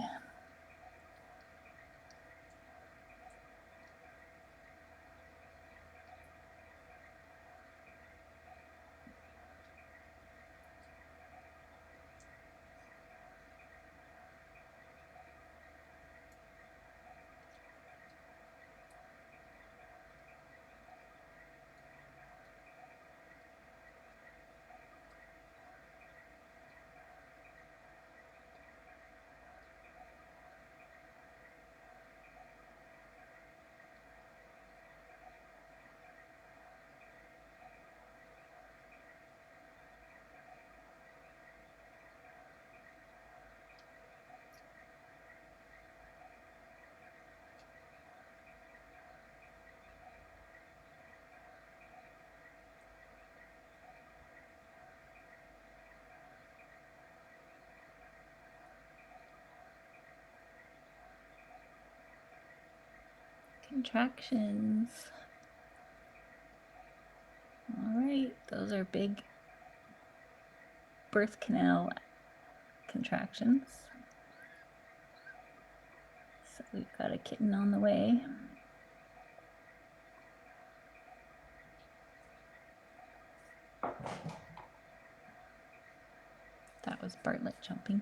B: Contractions. All right, those are big birth canal contractions. So we've got a kitten on the way. That was Bartlett jumping.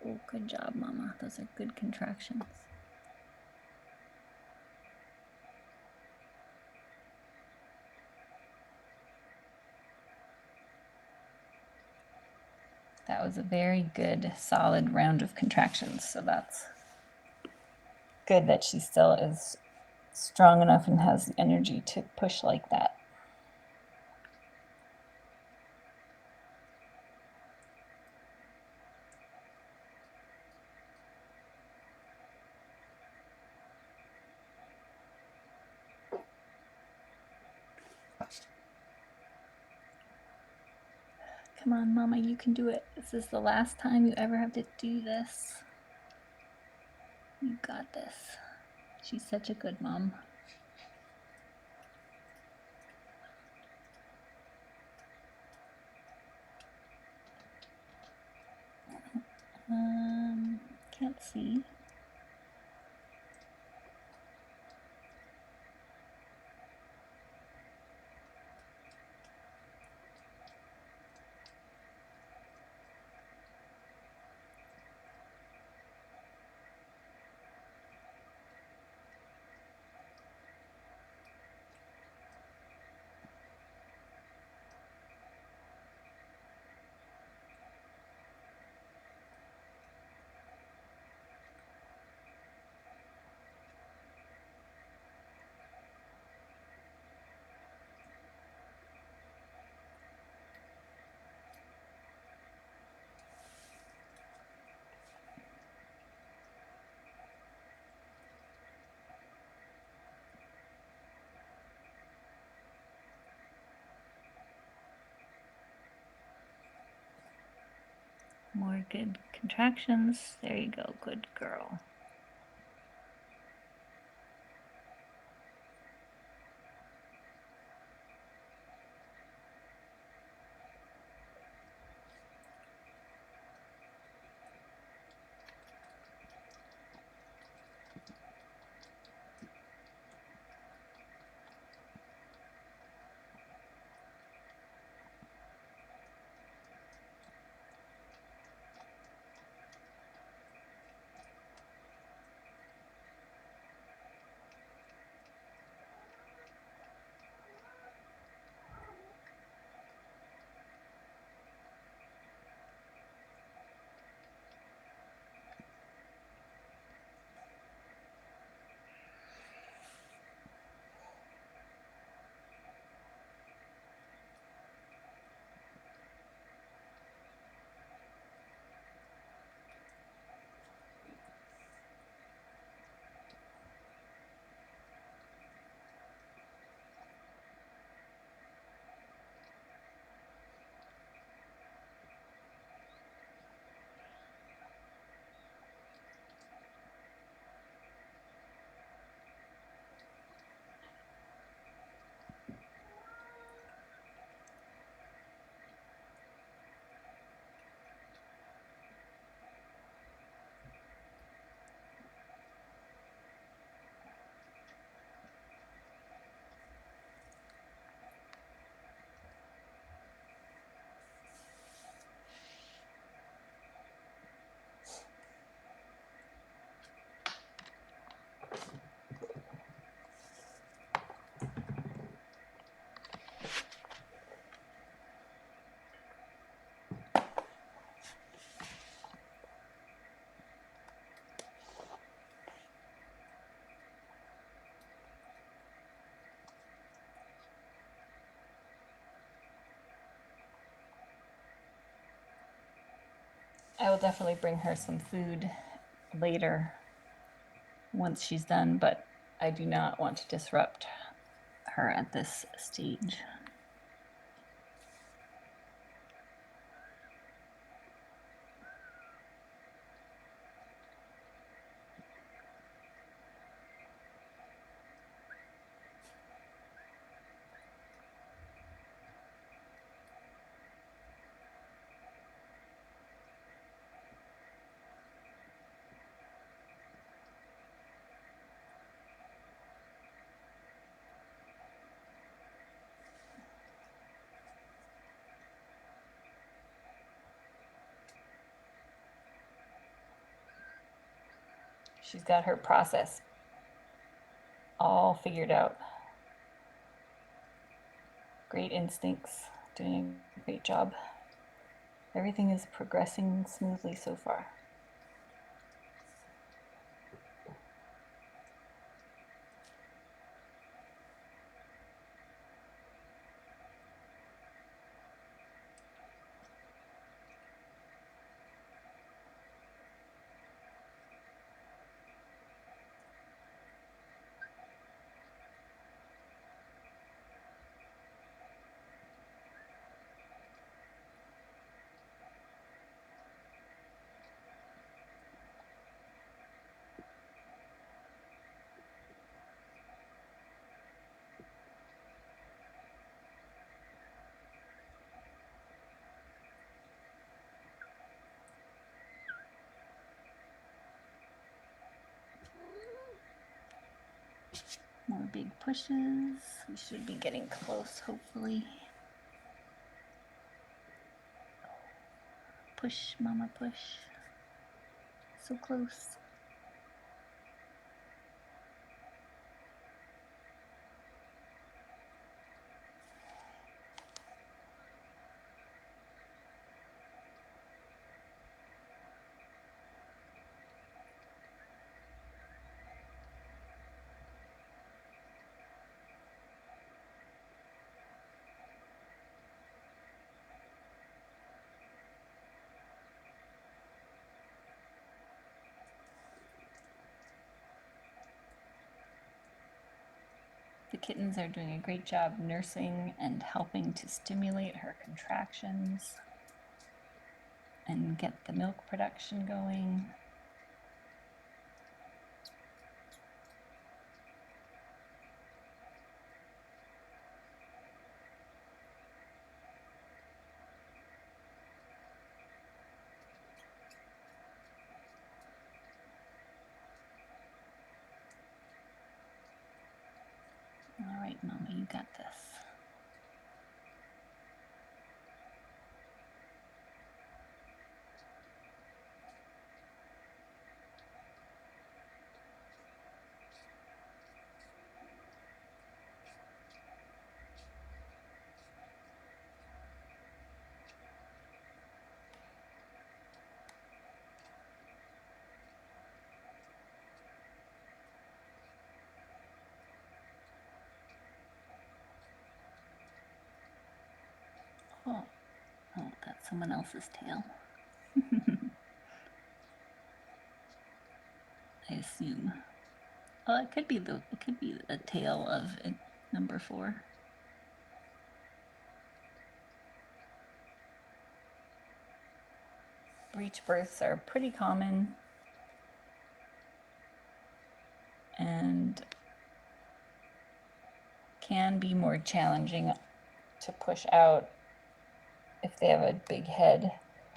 B: Oh, good job, Mama. Those are good contractions. That was a very good, solid round of contractions. So that's good that she still is strong enough and has the energy to push like that. Come on, Mama, you can do it. This is the last time you ever have to do this. You got this. She's such a good mom. Can't see. More good contractions. There you go. Good girl. I will definitely bring her some food later once she's done, but I do not want to disrupt her at this stage. She's got her process all figured out. Great instincts, doing a great job. Everything is progressing smoothly so far. More big pushes. We should be getting close, hopefully. Push, mama, push. So close. The kittens are doing a great job nursing and helping to stimulate her contractions and get the milk production going. All right, Mama, you got this. Oh, that's someone else's tail. I assume. Oh, it could be a tail of number 4. Breech births are pretty common and can be more challenging to push out if they have a big head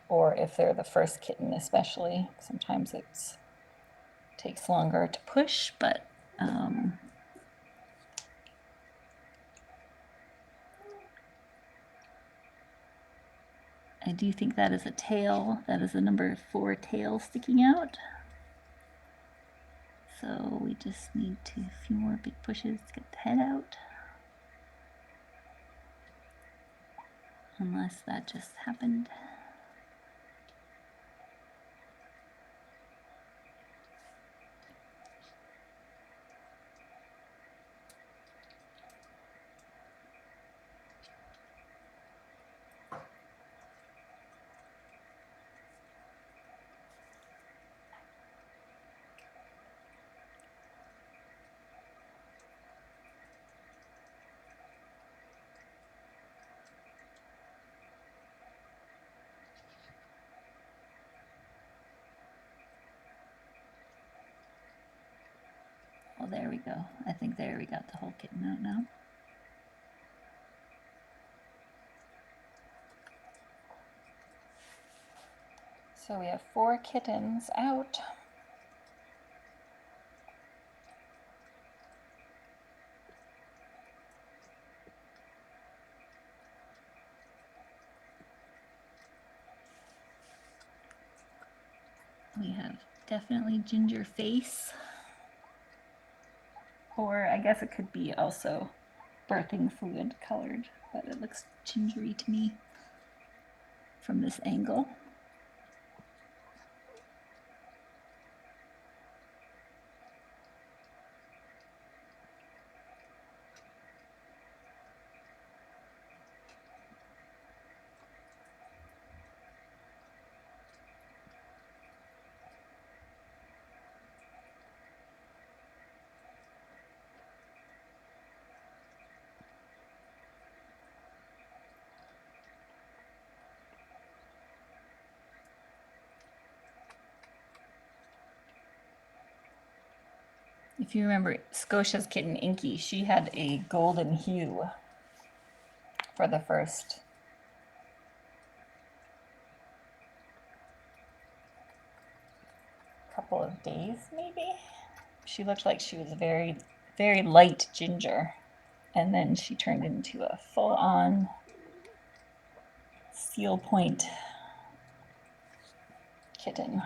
B: or if they're the first kitten especially. Sometimes it takes longer to push, but I do think that is a tail. That is a number 4 tail sticking out. So we just need a few more big pushes to get the head out. Unless that just happened. Well, there we go. I think there we got the whole kitten out now. So we have 4 kittens out. We have Definitely ginger face. Or I guess it could be also birthing fluid colored, but it looks gingery to me from this angle. If you remember Scotia's kitten Inky, she had a golden hue for the first couple of days, maybe. She looked like she was very, very light ginger, and then she turned into a full-on seal point kitten.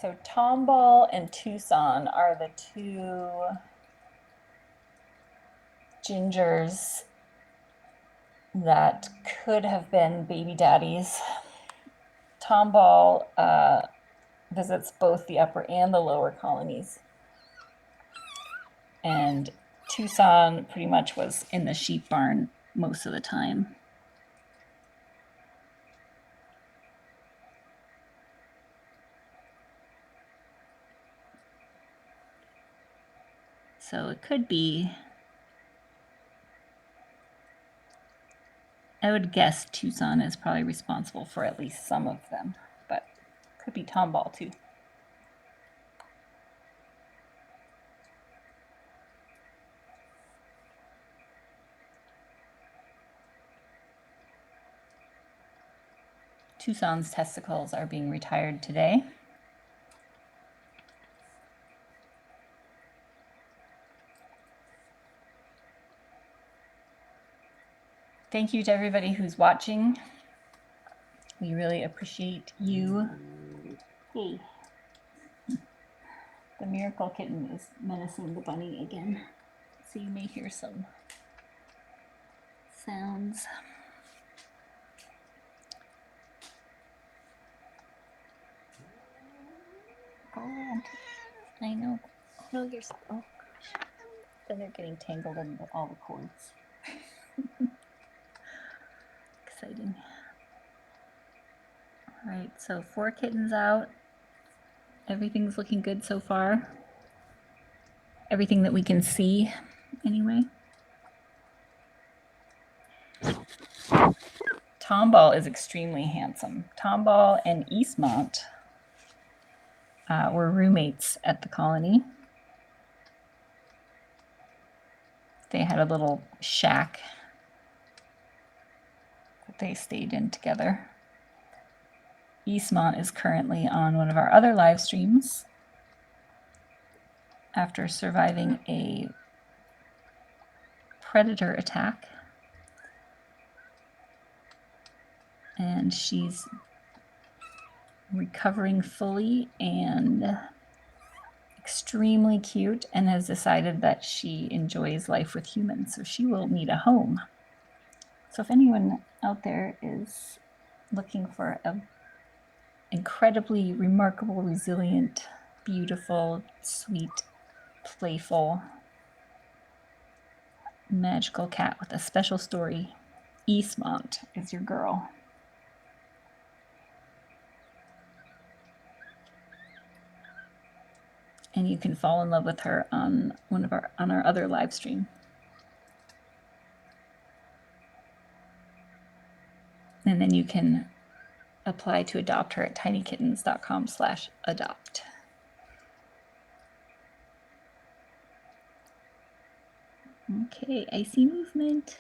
B: So Tomball and Tucson are the two gingers that could have been baby daddies. Tomball visits both the upper and the lower colonies. And Tucson pretty much was in the sheep barn most of the time. So it could be, I would guess Tucson is probably responsible for at least some of them, but could be Tomball too. Tucson's testicles are being retired today. Thank you to everybody who's watching. We really appreciate you. Hey, the miracle kitten is menacing the bunny again, so you may hear some sounds. Oh, I know. No, you're. Oh gosh. Then they're getting tangled in all the cords. Exciting. All right, so 4 kittens out. Everything's looking good so far. Everything that we can see, anyway. Tomball is extremely handsome. Tomball and Eastmont were roommates at the colony. They had a little shack that they stayed in together. Eastmont is currently on one of our other live streams after surviving a predator attack. And she's recovering fully and extremely cute and has decided that she enjoys life with humans, so she will need a home. So if anyone out there is looking for an incredibly remarkable, resilient, beautiful, sweet, playful, magical cat with a special story, Eastmont is your girl. And you can fall in love with her on our other live stream. And then you can apply to adopt her at tinykittens.com/adopt. Okay, I see movement.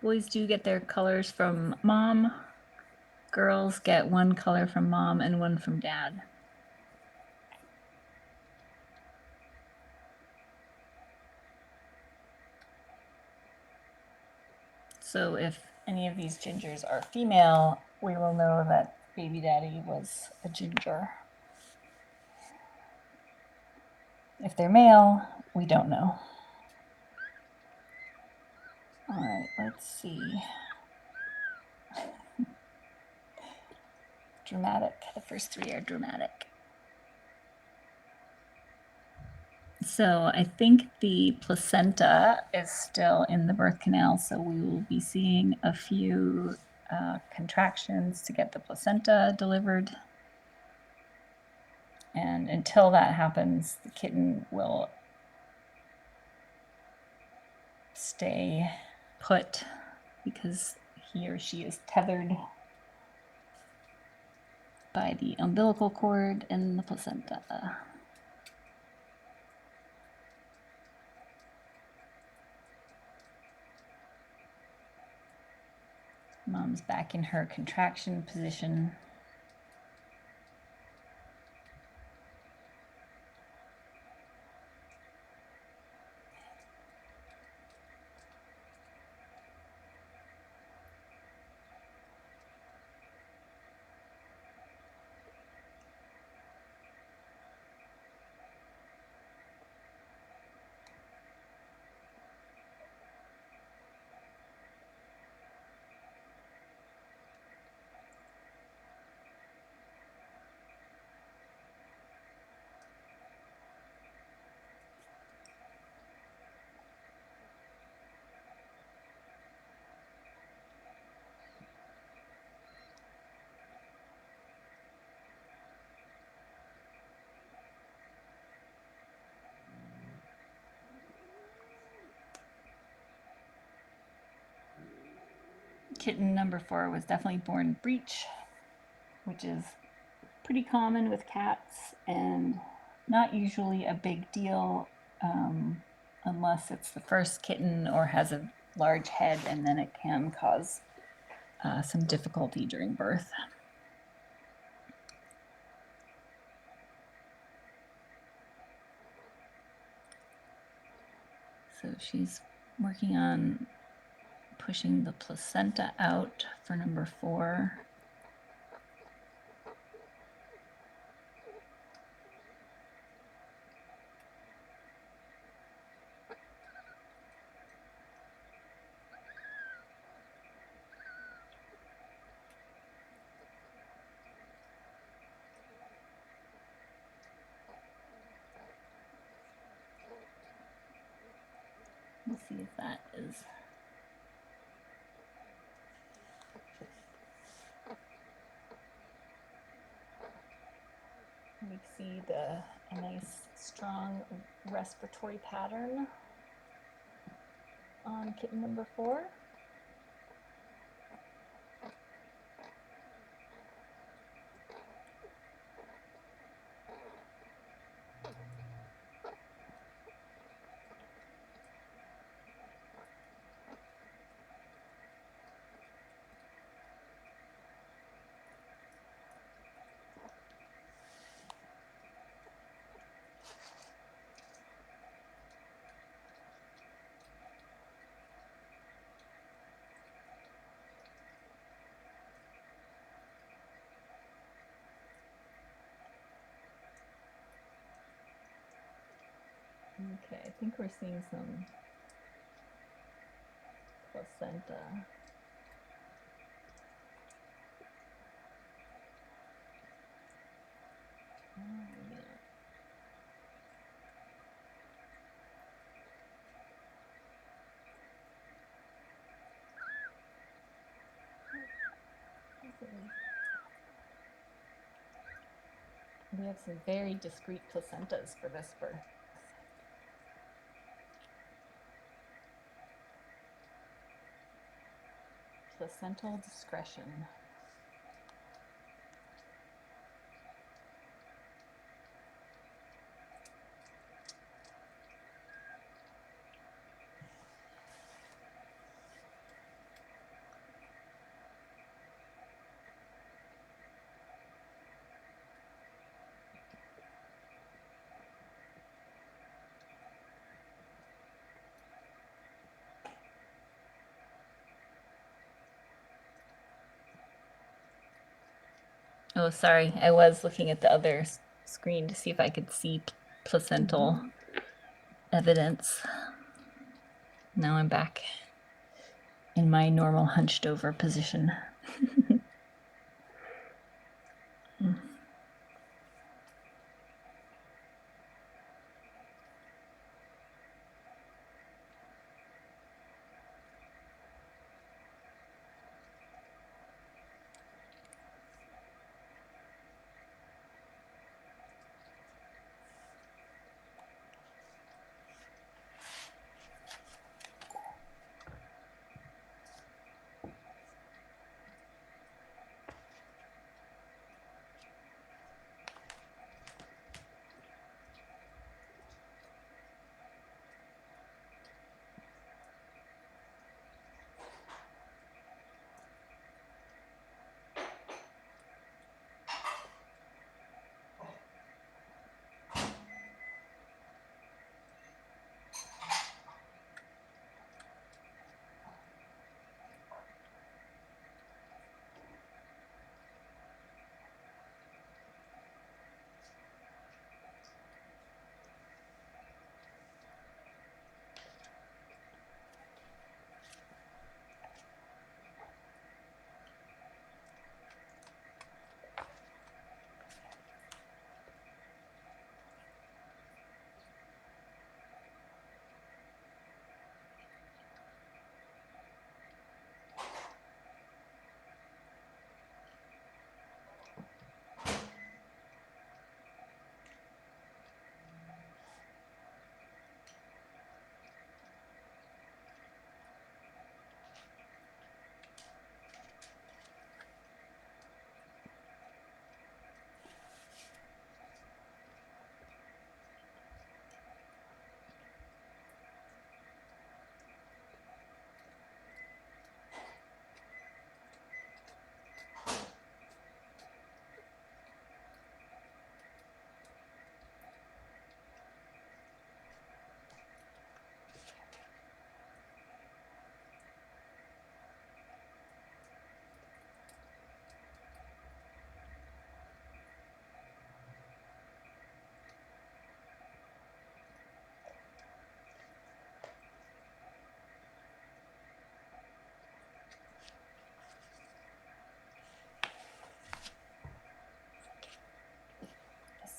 B: Boys do get their colors from mom. Girls get one color from mom and one from dad. So if any of these gingers are female, we will know that baby daddy was a ginger. If they're male, we don't know. All right, let's see. Dramatic. The first three are dramatic. So I think the placenta is still in the birth canal, so we will be seeing a few contractions to get the placenta delivered. And until that happens, the kitten will stay put because he or she is tethered by the umbilical cord and the placenta. Mom's back in her contraction position. Kitten number 4 was definitely born breech, which is pretty common with cats and not usually a big deal unless it's the first kitten or has a large head, and then it can cause some difficulty during birth. So she's working on pushing the placenta out for number 4. We'll see if that is. We see a nice strong respiratory pattern on kitten number 4. Okay, I think we're seeing some placenta. Oh, yeah. We have some very discreet placentas for this birth. Placental discretion. Oh, sorry. I was looking at the other screen to see if I could see placental evidence. Now I'm back in my normal hunched over position.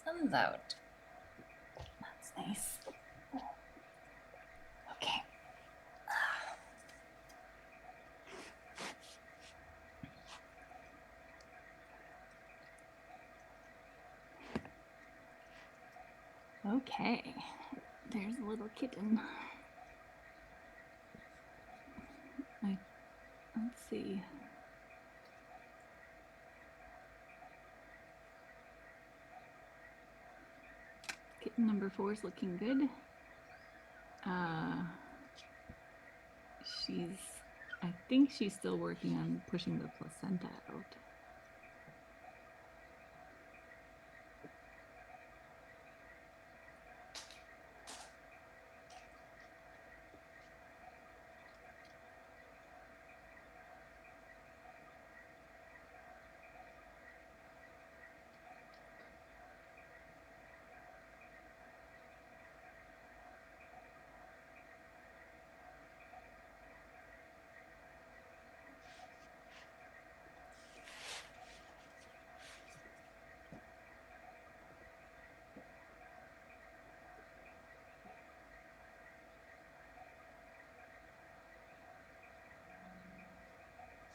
B: Sun's out. That's nice. Okay. Okay. There's a little kitten. Let's see. Kitten number 4 is looking good. I think she's still working on pushing the placenta out.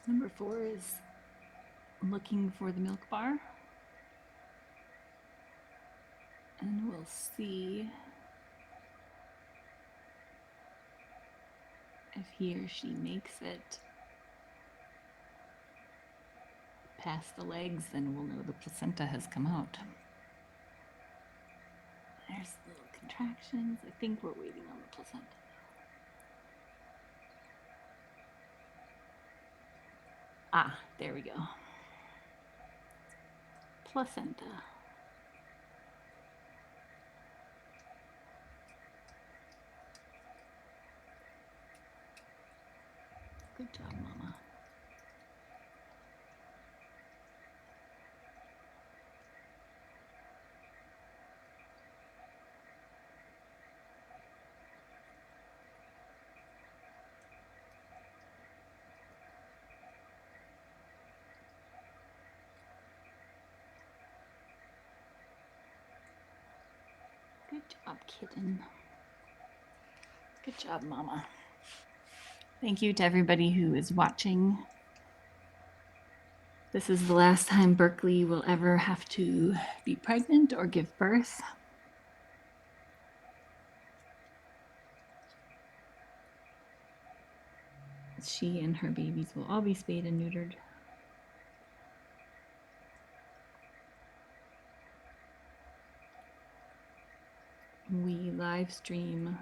B: Number 4 is looking for the milk bar. And we'll see if he or she makes it past the legs, then we'll know the placenta has come out. There's little contractions. I think we're waiting on the placenta. Ah, there we go. Placenta. Good job, Mama. job, kitten. Good job, Mama.
A: Thank you to everybody who is watching. This is the last time Berkeley will ever have to be pregnant or give birth. She and her babies will all be spayed and neutered. We live stream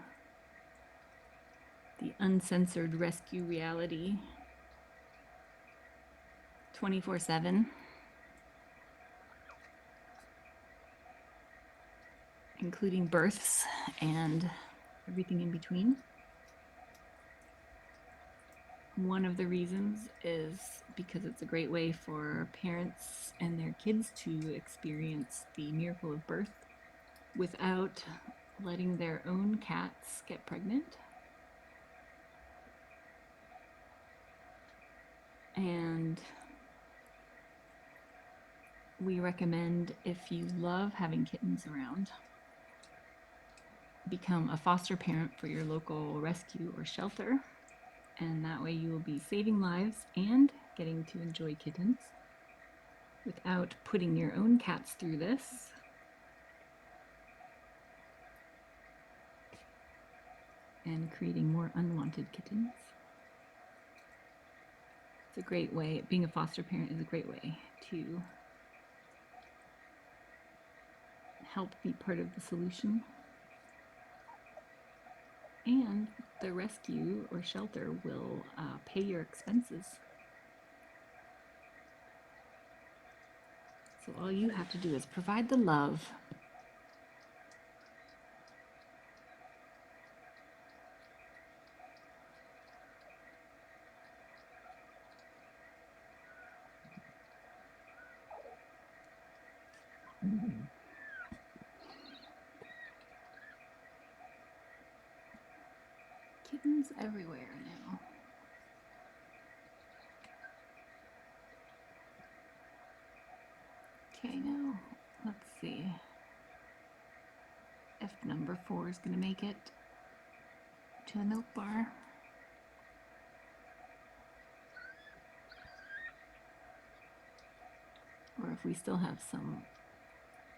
A: the uncensored rescue reality 24/7, including births and everything in between. One of the reasons is because it's a great way for parents and their kids to experience the miracle of birth without letting their own cats get pregnant. And we recommend, if you love having kittens around, become a foster parent for your local rescue or shelter. And that way you will be saving lives and getting to enjoy kittens without putting your own cats through this. And creating more unwanted kittens. It's a great way, being a foster parent is a great way to help be part of the solution. And the rescue or shelter will pay your expenses. So all you have to do is provide the love. Kittens everywhere now. Okay, now let's see if number 4 is going to make it to a milk bar. Or if we still have some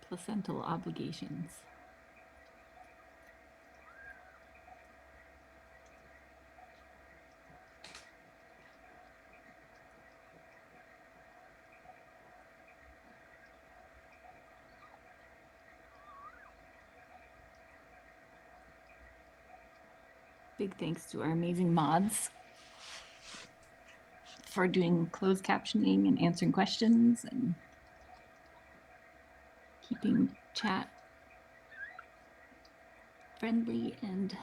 A: placental obligations. Big thanks to our amazing mods for doing closed captioning and answering questions and keeping chat friendly and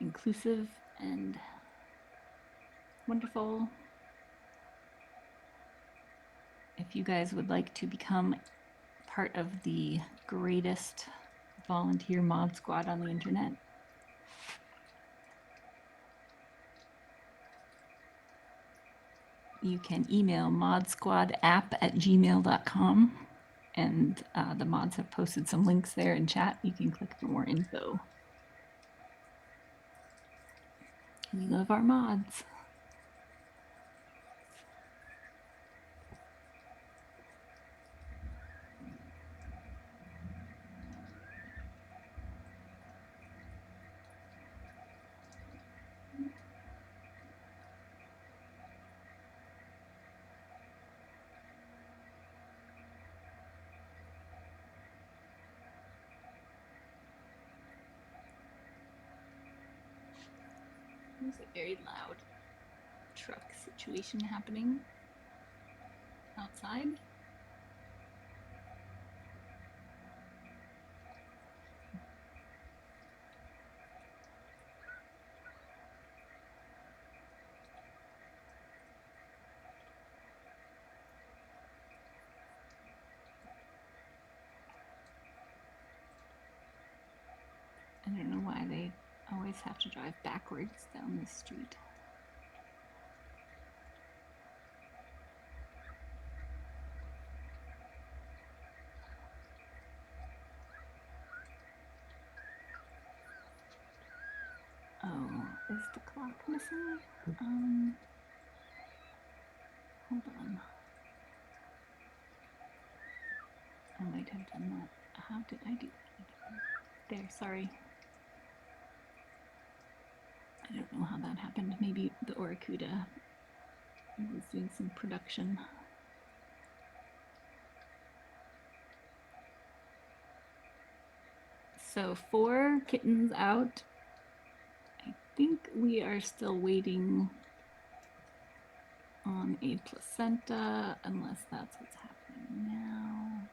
A: inclusive and wonderful. If you guys would like to become part of the greatest volunteer mod squad on the internet, you can email modsquadapp@gmail.com, and the mods have posted some links there in chat. You can click for more info. We love our mods. There's a very loud truck situation happening outside. I don't know why they always have to drive backwards down this street.
B: missing. Hold on. I might have done that. How did I do that? There, sorry. I don't know how that happened. Maybe the Oracuda was doing some production. So 4 kittens out. I think we are still waiting on a placenta, unless that's what's happening now.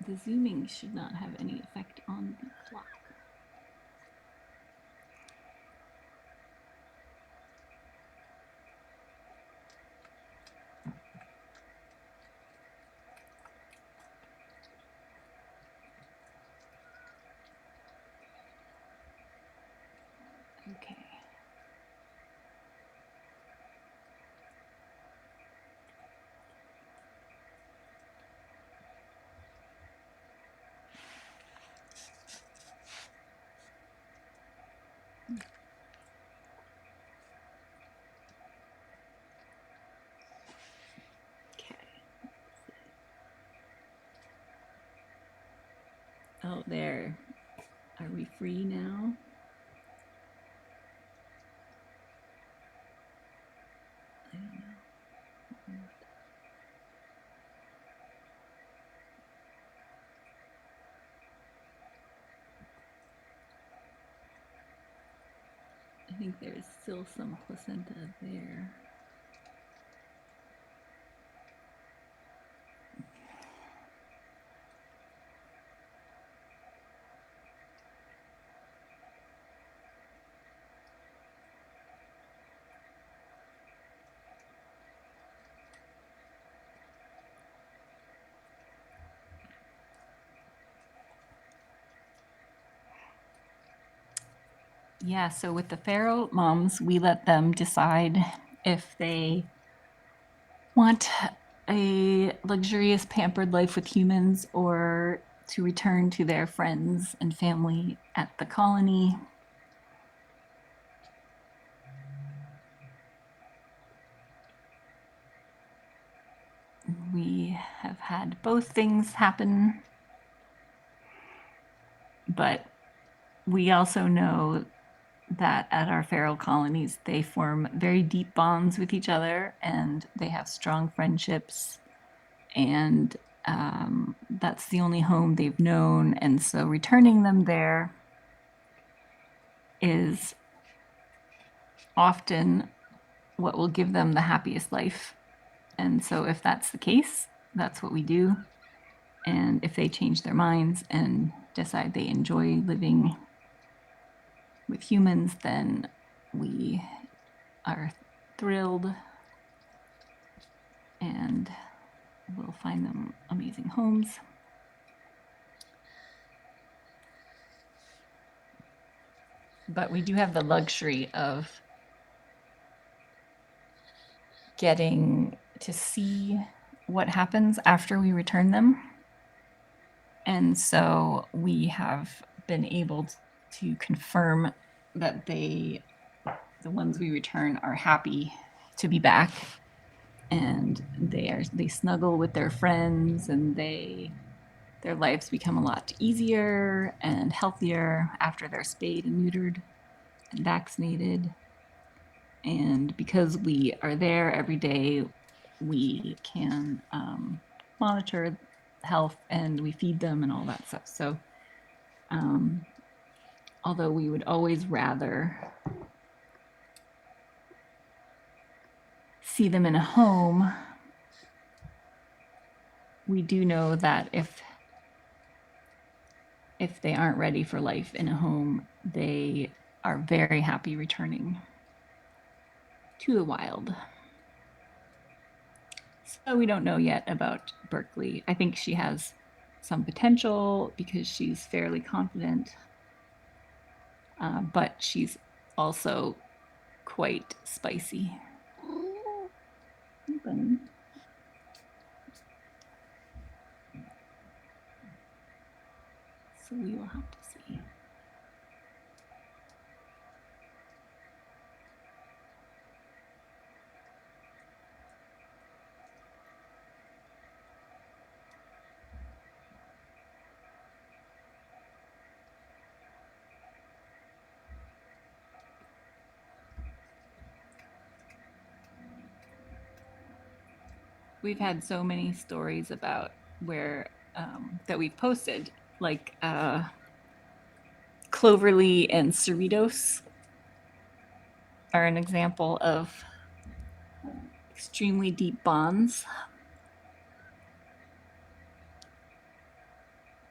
B: The zooming should not have any effect on the clock. Okay. Oh, there. Are we free now? I don't know. I think there's still some placenta there. Yeah, so with the feral moms, we let them decide if they want a luxurious, pampered life with humans or to return to their friends and family at the colony. We have had both things happen, but we also know that at our feral colonies, they form very deep bonds with each other and they have strong friendships. And that's the only home they've known. And so returning them there is often what will give them the happiest life. And so if that's the case, that's what we do. And if they change their minds and decide they enjoy living with humans, then we are thrilled and we'll find them amazing homes. But we do have the luxury of getting to see what happens after we return them. And so we have been able to confirm that the ones we return are happy to be back, and they snuggle with their friends, and their lives become a lot easier and healthier after they're spayed and neutered and vaccinated. And because we are there every day, we can monitor health and we feed them and all that stuff. So although we would always rather see them in a home, we do know that if they aren't ready for life in a home, they are very happy returning to the wild. So we don't know yet about Berkeley. I think she has some potential because she's fairly confident. but she's also quite spicy. Hey, bunny. So we will have to see. We've had so many stories about where that we've posted, like Cloverly and Cerritos are an example of extremely deep bonds.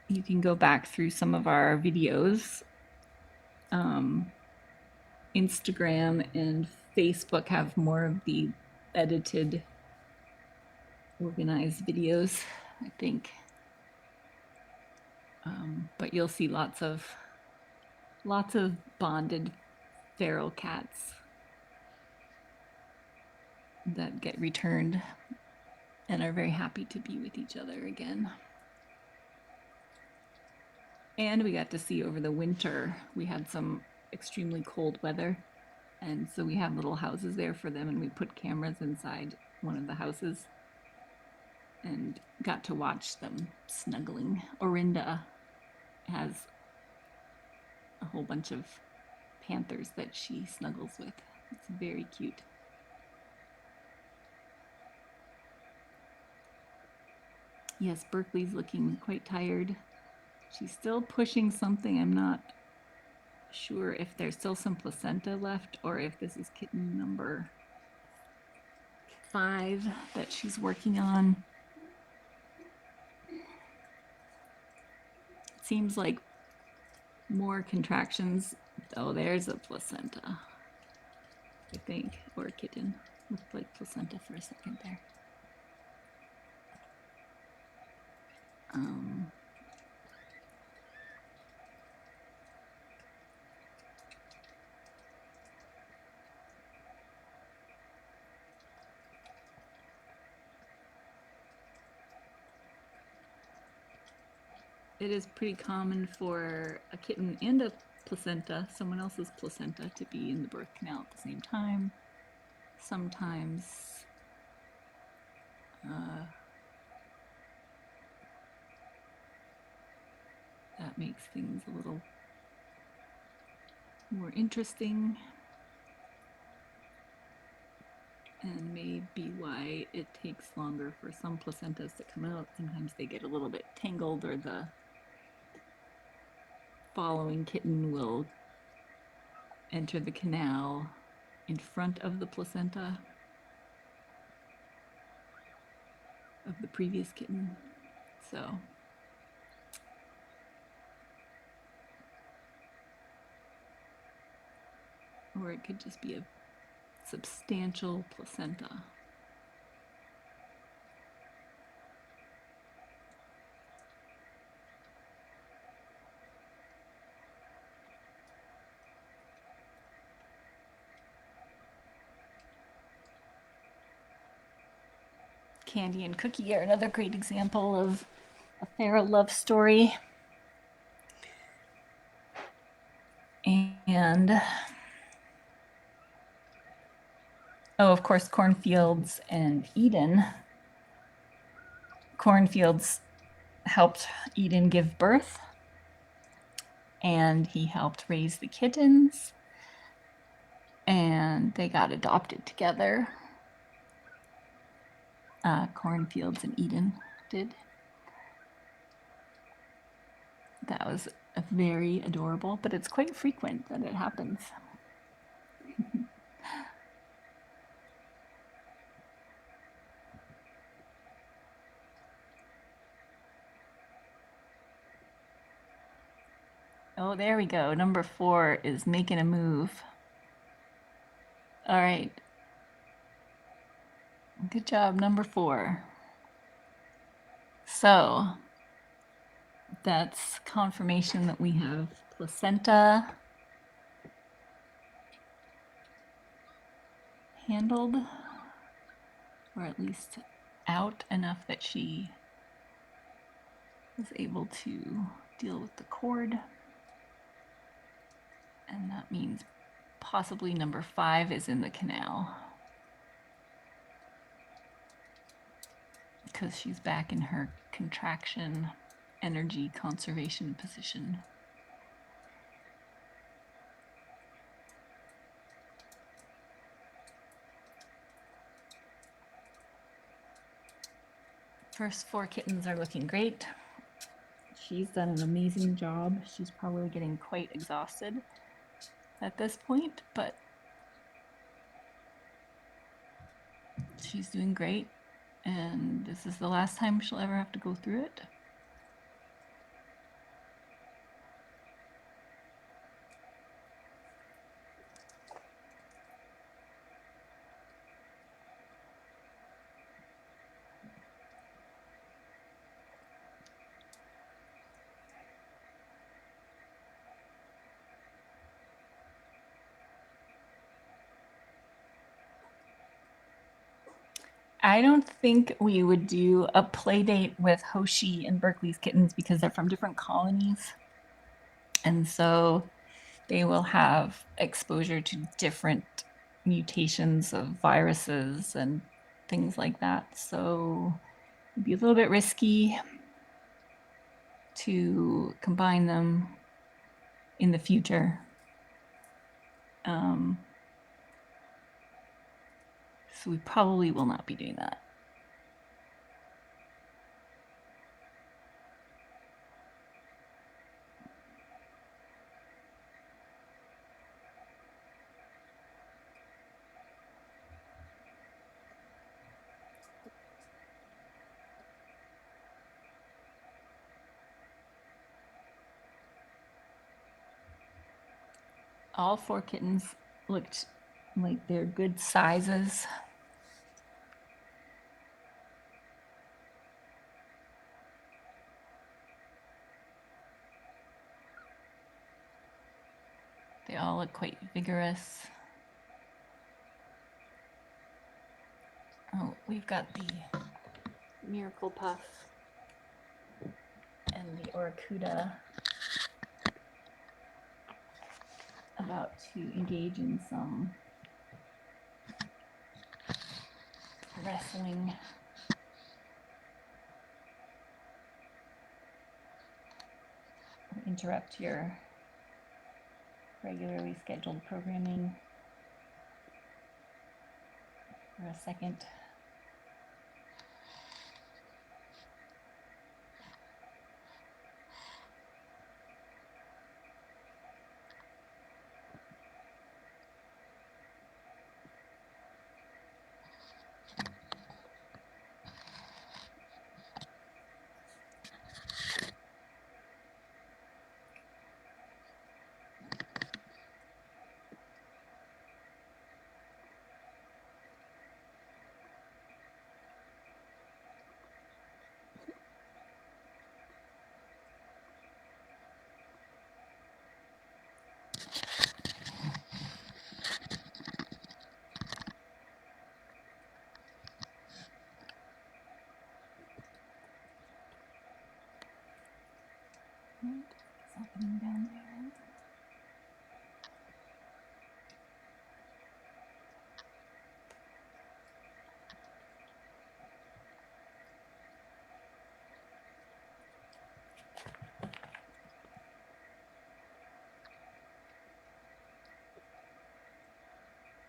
B: You can go back through some of our videos. Instagram and Facebook have more of the edited, organized videos, I think. But you'll see lots of bonded feral cats that get returned and are very happy to be with each other again. And we got to see over the winter, we had some extremely cold weather. And so we have little houses there for them, and we put cameras inside one of the houses and got to watch them snuggling. Orinda has a whole bunch of panthers that she snuggles with. It's very cute. Yes, Berkeley's looking quite tired. She's still pushing something. I'm not sure if there's still some placenta left or if this is kitten number 5 that she's working on. It seems like more contractions. Oh, there's a placenta, I think, or a kitten. Looked like placenta for a second there. It is pretty common for a kitten and a placenta, someone else's placenta, to be in the birth canal at the same time. Sometimes that makes things a little more interesting, and may be why it takes longer for some placentas to come out. Sometimes they get a little bit tangled, or the following kitten will enter the canal in front of the placenta of the previous kitten. So or it could just be a substantial placenta. Candy and Cookie are another great example of a feral love story. And oh, of course, Cornfields and Eden. Cornfields helped Eden give birth, and he helped raise the kittens, and they got adopted together. Cornfields and Eden did. That was very adorable, but it's quite frequent that it happens. Oh, there we go. Number 4 is making a move. All right. Good job, number 4. So that's confirmation that we have placenta
A: handled, or at least out enough that she was able to deal with the cord. And that means possibly number 5 is in the canal, because she's back in her contraction energy conservation position. First 4 kittens are looking great. She's done an amazing job. She's probably getting quite exhausted at this point, but she's doing great. And this is the last time she'll ever have to go through it. I don't think we would do a play date with Hoshi and Berkeley's kittens because they're from different colonies. And so they will have exposure to different mutations of viruses and things like that. So it'd be a little bit risky to combine them in the future. So we probably will not be doing that. All 4 kittens looked like they're good sizes. They all look quite vigorous. Oh, we've got the Miracle Puff and the Oracuda about to engage in some wrestling. Interrupt your regularly scheduled programming for a second. What's happening down there?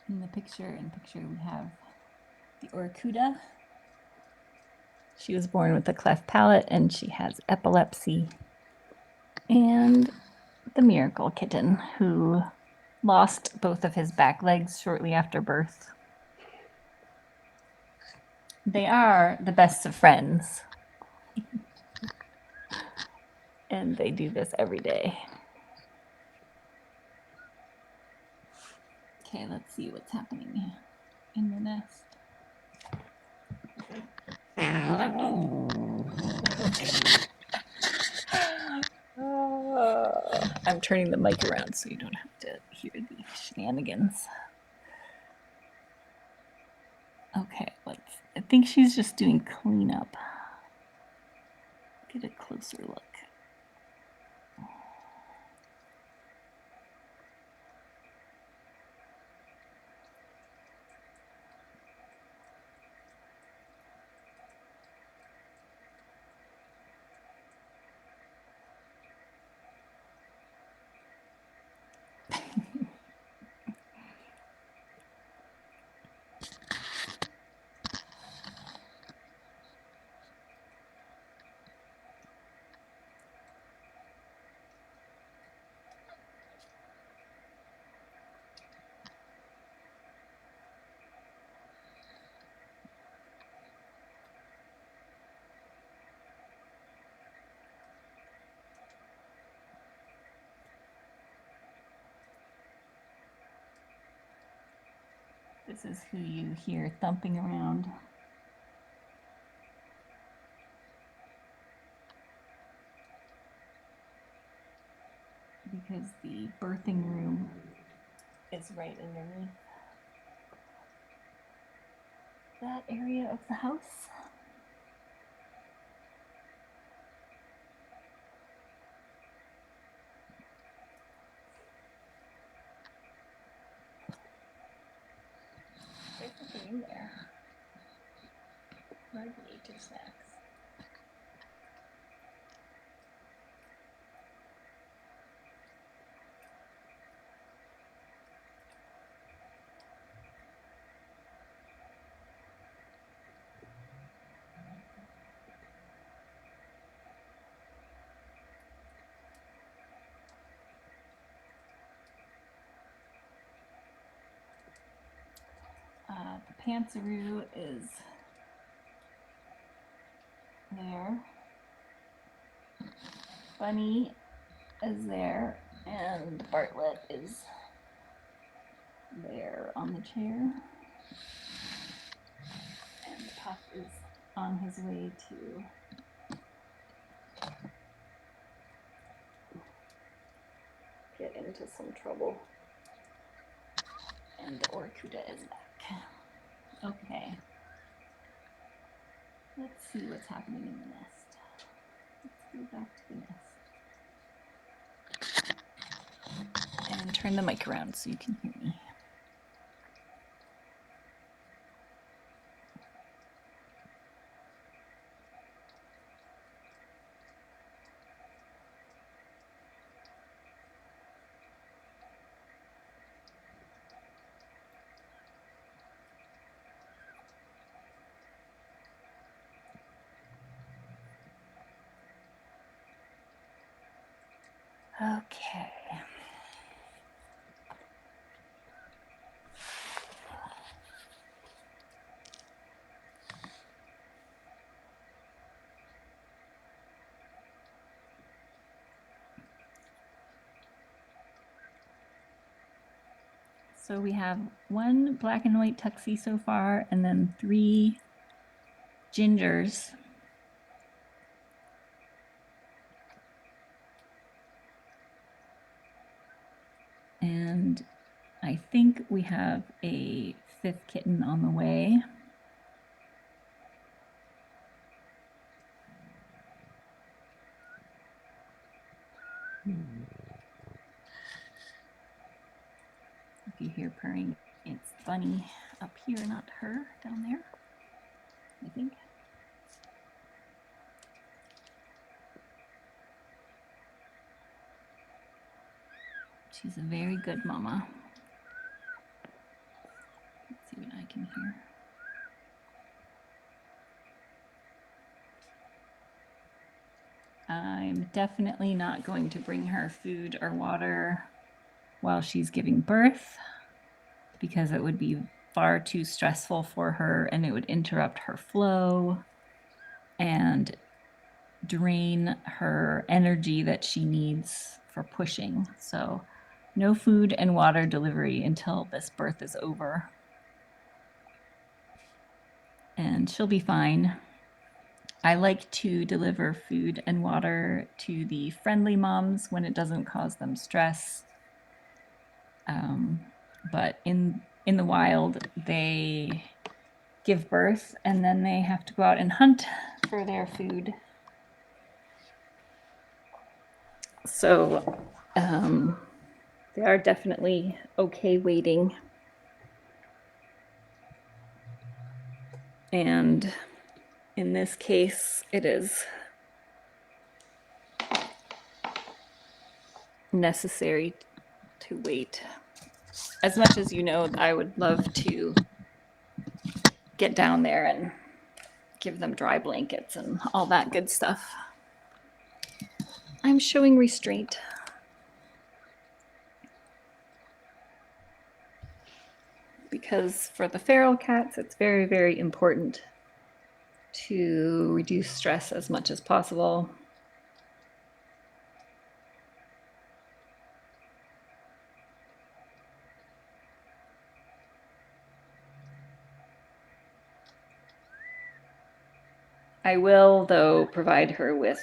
A: In the picture we have the Oracuda. She was born with a cleft palate and she has epilepsy. And the Miracle Kitten, who lost both of his back legs shortly after birth. They are the best of friends. And they do this every day. Okay, let's see what's happening in the nest. I'm turning the mic around so you don't have to hear the shenanigans.
B: Okay, I think she's just doing cleanup. Get a closer look. This is who you hear thumping around. Because the birthing room is right underneath that area of the house. There's something in there. Hardly ate your snacks. The pantsaroo is there. Bunny is there, and Bartlett is there on the chair. And Puff is on his way to get into some trouble. And Orkuda is back. Okay. Let's see what's happening in the nest. Let's go back to the nest. And turn the mic around so you can hear me. Okay. So we have one black and white tuxie so far, and then 3 gingers. And I think we have a 5th kitten on the way. If you hear purring, it's Bunny up here, not her down there, I think. She's a very good mama. Let's see what I can hear. I'm definitely not going to bring her food or water while she's giving birth, because it would be far too stressful for her and it would interrupt her flow and drain her energy that she needs for pushing. So no food and water delivery until this birth is over. And she'll be fine. I like to deliver food and water to the friendly moms when it doesn't cause them stress. But in the wild, they give birth, and then they have to go out and hunt for their food. So they are definitely okay waiting. And in this case, it is necessary to wait. As much as you know, I would love to get down there and give them dry blankets and all that good stuff. I'm showing restraint. Because for the feral cats, it's very, very important to reduce stress as much as possible. I will, though, provide her with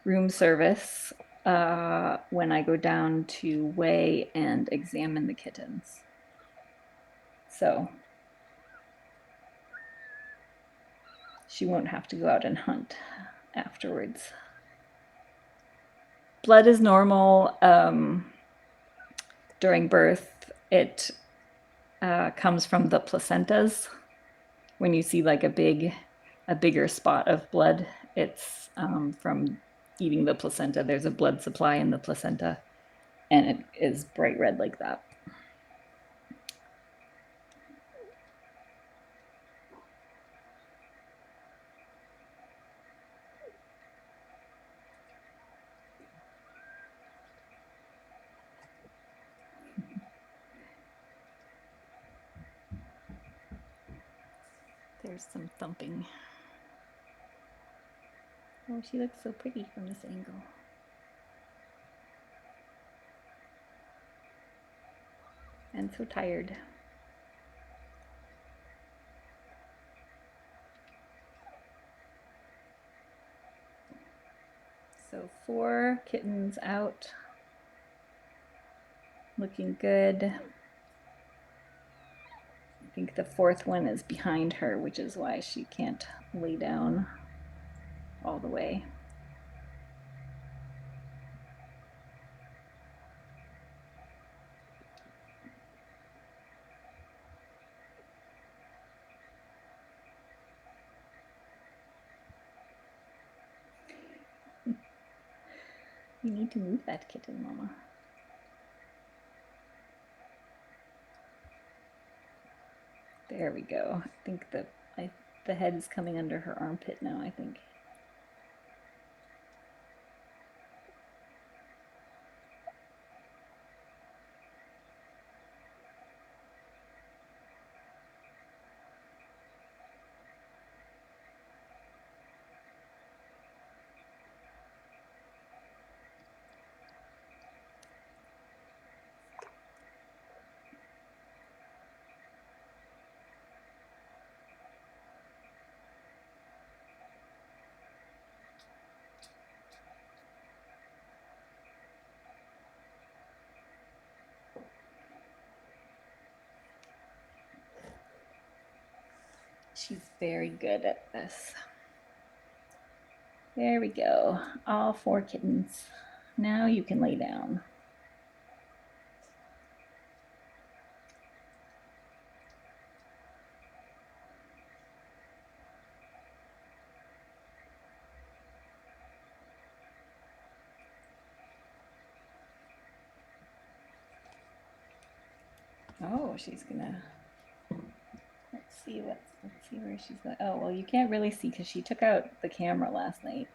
B: room service when I go down to weigh and examine the kittens. So she won't have to go out and hunt afterwards. Blood is normal during birth. It comes from the placentas. When you see like a bigger spot of blood, it's from eating the placenta. There's a blood supply in the placenta, and it is bright red like that. There's some thumping. Oh, she looks so pretty from this angle. And so tired. So 4 kittens out. Looking good. I think the 4th one is behind her, which is why she can't lay down all the way. You need to move that kitten, Mama. There we go. I think the head is coming under her armpit now, I think. She's very good at this. There we go. All 4 kittens. Now you can lay down. Oh, she's gonna. Let's see where she's going. Oh, well, you can't really see because she took out the camera last night.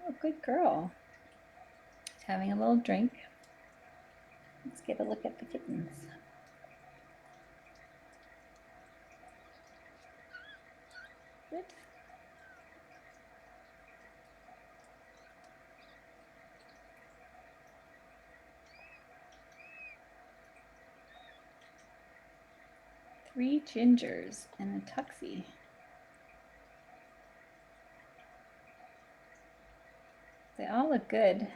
B: Oh, good girl. She's having a little drink. Let's get a look at the kittens. Good. Three gingers and a tuxie. They all look good.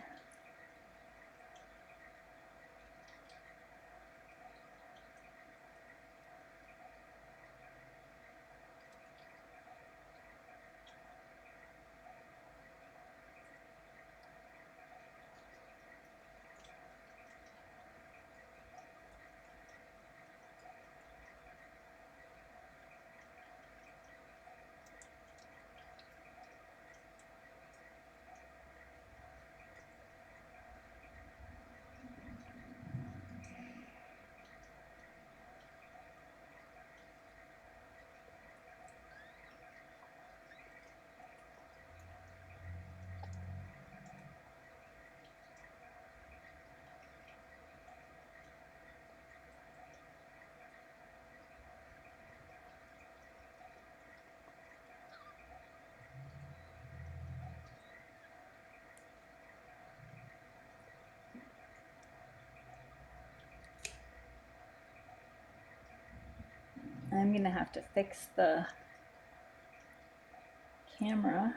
B: I'm gonna have to fix the camera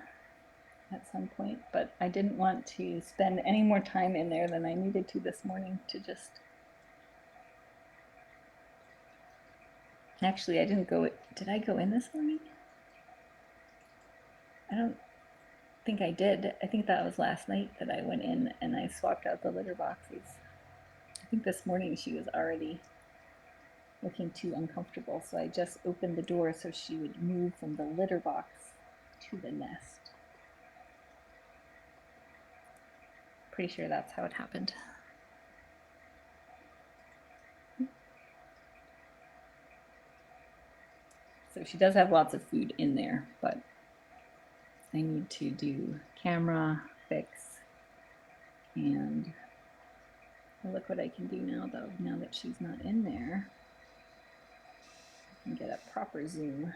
B: at some point, but I didn't want to spend any more time in there than I needed to this morning to just... Actually, I didn't go... Did I go in this morning? I don't think I did. I think that was last night that I went in and I swapped out the litter boxes. I think this morning she was already looking too uncomfortable, so I just opened the door so she would move from the litter box to the nest. Pretty sure that's how it happened. So she does have lots of food in there, but I need to do camera fix, and look what I can do now though, now that she's not in there. I can get a proper zoom.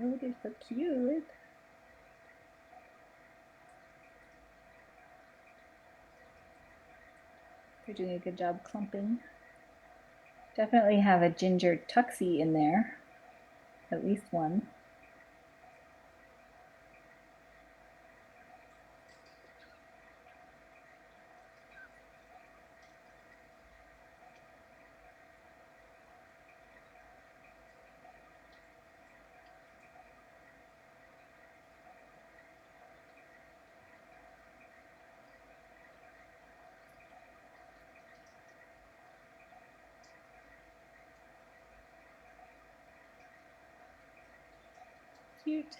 B: Oh, they're so cute. They're doing a good job clumping. Definitely have a ginger tuxie in there, at least one. Cute.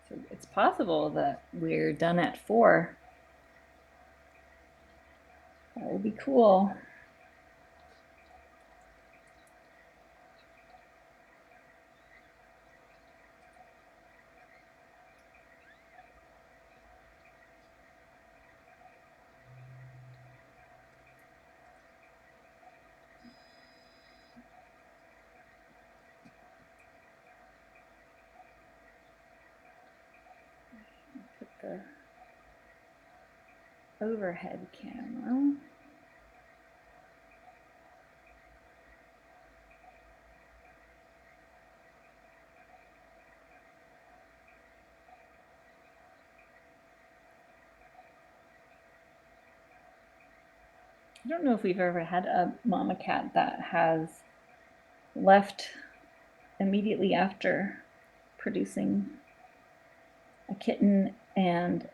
B: So it's possible that we're done at 4. That would be cool. Put the overhead camera. I don't know if we've ever had a mama cat that has left immediately after producing a kitten and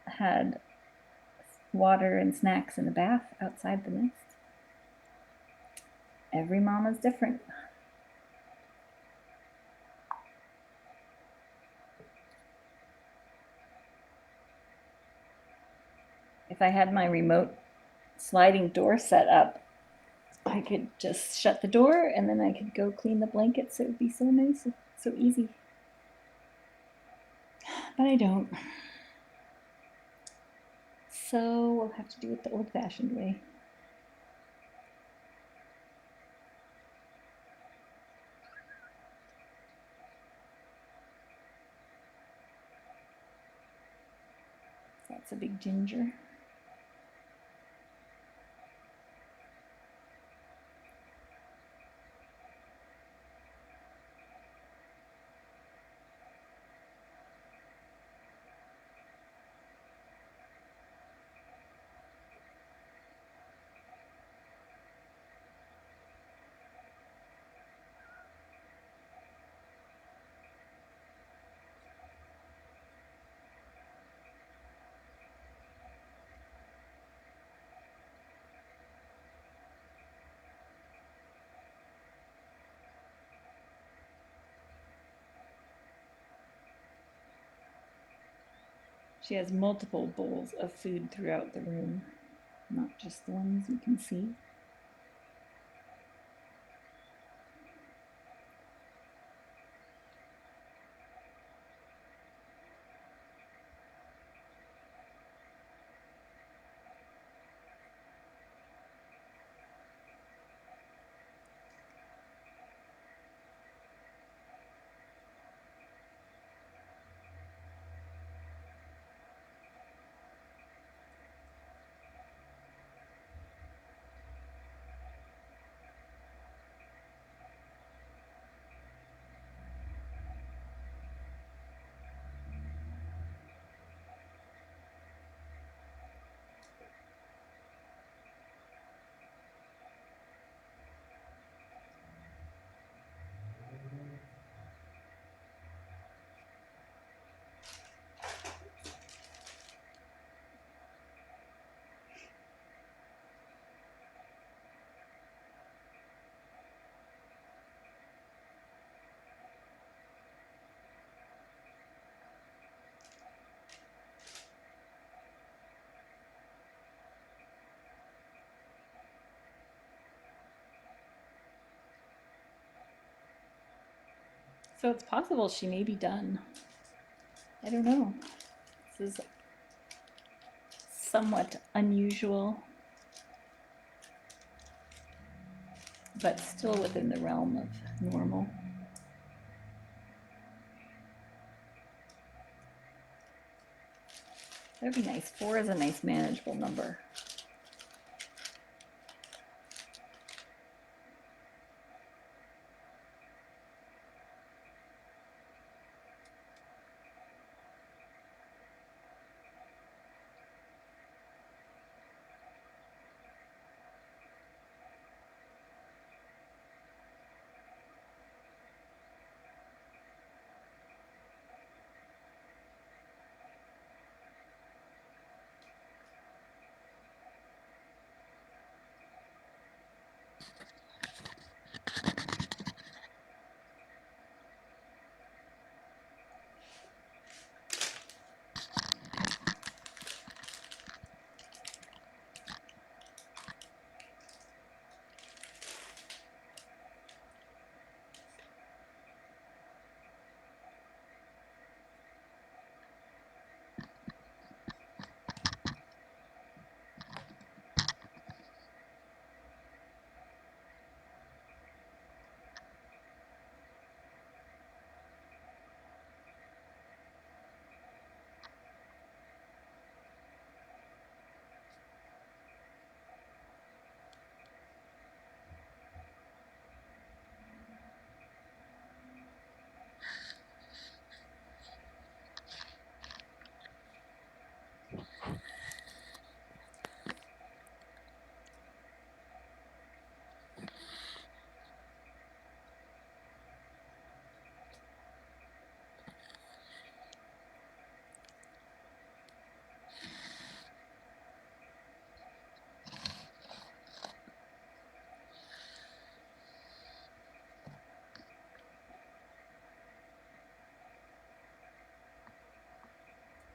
B: had water and snacks in the bath outside the nest. Every mama's different. If I had my remote sliding door set up, I could just shut the door and then I could go clean the blankets. It would be so nice, so easy. But I don't. So we'll have to do it the old-fashioned way. That's a big ginger. She has multiple bowls of food throughout the room, not just the ones you can see. So it's possible she may be done. I don't know. This is somewhat unusual, but still within the realm of normal. That'd be nice. 4 is a nice manageable number.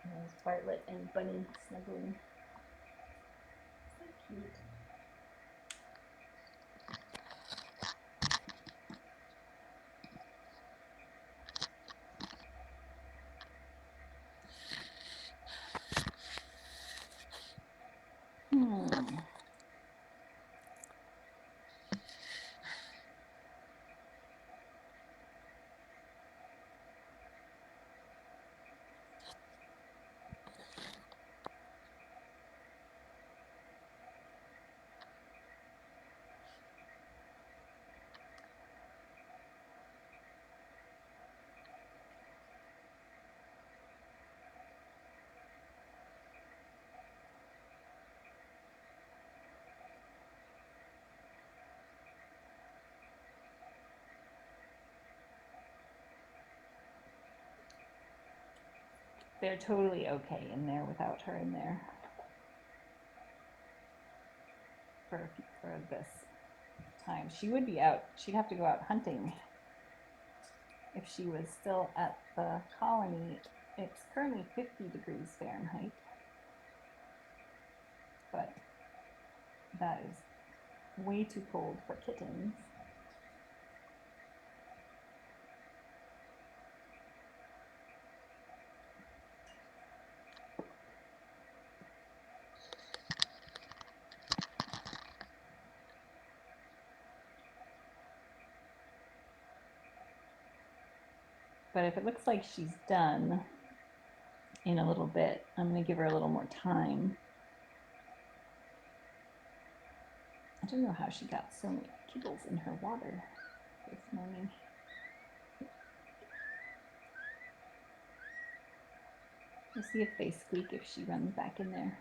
B: There's Bartlett and Bunny snuggling. So cute. They're totally okay in there without her in there for this time. She would be out. She'd have to go out hunting if she was still at the colony. It's currently 50 degrees Fahrenheit, but that is way too cold for kittens. But if it looks like she's done in a little bit, I'm going to give her a little more time. I don't know how she got so many kibbles in her water this morning. We'll see if they squeak if she runs back in there.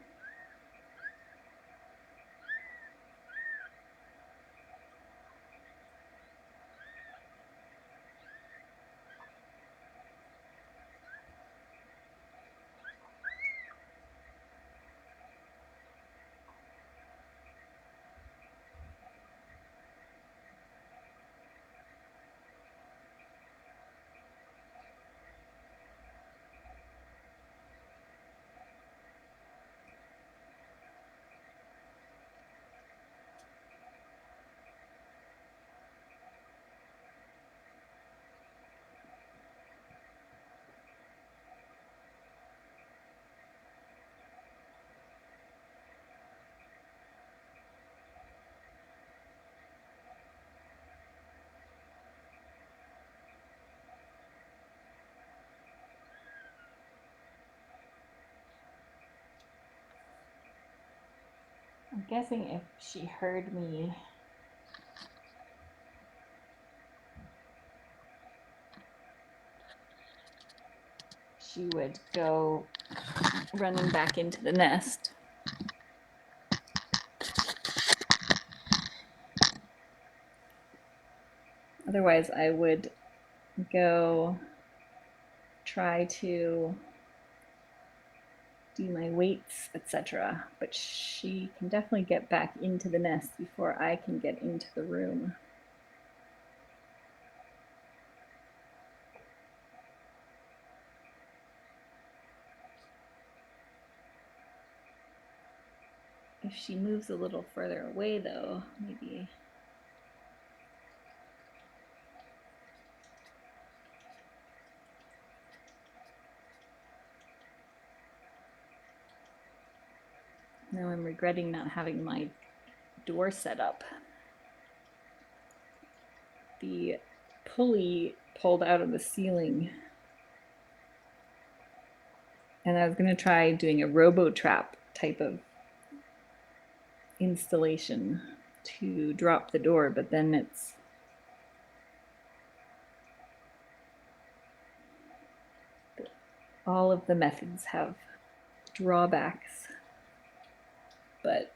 B: guessing if she heard me she would go running back into the nest. Otherwise, I would go try to do my weights, etc. But she can definitely get back into the nest before I can get into the room. If she moves a little further away, though, maybe. Now I'm regretting not having my door set up. The pulley pulled out of the ceiling. And I was going to try doing a robo-trap type of installation to drop the door, but then it's all of the methods have drawbacks, but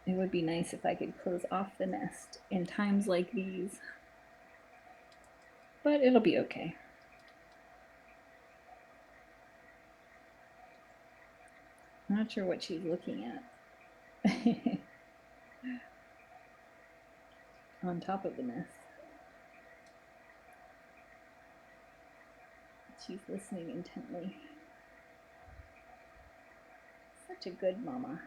B: it would be nice if I could close off the nest in times like these, but it'll be okay. I'm not sure what she's looking at. On top of the nest. She's listening intently. Such a good mama.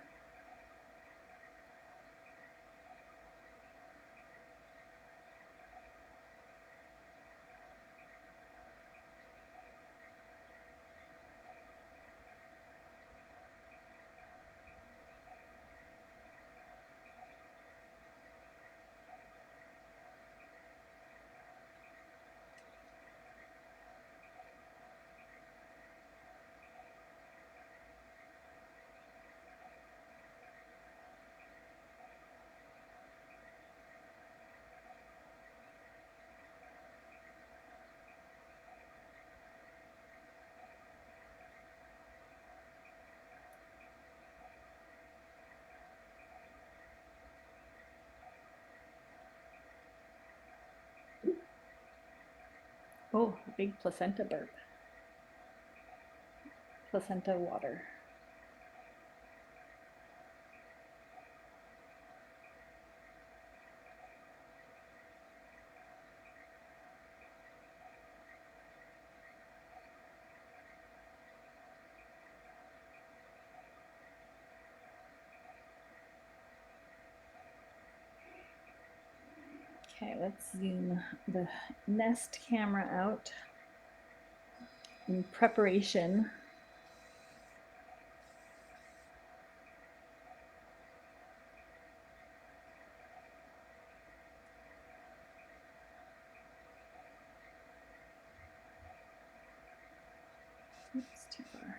B: Oh, a big placenta burp. Placenta water. Okay, let's zoom the nest camera out in preparation. Oops, too far.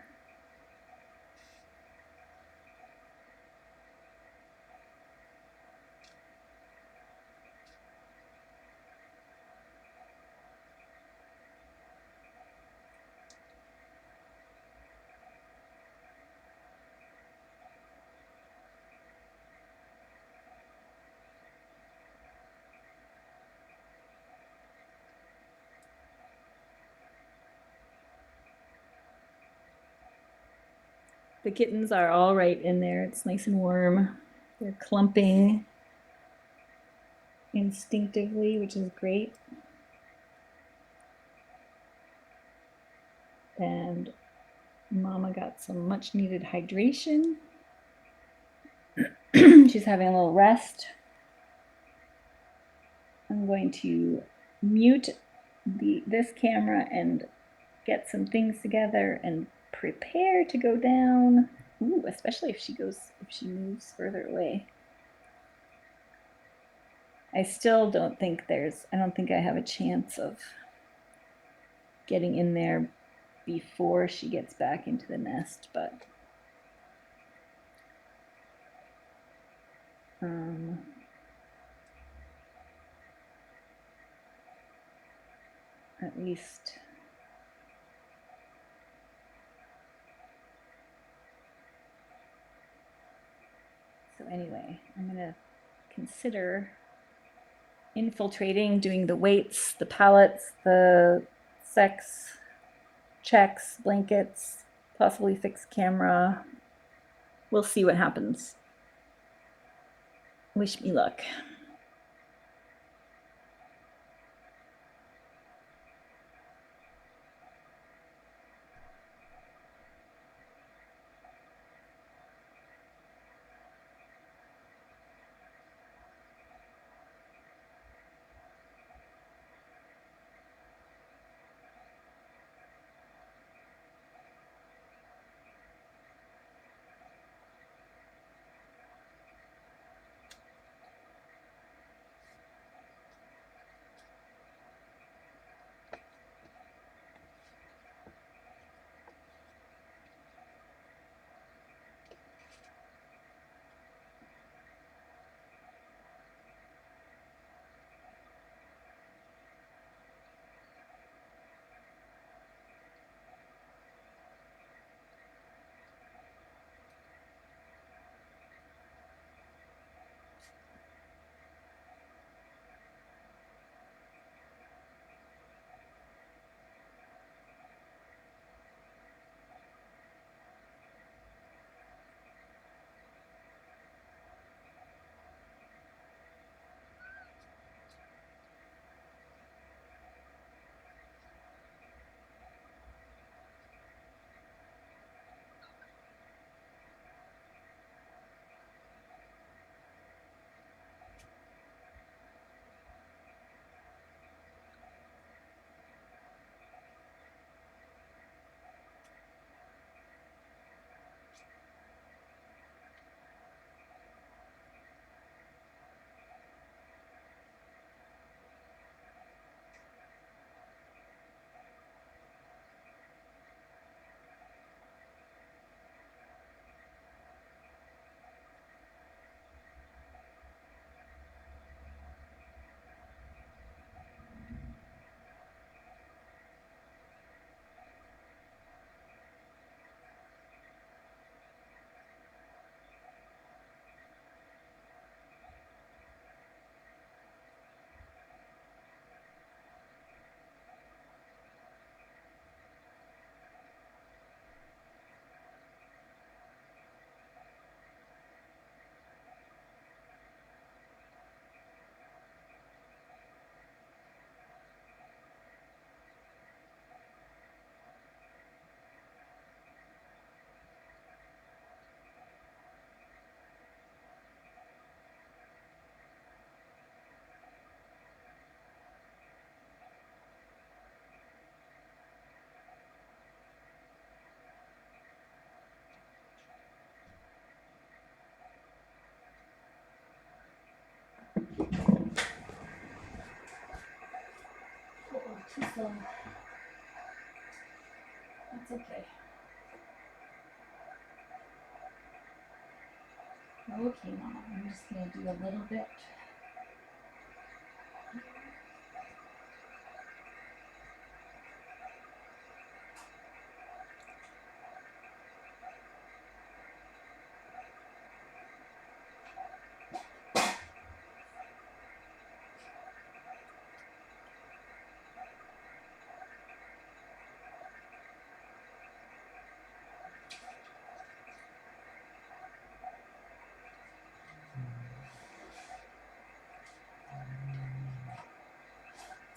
B: The kittens are all right in there. It's nice and warm. They're clumping instinctively, which is great. And Mama got some much needed hydration. She's having a little rest. I'm going to mute this camera and get some things together and prepare to go down. Ooh, especially if she moves further away. I still don't think I don't think I have a chance of getting in there before she gets back into the nest, but at least so anyway, I'm gonna consider infiltrating, doing the weights, the pallets, the sex checks, blankets, possibly fix camera. We'll see what happens. Wish me luck. Too slow. That's okay. Okay, Mama, I'm just gonna do a little bit.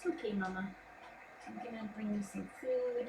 B: It's okay, Mama. I'm gonna bring you some food.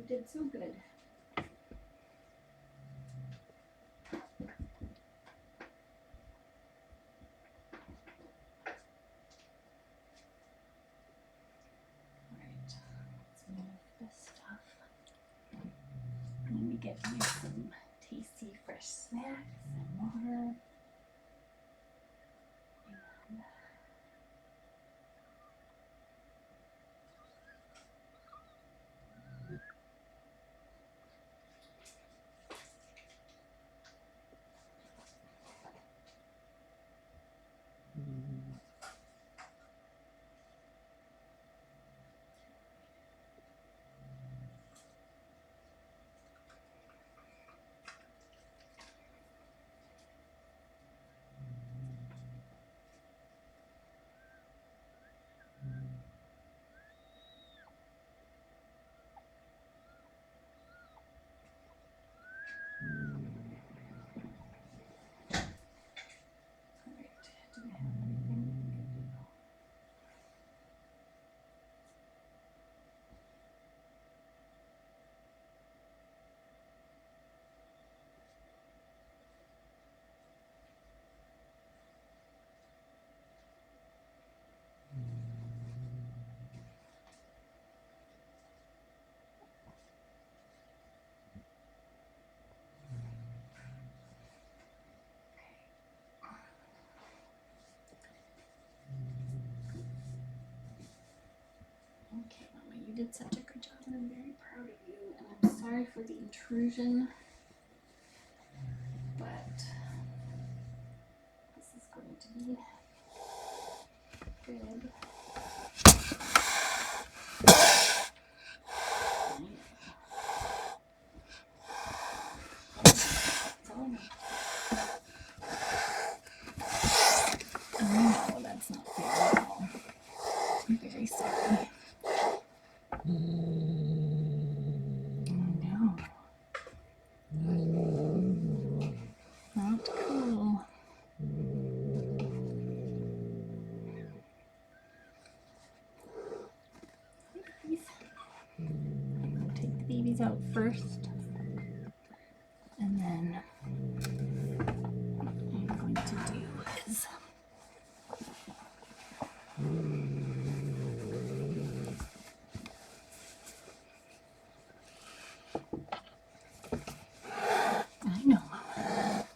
A: did so good. Let's move this stuff. And then we get you some tasty fresh snacks and water. And do we have anything we can do? Okay, Mama, you did such a good job, and I'm very proud of you. And I'm sorry for the intrusion, but this is going to be good. That's all I know. Oh, no, that's not fair at all. I'm very sorry. Oh, no. Not cool. Babies. I'm going to take the babies out first. And then what I'm going to do is I know, Mama.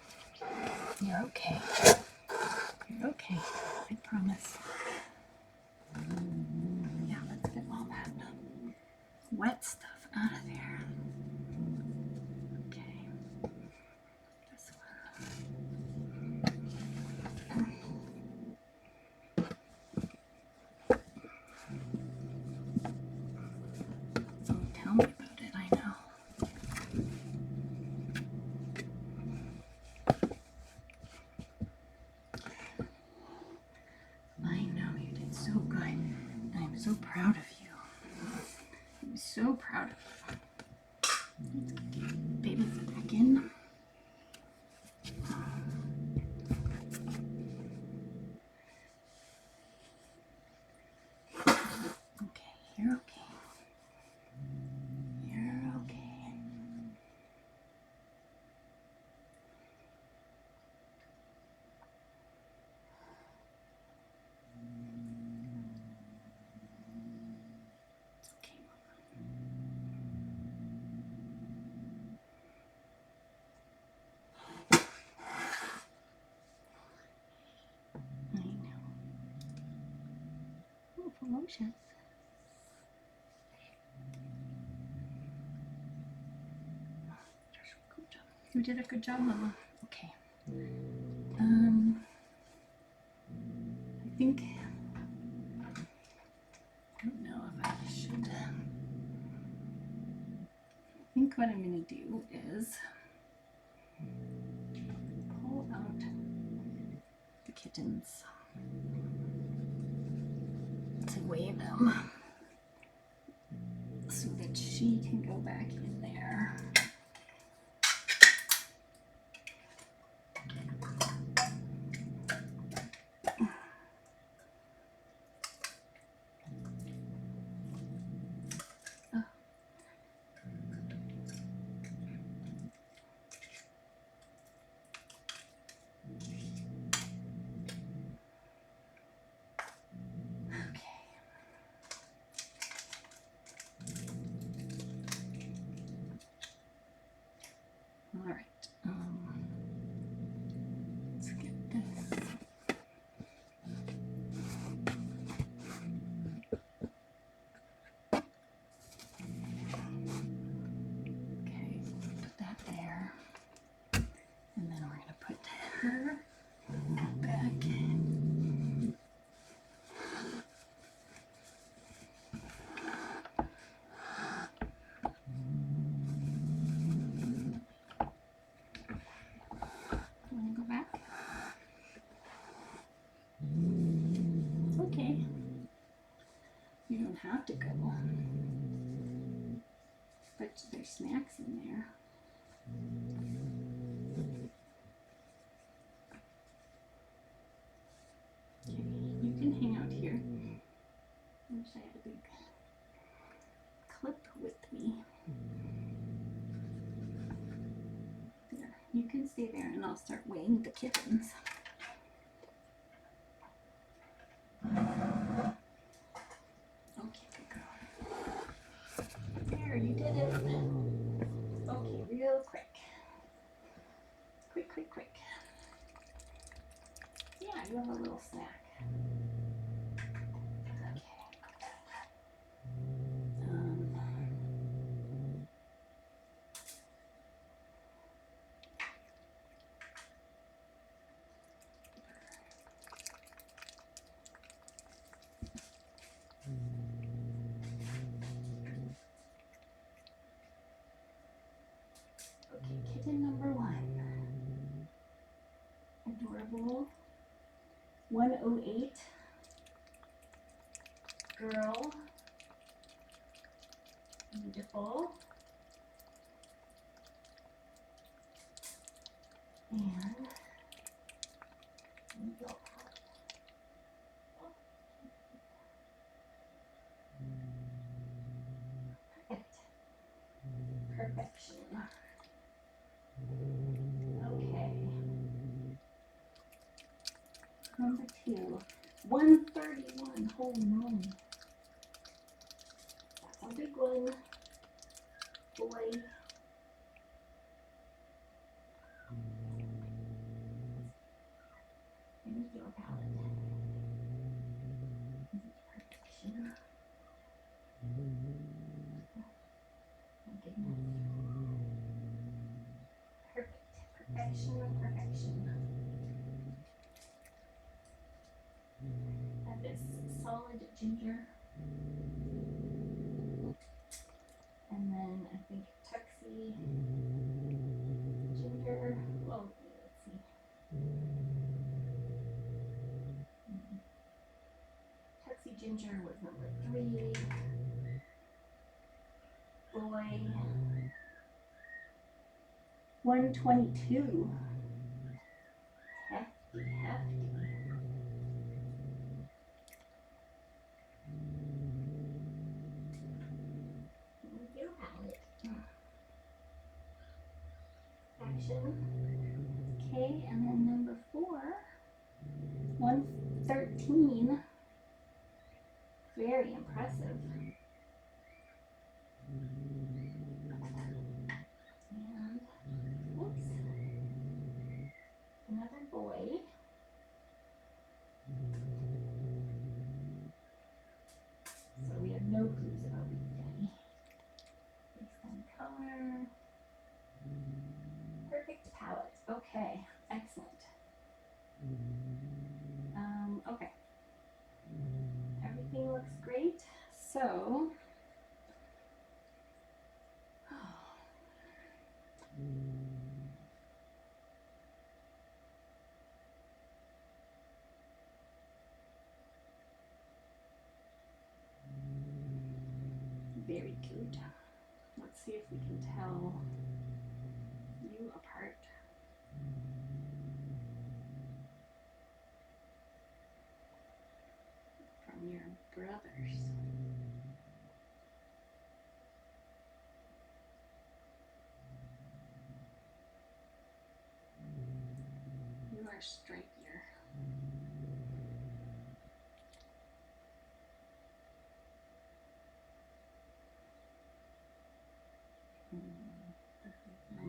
A: You're okay. You're okay. I promise. Yeah, let's get all that wet stuff out of there. Okay. This one. Oh, tell me about it. I know. I know you did so good. I'm so proud of you. I'm so proud of you. Let's get babies back in. Okay, you're okay. You're okay. It's okay, Mama. I know. Oh, promotions. Good job. You did a good job, Mama. Okay. I think I don't know if I should. I think what I'm going to do is pull out the kittens to weigh them so that she can go back in there. There's snacks in there. Okay, you can hang out here. I wish I had a big clip with me. There, you can stay there and I'll start weighing the kittens. Okay, good girl. There, you did it. Okay, real quick. Quick, quick, quick. Yeah, you have a little snack. Okay, kitten number 1. Adorable. 108. Girl. Beautiful. And go. Perfect. Perfection. Okay. Number 2. 131. Oh no. That's a big one. Boy. There's your palette. Perfection. Oh goodness. Perfect. Perfection of perfection. That is solid ginger. And then I think Tuxie ginger. Well, let's see. Tuxie ginger was number 3. Boy. 122. Hefty, hefty. Your palette. Action. Okay, and then number 4. 113. Very impressive. And, oops. Another boy. So we have no clues about Danny. Based on color. Perfect palette. Okay, excellent. Okay. Everything looks great. So, very cute. Let's see if we can tell you apart. From your brothers. You are stripier. Number 3.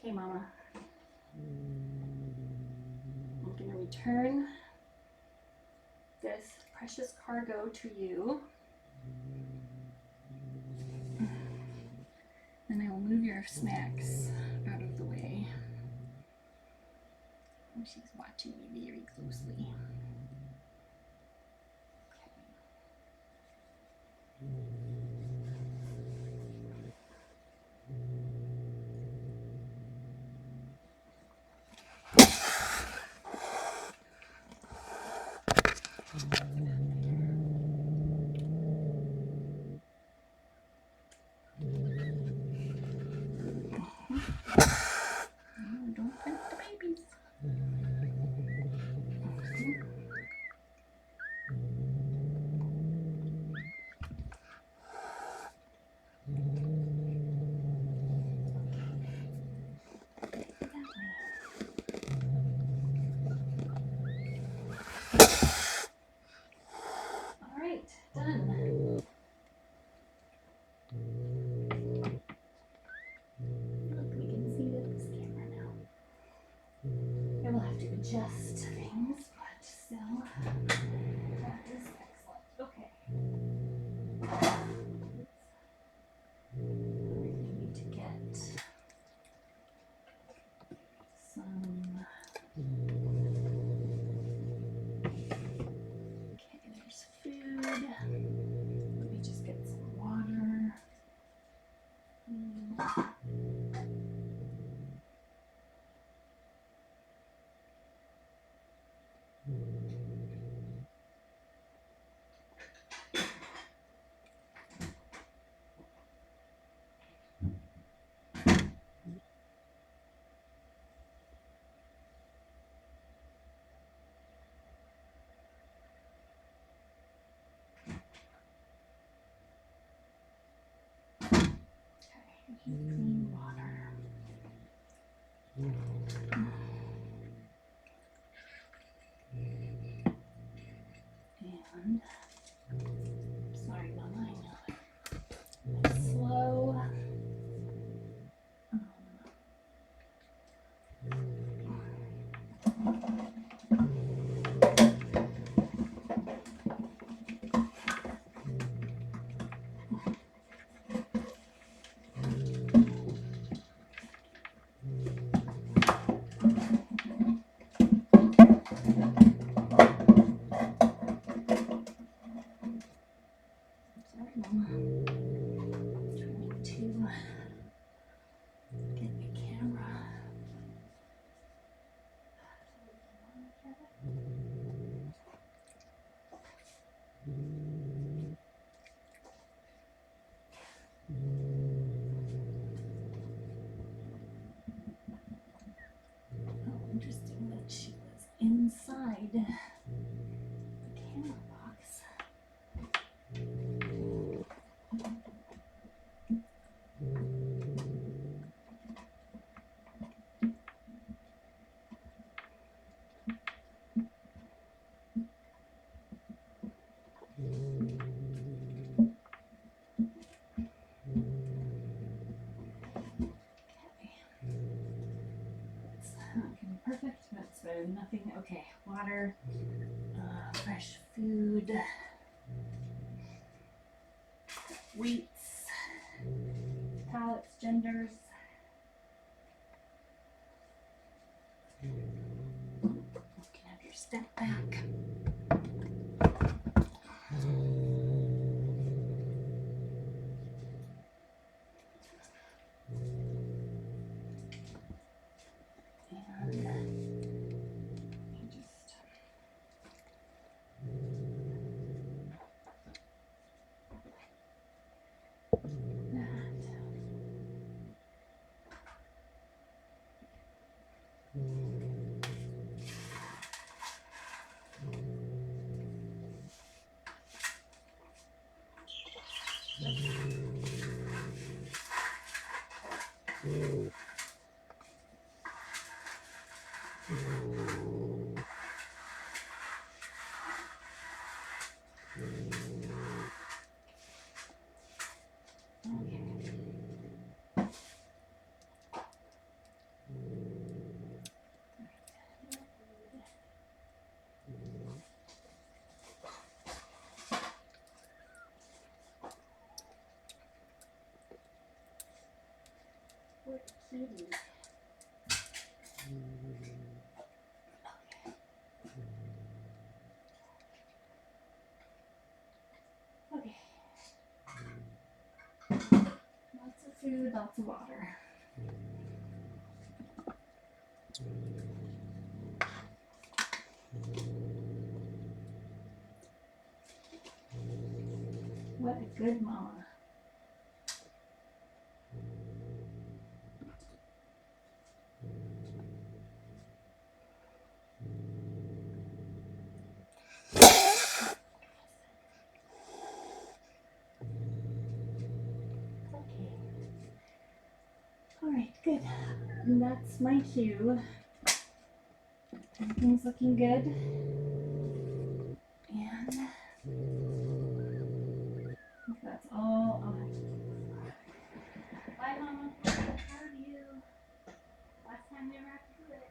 A: Okay, Mama. I'm going to return this precious cargo to you. And I will move your snacks out of the way. Oh, she's watching me very closely. Oh, don't hurt the babies. All right, done. Look, we can see this camera now. I will have to adjust things, but still, that is excellent. Okay. We need to get some. Okay, there's food. Let me just get some water. Clean water. And sorry, Mama, I know it's slow. Sorry, Mama. Trying to get the camera. Oh, interesting that she was inside the camera box. Okay, perfect. That's better than nothing. Okay, water, fresh food, weights, pallets, genders. You can have your step back. Kitty. Okay. Lots of food, lots of water. What a good mama. Okay. All right, good. And that's my cue. Everything's looking good. And that's all I have. Bye, Mama. I'm proud of you. Last time you ever have to do it.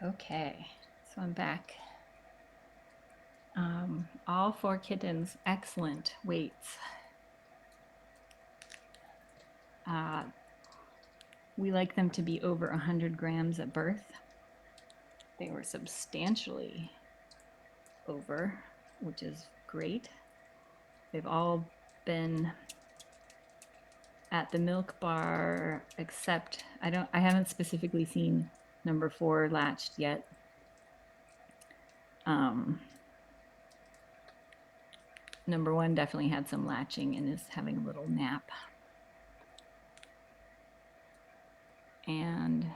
B: Okay, so I'm back. All 4 kittens, excellent weights. We like them to be over 100 grams at birth. They were substantially over, which is great. They've all been at the milk bar, except I haven't specifically seen number 4 latched yet. Number 1 definitely had some latching and is having a little nap. And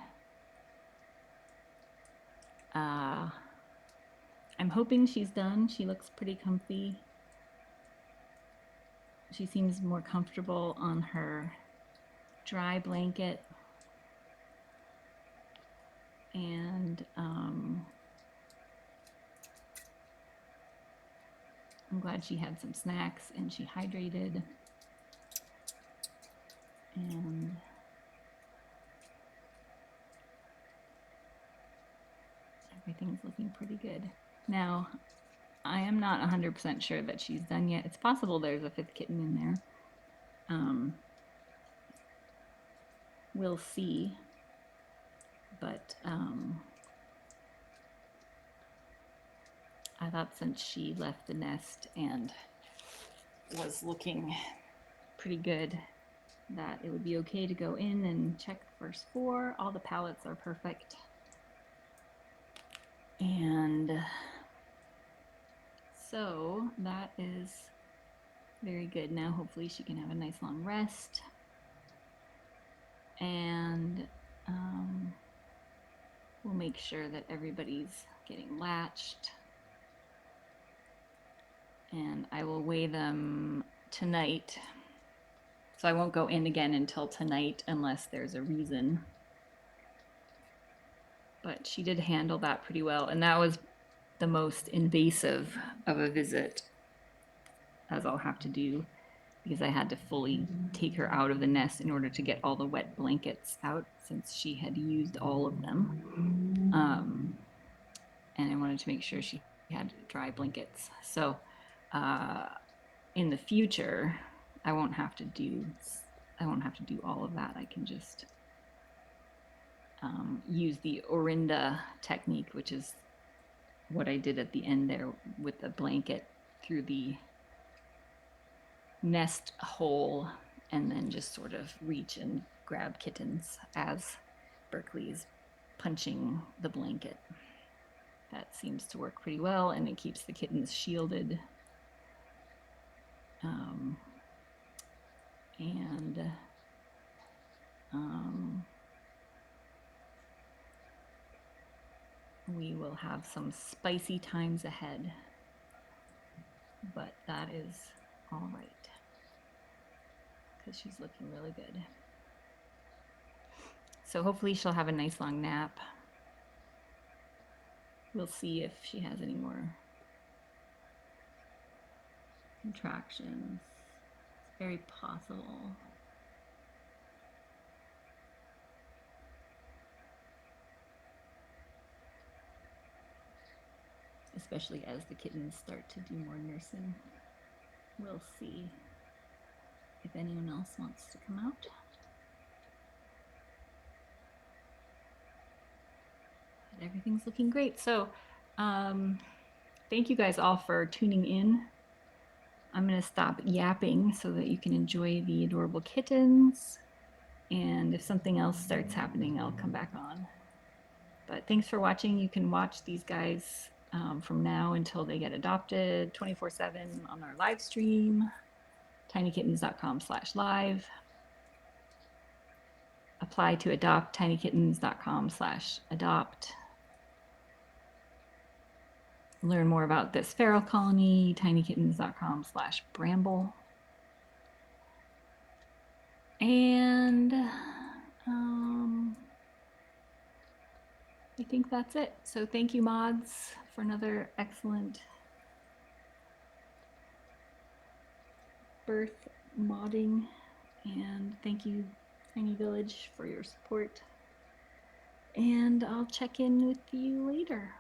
B: I'm hoping she's done. She looks pretty comfy. She seems more comfortable on her dry blanket. And I'm glad she had some snacks and she hydrated. And everything's looking pretty good. Now, I am not 100% sure that she's done yet. It's possible there's a 5th kitten in there. We'll see. But I thought since she left the nest and was looking pretty good that it would be okay to go in and check the first 4. All the pallets are perfect. And so that is very good. Now hopefully she can have a nice long rest. And we'll make sure that everybody's getting latched. And I will weigh them tonight. So I won't go in again until tonight unless there's a reason. But she did handle that pretty well. And that was the most invasive of a visit, as I'll have to do, because I had to fully take her out of the nest in order to get all the wet blankets out since she had used all of them. And I wanted to make sure she had dry blankets. So in the future, I won't have to do all of that. I can just use the Orinda technique, which is what I did at the end there with the blanket through the nest hole, and then just sort of reach and grab kittens as Berkeley is punching the blanket. That seems to work pretty well, and it keeps the kittens shielded. We will have some spicy times ahead, but that is all right because she's looking really good. So hopefully she'll have a nice long nap. We'll see if she has any more contractions. It's very possible. Especially as the kittens start to do more nursing. We'll see if anyone else wants to come out. But everything's looking great. So thank you guys all for tuning in. I'm going to stop yapping so that you can enjoy the adorable kittens. And if something else starts happening, I'll come back on. But thanks for watching. You can watch these guys from now until they get adopted 24/7 on our live stream, tinykittens.com/live. Apply to adopt, tinykittens.com/adopt. Learn more about this feral colony, tinykittens.com/bramble. And I think that's it. So thank you, mods, for another excellent birth modding. And thank you, Tiny Village, for your support. and I'll check in with you later.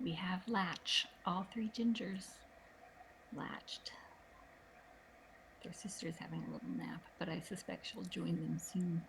B: We have Latch, all three gingers latched. Their sister's having a little nap, but I suspect she'll join them soon.